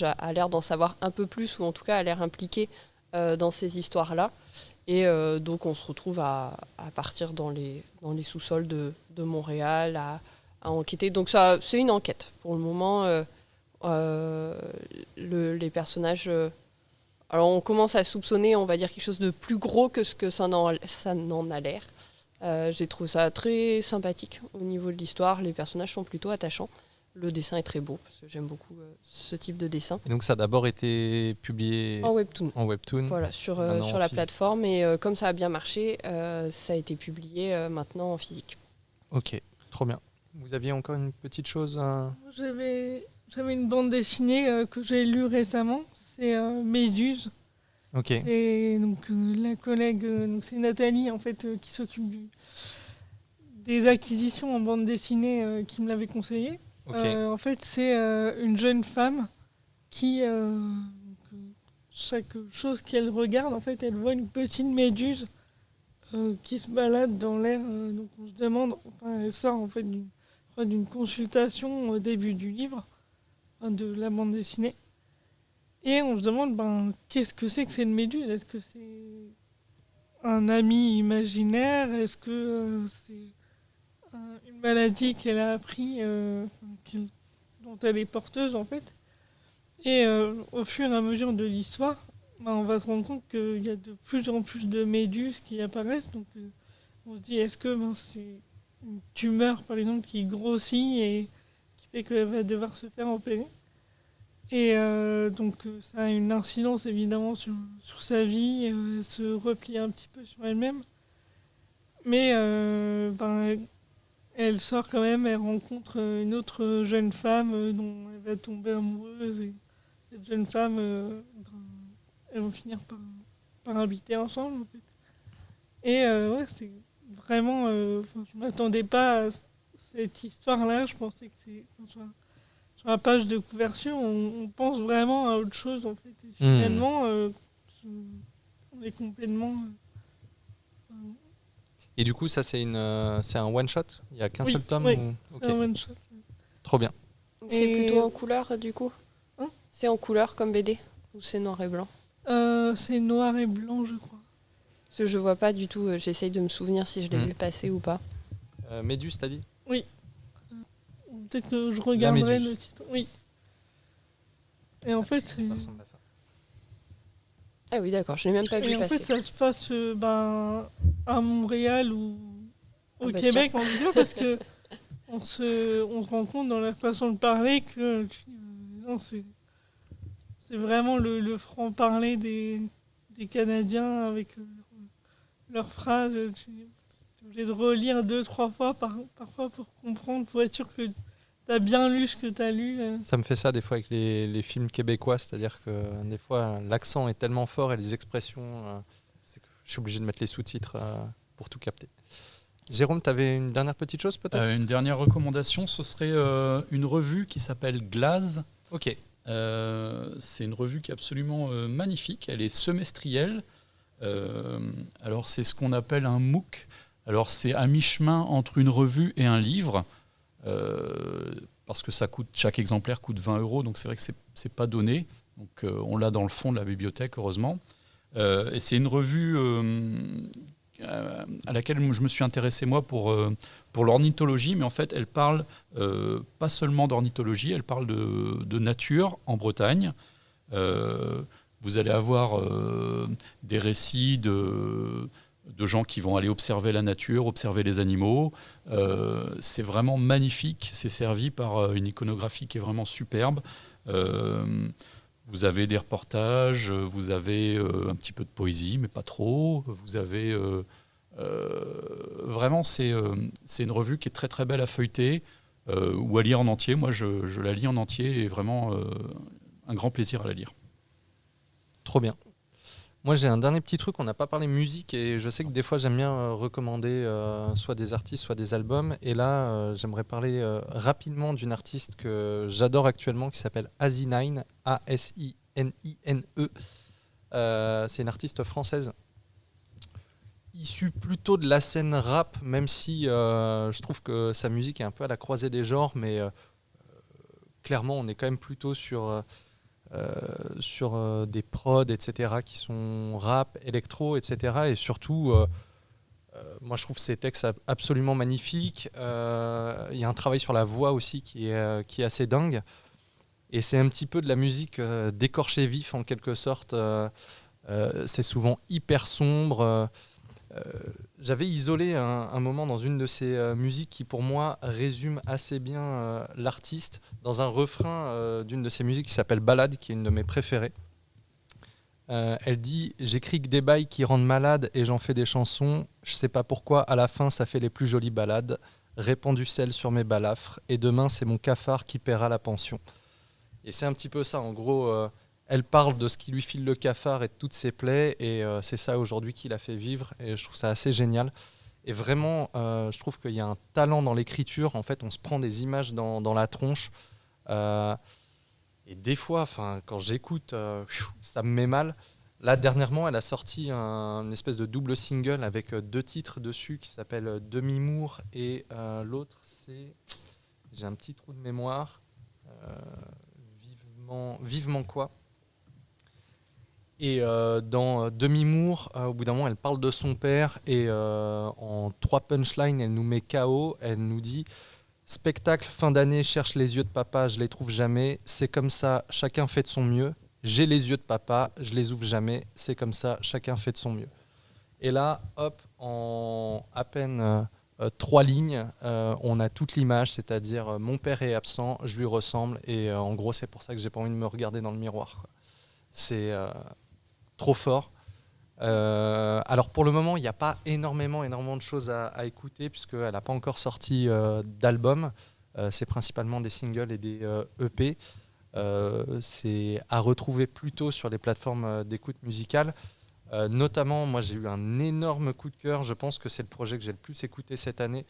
a l'air d'en savoir un peu plus, ou en tout cas a l'air impliqué dans ces histoires-là. Et donc, on se retrouve à partir dans les sous-sols de Montréal, à enquêter. Donc, ça, c'est une enquête. Pour le moment, les personnages... alors, on commence à soupçonner, on va dire, quelque chose de plus gros que ce que ça n'en a l'air. J'ai trouvé ça très sympathique au niveau de l'histoire. Les personnages sont plutôt attachants. Le dessin est très beau, parce que j'aime beaucoup ce type de dessin. Et donc ça a d'abord été publié En webtoon. en webtoon. Voilà, sur Maintenant en la physique. plateforme. Et comme ça a bien marché, ça a été publié maintenant en physique. Ok, trop bien. Vous aviez encore une petite chose J'avais une bande dessinée que j'ai lue récemment, c'est Méduse. Ok. Et donc la collègue, donc c'est Nathalie en fait qui s'occupe des acquisitions en bande dessinée qui me l'avait conseillé. Ok. En fait, c'est une jeune femme qui, chaque chose qu'elle regarde, en fait, elle voit une petite méduse qui se balade dans l'air. Donc on se demande, enfin, elle sort en fait d'une consultation au début du livre, enfin, de la bande dessinée. Et on se demande, qu'est-ce que c'est une méduse? Est-ce que c'est un ami imaginaire? Est-ce que c'est une maladie qu'elle a appris, dont elle est porteuse en fait? Et au fur et à mesure de l'histoire, on va se rendre compte qu'il y a de plus en plus de méduses qui apparaissent. Donc on se dit, est-ce que c'est une tumeur par exemple qui grossit et qui fait qu'elle va devoir se faire opérer? Et donc ça a une incidence évidemment sur sa vie, elle se replie un petit peu sur elle-même. Mais elle sort quand même, elle rencontre une autre jeune femme dont elle va tomber amoureuse. Et cette jeune femme, elles vont finir par habiter ensemble en fait. Et ouais, c'est vraiment... je m'attendais pas à cette histoire-là, je pensais que c'est... Sur la page de couverture, on pense vraiment à autre chose en fait. Et finalement, on est complètement. Et du coup, ça c'est un one shot. Il y a qu'un Oui, seul tome. oui, Ok. c'est un one shot. Trop bien. C'est Et- plutôt en couleur, du coup Hein? C'est en couleur comme BD? Ou c'est noir et blanc? C'est noir et blanc, je crois. Parce que je vois pas du tout, j'essaye de me souvenir si je l'ai vu passer ou pas. Méduse, t'as dit? Peut-être que je regarderai Méduse. le titre. Oui. Et en fait, c'est... Ça ressemble à ça. Ah oui, d'accord, je l'ai même pas vu Et en fait, passer. ça se passe à Montréal ou au Ah bah Québec, en tout cas, parce que on se rend compte dans la façon de parler que non, c'est vraiment le franc-parler des Canadiens avec leurs phrases. Tu es obligé de relire 2-3 fois parfois pour comprendre, pour être sûr que tu t'as bien lu ce que t'as lu. Ça me fait ça des fois avec les films québécois, c'est-à-dire que des fois l'accent est tellement fort et les expressions, c'est que je suis obligé de mettre les sous-titres pour tout capter. Jérôme, tu avais une dernière petite chose peut-être ? Une dernière recommandation, ce serait une revue qui s'appelle Glaze. Ok. C'est une revue qui est absolument magnifique. Elle est semestrielle. Alors c'est ce qu'on appelle un MOOC. Alors c'est à mi-chemin entre une revue et un livre. Parce que chaque exemplaire coûte 20 €, donc c'est vrai que c'est pas donné. Donc on l'a dans le fond de la bibliothèque, heureusement. Et c'est une revue à laquelle je me suis intéressé moi pour l'ornithologie, mais en fait elle parle pas seulement d'ornithologie, elle parle de nature en Bretagne. Vous allez avoir des récits de gens qui vont aller observer la nature, observer les animaux. C'est vraiment magnifique, c'est servi par une iconographie qui est vraiment superbe. Vous avez des reportages, vous avez un petit peu de poésie, mais pas trop. Vous avez vraiment, c'est une revue qui est très très belle à feuilleter ou à lire en entier. Moi, je la lis en entier et vraiment un grand plaisir à la lire. Trop bien. Moi, j'ai un dernier petit truc. On n'a pas parlé musique et je sais que des fois, j'aime bien recommander soit des artistes, soit des albums. Et là, j'aimerais parler rapidement d'une artiste que j'adore actuellement qui s'appelle Asinine, A-S-I-N-I-N-E. C'est une artiste française issue plutôt de la scène rap, même si je trouve que sa musique est un peu à la croisée des genres, mais clairement, on est quand même plutôt sur des prods, etc., qui sont rap, électro, etc. Et surtout, moi je trouve ces textes absolument magnifiques. Il y a un travail sur la voix aussi qui est assez dingue. Et c'est un petit peu de la musique d'écorché vif en quelque sorte. C'est souvent hyper sombre. J'avais isolé un moment dans une de ces musiques qui pour moi résume assez bien l'artiste dans un refrain d'une de ses musiques qui s'appelle Ballade, qui est une de mes préférées. Elle dit « J'écris que des bails qui rendent malade et j'en fais des chansons. Je sais pas pourquoi, à la fin ça fait les plus jolies balades. Répand du sel sur mes balafres et demain c'est mon cafard qui paiera la pension. » Et c'est un petit peu ça, en gros... Elle parle de ce qui lui file le cafard et de toutes ses plaies, et c'est ça aujourd'hui qui l'a fait vivre, et je trouve ça assez génial. Et vraiment, je trouve qu'il y a un talent dans l'écriture. En fait, on se prend des images dans la tronche. Et des fois, quand j'écoute, ça me met mal. Là, dernièrement, elle a sorti une espèce de double single avec 2 titres dessus qui s'appellent Demi-Mour et l'autre, c'est... J'ai un petit trou de mémoire. Vivement quoi. Et dans Demi-Mour, au bout d'un moment, elle parle de son père et en 3 punchlines, elle nous met KO. Elle nous dit « Spectacle, fin d'année, cherche les yeux de papa, je les trouve jamais. C'est comme ça, chacun fait de son mieux. J'ai les yeux de papa, je les ouvre jamais. C'est comme ça, chacun fait de son mieux. » Et là, hop, en à peine 3 lignes, on a toute l'image, c'est-à-dire mon père est absent, je lui ressemble. Et en gros, c'est pour ça que j'ai pas envie de me regarder dans le miroir, quoi. C'est... trop fort. Alors pour le moment, il n'y a pas énormément de choses à écouter puisqu'elle n'a pas encore sorti d'album. C'est principalement des singles et des EP. C'est à retrouver plutôt sur les plateformes d'écoute musicale. Notamment, moi j'ai eu un énorme coup de cœur. Je pense que c'est le projet que j'ai le plus écouté cette année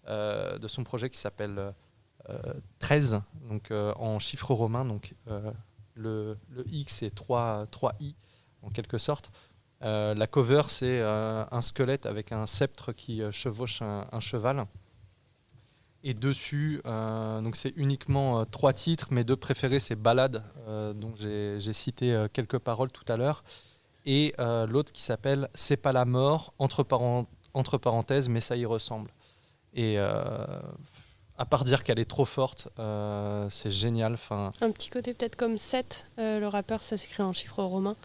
de son projet qui s'appelle 13, donc en chiffres romains. Donc le X et 3 I. En quelque sorte. La cover, c'est un squelette avec un sceptre qui chevauche un cheval. Et dessus, donc c'est uniquement 3 titres. Mes 2 préférés, c'est Ballade, dont j'ai cité quelques paroles tout à l'heure. Et l'autre qui s'appelle C'est pas la mort, entre parenthèses, mais ça y ressemble. Et à part dire qu'elle est trop forte, c'est génial. Un petit côté peut-être comme Seth, le rappeur, ça s'écrit en chiffres romains.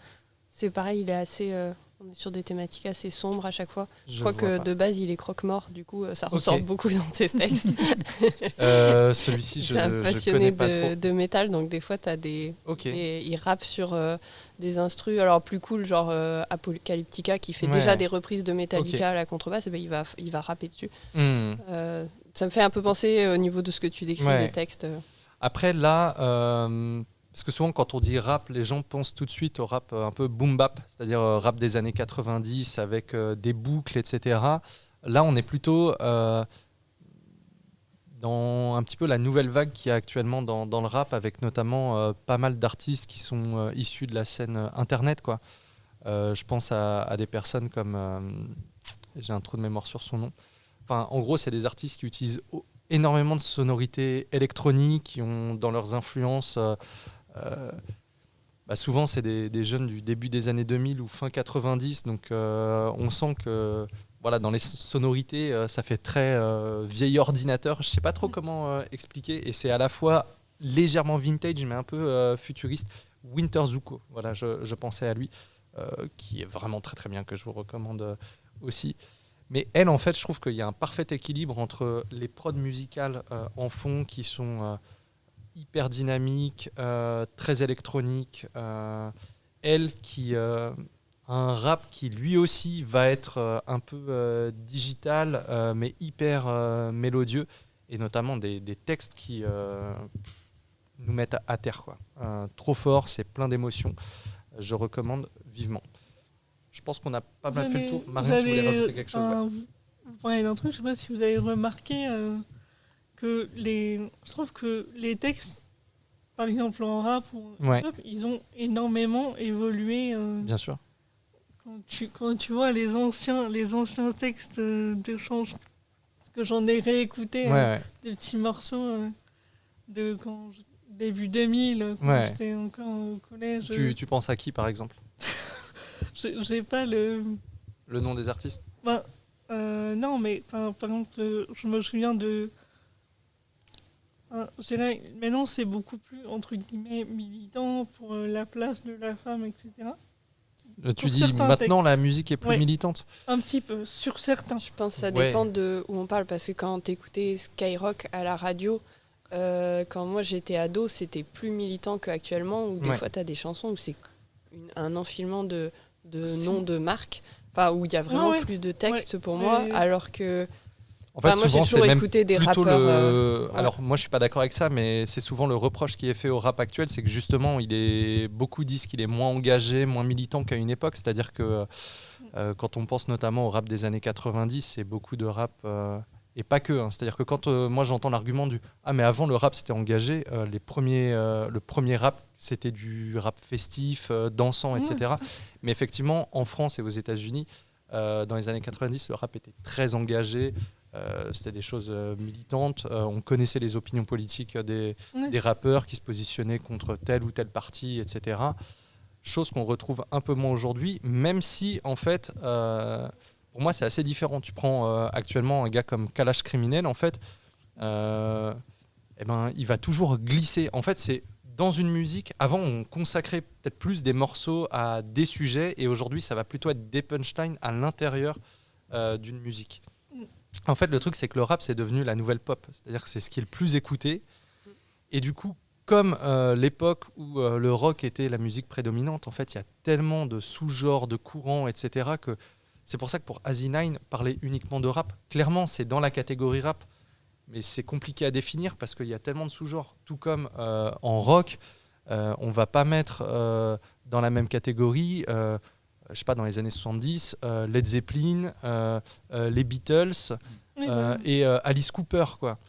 C'est pareil, il est assez, on est sur des thématiques assez sombres à chaque fois. Je crois que de base, il est croque-mort, du coup, ça ressort beaucoup dans ses textes. Celui-ci, je connais pas trop. C'est un passionné de métal, donc des fois, t'as il rappe sur des instrus, alors plus cool, genre Apocalyptica, qui fait déjà des reprises de Metallica à la contrebasse, et ben, il va rapper dessus. Ça me fait un peu penser au niveau de ce que tu décris, Ouais. des textes. Après, là, parce que souvent, quand on dit rap, les gens pensent tout de suite au rap un peu boom bap, c'est-à-dire rap des années 90 avec des boucles, etc. Là, on est plutôt dans un petit peu la nouvelle vague qu'il y a actuellement dans le rap, avec notamment pas mal d'artistes qui sont issus de la scène internet, quoi. Je pense à des personnes comme... j'ai un trou de mémoire sur son nom. Enfin, en gros, c'est des artistes qui utilisent énormément de sonorités électroniques, qui ont dans leurs influences... souvent, c'est des jeunes du début des années 2000 ou fin 90, donc on sent que voilà, dans les sonorités, ça fait très vieil ordinateur. Je sais pas trop comment expliquer, et c'est à la fois légèrement vintage, mais un peu futuriste. Winter Zuko, voilà, je pensais à lui, qui est vraiment très très bien, que je vous recommande aussi. Mais elle, en fait, je trouve qu'il y a un parfait équilibre entre les prods musicales en fond qui sont hyper dynamiques, très électroniques. Elle qui a un rap qui lui aussi va être un peu digital, mais hyper mélodieux, et notamment des textes qui nous mettent à terre, quoi. Trop fort, c'est plein d'émotions. Je recommande vivement. Je pense qu'on a pas mal fait le tour. Marion, tu voulais rajouter quelque chose? Vous parlez d'un truc, je sais pas si vous avez remarqué que je trouve que les textes, par exemple en rap ou en Ouais. hip-hop, ils ont énormément évolué. Bien sûr. Quand tu vois les anciens textes de chansons, parce que j'en ai réécouté Ouais. des petits morceaux de début 2000, quand Ouais. j'étais encore au collège. Tu penses à qui, par exemple? J'ai pas le... Le nom des artistes? non, mais par exemple, je me souviens de... je dirais, maintenant, c'est beaucoup plus, entre guillemets, militant pour la place de la femme, etc. Tu Pour dis certains maintenant textes. la musique est plus Ouais. militante? Un petit peu, sur certains. Je pense que ça Ouais. dépend de où on parle, parce que quand t'écoutais Skyrock à la radio, quand moi j'étais ado, c'était plus militant qu'actuellement, où des Ouais. fois t'as des chansons où c'est un enfilement de Si. noms de marques, enfin où il y a vraiment Ouais. plus de texte pour Ouais. moi, Mais- alors que En fait, moi j'ai souvent, toujours c'est même écouté des plutôt rappeurs. Ouais. Alors, moi, je suis pas d'accord avec ça, mais c'est souvent le reproche qui est fait au rap actuel, c'est que justement, beaucoup disent qu'il est moins engagé, moins militant qu'à une époque. C'est-à-dire que quand on pense notamment au rap des années 90, c'est beaucoup de rap, et pas que. Hein. C'est-à-dire que quand moi, j'entends l'argument du « Ah, mais avant, le rap, c'était engagé », le premier rap, c'était du rap festif, dansant, etc. Mais effectivement, en France et aux États-Unis, dans les années 90, le rap était très engagé. C'était des choses militantes. On connaissait les opinions politiques des rappeurs qui se positionnaient contre tel ou tel parti, etc. Chose qu'on retrouve un peu moins aujourd'hui, même si, en fait, pour moi, c'est assez différent. Tu prends actuellement un gars comme Kalash Criminel, en fait, il va toujours glisser. En fait, c'est dans une musique. Avant, on consacrait peut-être plus des morceaux à des sujets, et aujourd'hui, ça va plutôt être des punchlines à l'intérieur d'une musique. En fait, le truc, c'est que le rap, c'est devenu la nouvelle pop. C'est-à-dire que c'est ce qui est le plus écouté. Et du coup, comme l'époque où le rock était la musique prédominante, en fait, il y a tellement de sous-genres, de courants, etc., que c'est pour ça que pour Asinine, parler uniquement de rap, clairement, c'est dans la catégorie rap. Mais c'est compliqué à définir parce qu'il y a tellement de sous-genres. Tout comme en rock, on ne va pas mettre dans la même catégorie... je sais pas, dans les années 70, Led Zeppelin, les Beatles et Alice Cooper, quoi.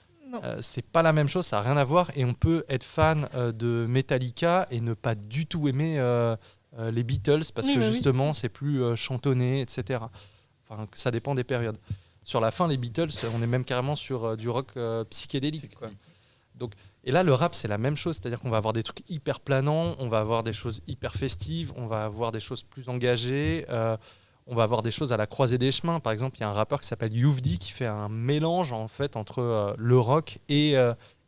C'est pas la même chose, ça n'a rien à voir, et on peut être fan de Metallica et ne pas du tout aimer les Beatles parce que justement c'est plus chantonné, etc. Enfin, ça dépend des périodes. Sur la fin, les Beatles, on est même carrément sur du rock psychédélique, quoi. Donc, et là, le rap, c'est la même chose, c'est-à-dire qu'on va avoir des trucs hyper planants, on va avoir des choses hyper festives, on va avoir des choses plus engagées, on va avoir des choses à la croisée des chemins. Par exemple, il y a un rappeur qui s'appelle Youvdi qui fait un mélange en fait entre le rock et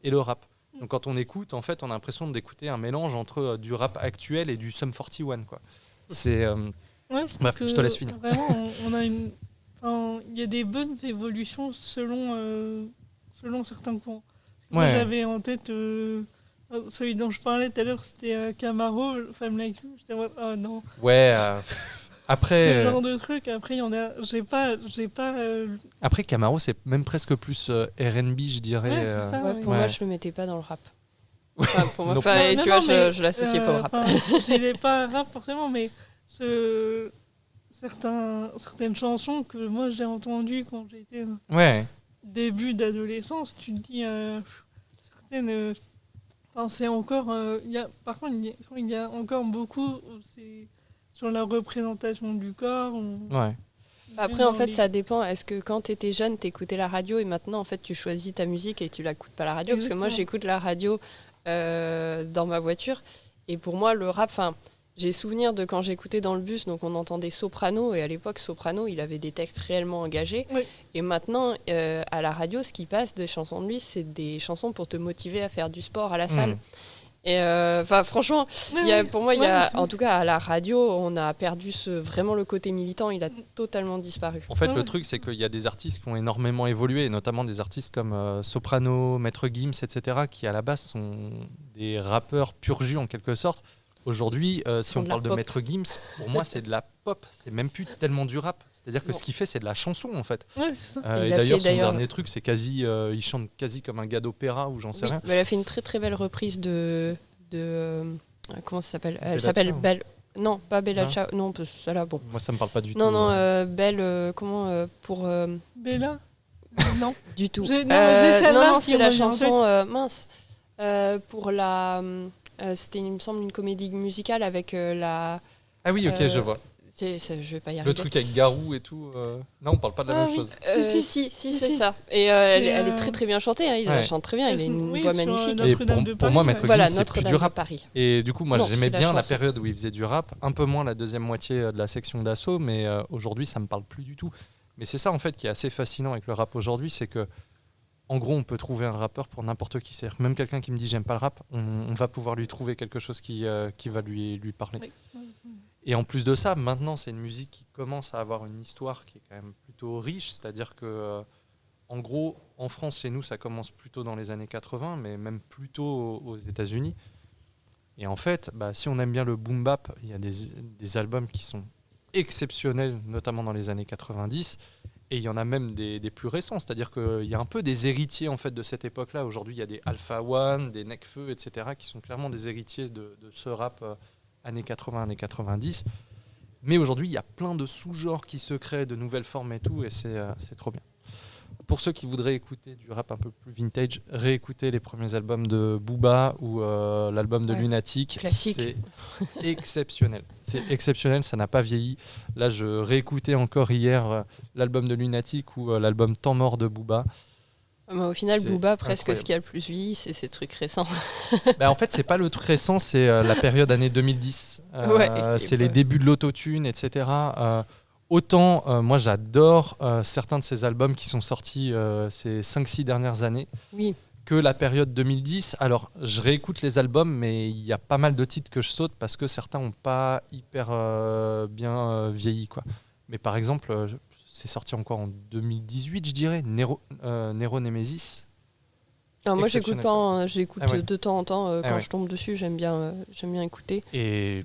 le rap. Donc, quand on écoute, en fait, on a l'impression d'écouter un mélange entre du rap actuel et du Sum 41, quoi. C'est je te laisse finir. Vraiment, il y a des bonnes évolutions selon certains courants. Moi, j'avais en tête celui dont je parlais tout à l'heure, c'était Camaro, Femme Like You. J'étais en mode, oh non. Ouais. Après, ce genre de truc. Après, il y en a. J'ai pas. après Camaro, c'est même presque plus R&B, je dirais. Ouais, c'est ça. Ouais, pour Ouais. moi, je le mettais pas dans le rap. Enfin, pour moi, Non. enfin, et Non, tu non, vois, mais, je l'associais pas au rap. Je dirais pas rap forcément, mais certaines chansons que moi j'ai entendues quand j'étais Ouais. début d'adolescence, tu te dis certaines. Enfin, c'est encore. Par contre, il y a encore beaucoup où c'est sur la représentation du corps. Ouais. Après, en fait, ça dépend. Est-ce que quand tu étais jeune, tu écoutais la radio et maintenant, en fait, tu choisis ta musique et tu l'écoutes pas la radio? Parce que moi, Exactement. j'écoute la radio dans ma voiture. Et pour moi, le rap, enfin, j'ai souvenir de quand j'écoutais dans le bus, donc on entendait Soprano. Et à l'époque, Soprano, il avait des textes réellement engagés. Oui. Et maintenant, à la radio, ce qui passe des chansons de lui, c'est des chansons pour te motiver à faire du sport à la salle. Et enfin, franchement, pour moi, en tout cas, à la radio, on a perdu vraiment le côté militant, il a totalement disparu. En fait, Ouais. le truc, c'est qu'il y a des artistes qui ont énormément évolué, et notamment des artistes comme Soprano, Maître Gims, etc., qui à la base sont des rappeurs pur jus en quelque sorte. Aujourd'hui, si Font on de la parle de pop. Maître Gims, pour moi, c'est de la pop. C'est même plus tellement du rap. C'est-à-dire que Non. ce qu'il fait, c'est de la chanson, en fait. Ouais, c'est ça. Et Il a d'ailleurs, fait, son dernier truc, c'est quasi, il chante quasi comme un gars d'opéra ou j'en sais Oui, rien. mais elle a fait une très très belle reprise de comment ça s'appelle? Elle Bella s'appelle Ciao. Belle. Non, pas Bella Non. Ciao. Non, parce que ça là, bon. Moi, ça me parle pas du tout. Non, non, Belle. Comment pour Bella Non. du tout. J'ai- non, mais j'ai celle-là non, qui c'est la revient en tête. chanson mince. Pour la. C'était, il me semble, une comédie musicale avec la. Ah oui, ok, je vois. Je vais pas y arriver. Le truc avec Garou et tout. Non, on parle pas de la Ah même oui. chose. Si, c'est Si. ça. Et elle C'est, est très très bien chantée. Hein, il Ouais. la chante très bien. Il a une Oui, voix sur, magnifique. Et Notre-Dame de pour Paris, moi, ouais. Maître Voilà, Gims, c'est plus Notre-Dame du de rap. Paris. Et du coup, moi, Non, j'aimais c'est la bien la chanson. période où il faisait du rap, un peu moins la deuxième moitié de la section d'assaut, mais aujourd'hui, ça me parle plus du tout. Mais c'est ça, en fait, qui est assez fascinant avec le rap aujourd'hui, c'est que, en gros, on peut trouver un rappeur pour n'importe qui. C'est-à-dire que même quelqu'un qui me dit j'aime pas le rap, on va pouvoir lui trouver quelque chose qui va lui parler. Oui. Et en plus de ça, maintenant, c'est une musique qui commence à avoir une histoire qui est quand même plutôt riche. C'est-à-dire que, en gros, en France, chez nous, ça commence plutôt dans les années 80, mais même plutôt aux États-Unis. Et en fait, si on aime bien le boom bap, il y a des albums qui sont exceptionnels, notamment dans les années 90. Et il y en a même des plus récents. C'est-à-dire qu'il y a un peu des héritiers en fait, de cette époque-là. Aujourd'hui, il y a des Alpha One, des Nekfeu, etc., qui sont clairement des héritiers de ce rap années 80, années 90. Mais aujourd'hui, il y a plein de sous-genres qui se créent, de nouvelles formes et tout, et c'est trop bien. Pour ceux qui voudraient écouter du rap un peu plus vintage, réécoutez les premiers albums de Booba ou l'album de Ouais, Lunatic. classique. C'est exceptionnel. C'est exceptionnel, ça n'a pas vieilli. Là, je réécoutais encore hier l'album de Lunatic ou l'album Temps mort de Booba. Au final, C'est Booba, presque incroyable. ce qui a le plus vieilli, c'est ces trucs récents. En fait, c'est pas le truc récent, c'est la période année 2010. Ouais, C'est les débuts de l'autotune, etc. Autant, moi, j'adore certains de ces albums qui sont sortis ces 5-6 dernières années Oui, que la période 2010. Alors, je réécoute les albums, mais il y a pas mal de titres que je saute parce que certains n'ont pas hyper bien vieilli, quoi. Mais par exemple, c'est sorti encore en 2018, je dirais, Nero Nemesis. non, moi j'écoute Exceptionnel, pas, hein, j'écoute Ah ouais. de temps en temps quand ouais. je tombe dessus, j'aime bien écouter. Et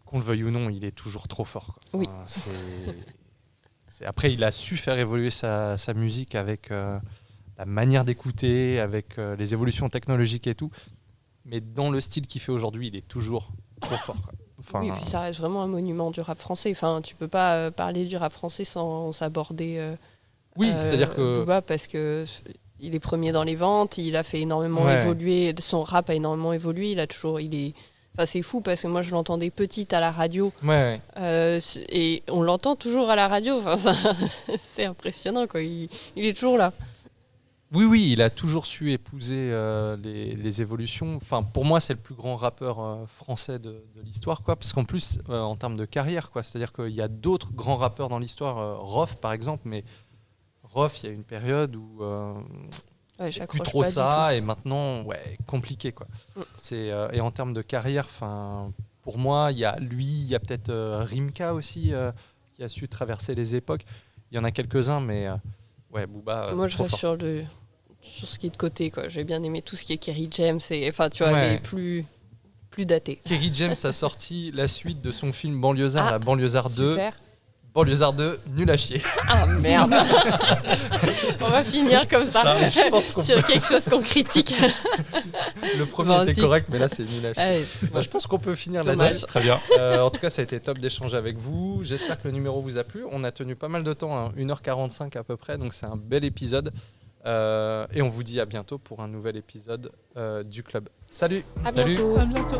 qu'on le veuille ou non, il est toujours trop fort, quoi. Oui. Enfin, après, il a su faire évoluer sa musique avec la manière d'écouter, avec les évolutions technologiques et tout. Mais dans le style qu'il fait aujourd'hui, il est toujours trop fort, quoi. Enfin, Oui, et puis ça reste vraiment un monument du rap français. Enfin, tu peux pas parler du rap français sans aborder oui, c'est-à-dire que Booba parce que il est premier dans les ventes, il a fait énormément Ouais. évoluer, son rap a énormément évolué, enfin, c'est fou parce que moi je l'entendais petite à la radio ouais. et on l'entend toujours à la radio. Enfin, c'est impressionnant quoi. Il est toujours là. Oui, il a toujours su épouser les évolutions. Enfin, pour moi, c'est le plus grand rappeur français de l'histoire, quoi. Parce qu'en plus, en termes de carrière, quoi, c'est-à-dire qu'il y a d'autres grands rappeurs dans l'histoire, Rof par exemple, mais Rof, il y a une période où Ouais, c'est plus j'accroche trop pas du ça, et maintenant, compliqué, quoi. Mm. Et en termes de carrière, pour moi, il y a lui, il y a peut-être Rimka aussi qui a su traverser les époques. Il y en a quelques-uns, mais Booba. Moi, je trop reste fort. sur ce qui est de côté, quoi. J'ai bien aimé tout ce qui est Kerry James et, enfin, tu vois, Ouais. les plus plus daté. Kerry James a sorti la suite de son film Banlieusard, Ah, la Banlieusard 2. Super. Banlieusard 2, nul à chier. Ah merde. On va finir comme ça, Je pense qu'on sur quelque chose qu'on critique. Le premier Bon, était ensuite. correct, mais là c'est nul à chier. Allez, Bah, je pense qu'on peut finir Dommage. là-dessus. Très bien. En tout cas, ça a été top d'échanger avec vous. J'espère que le numéro vous a plu. On a tenu pas mal de temps, hein, 1h45 à peu près, donc c'est un bel épisode. Et on vous dit à bientôt pour un nouvel épisode du club. Salut! à Salut. bientôt. À bientôt.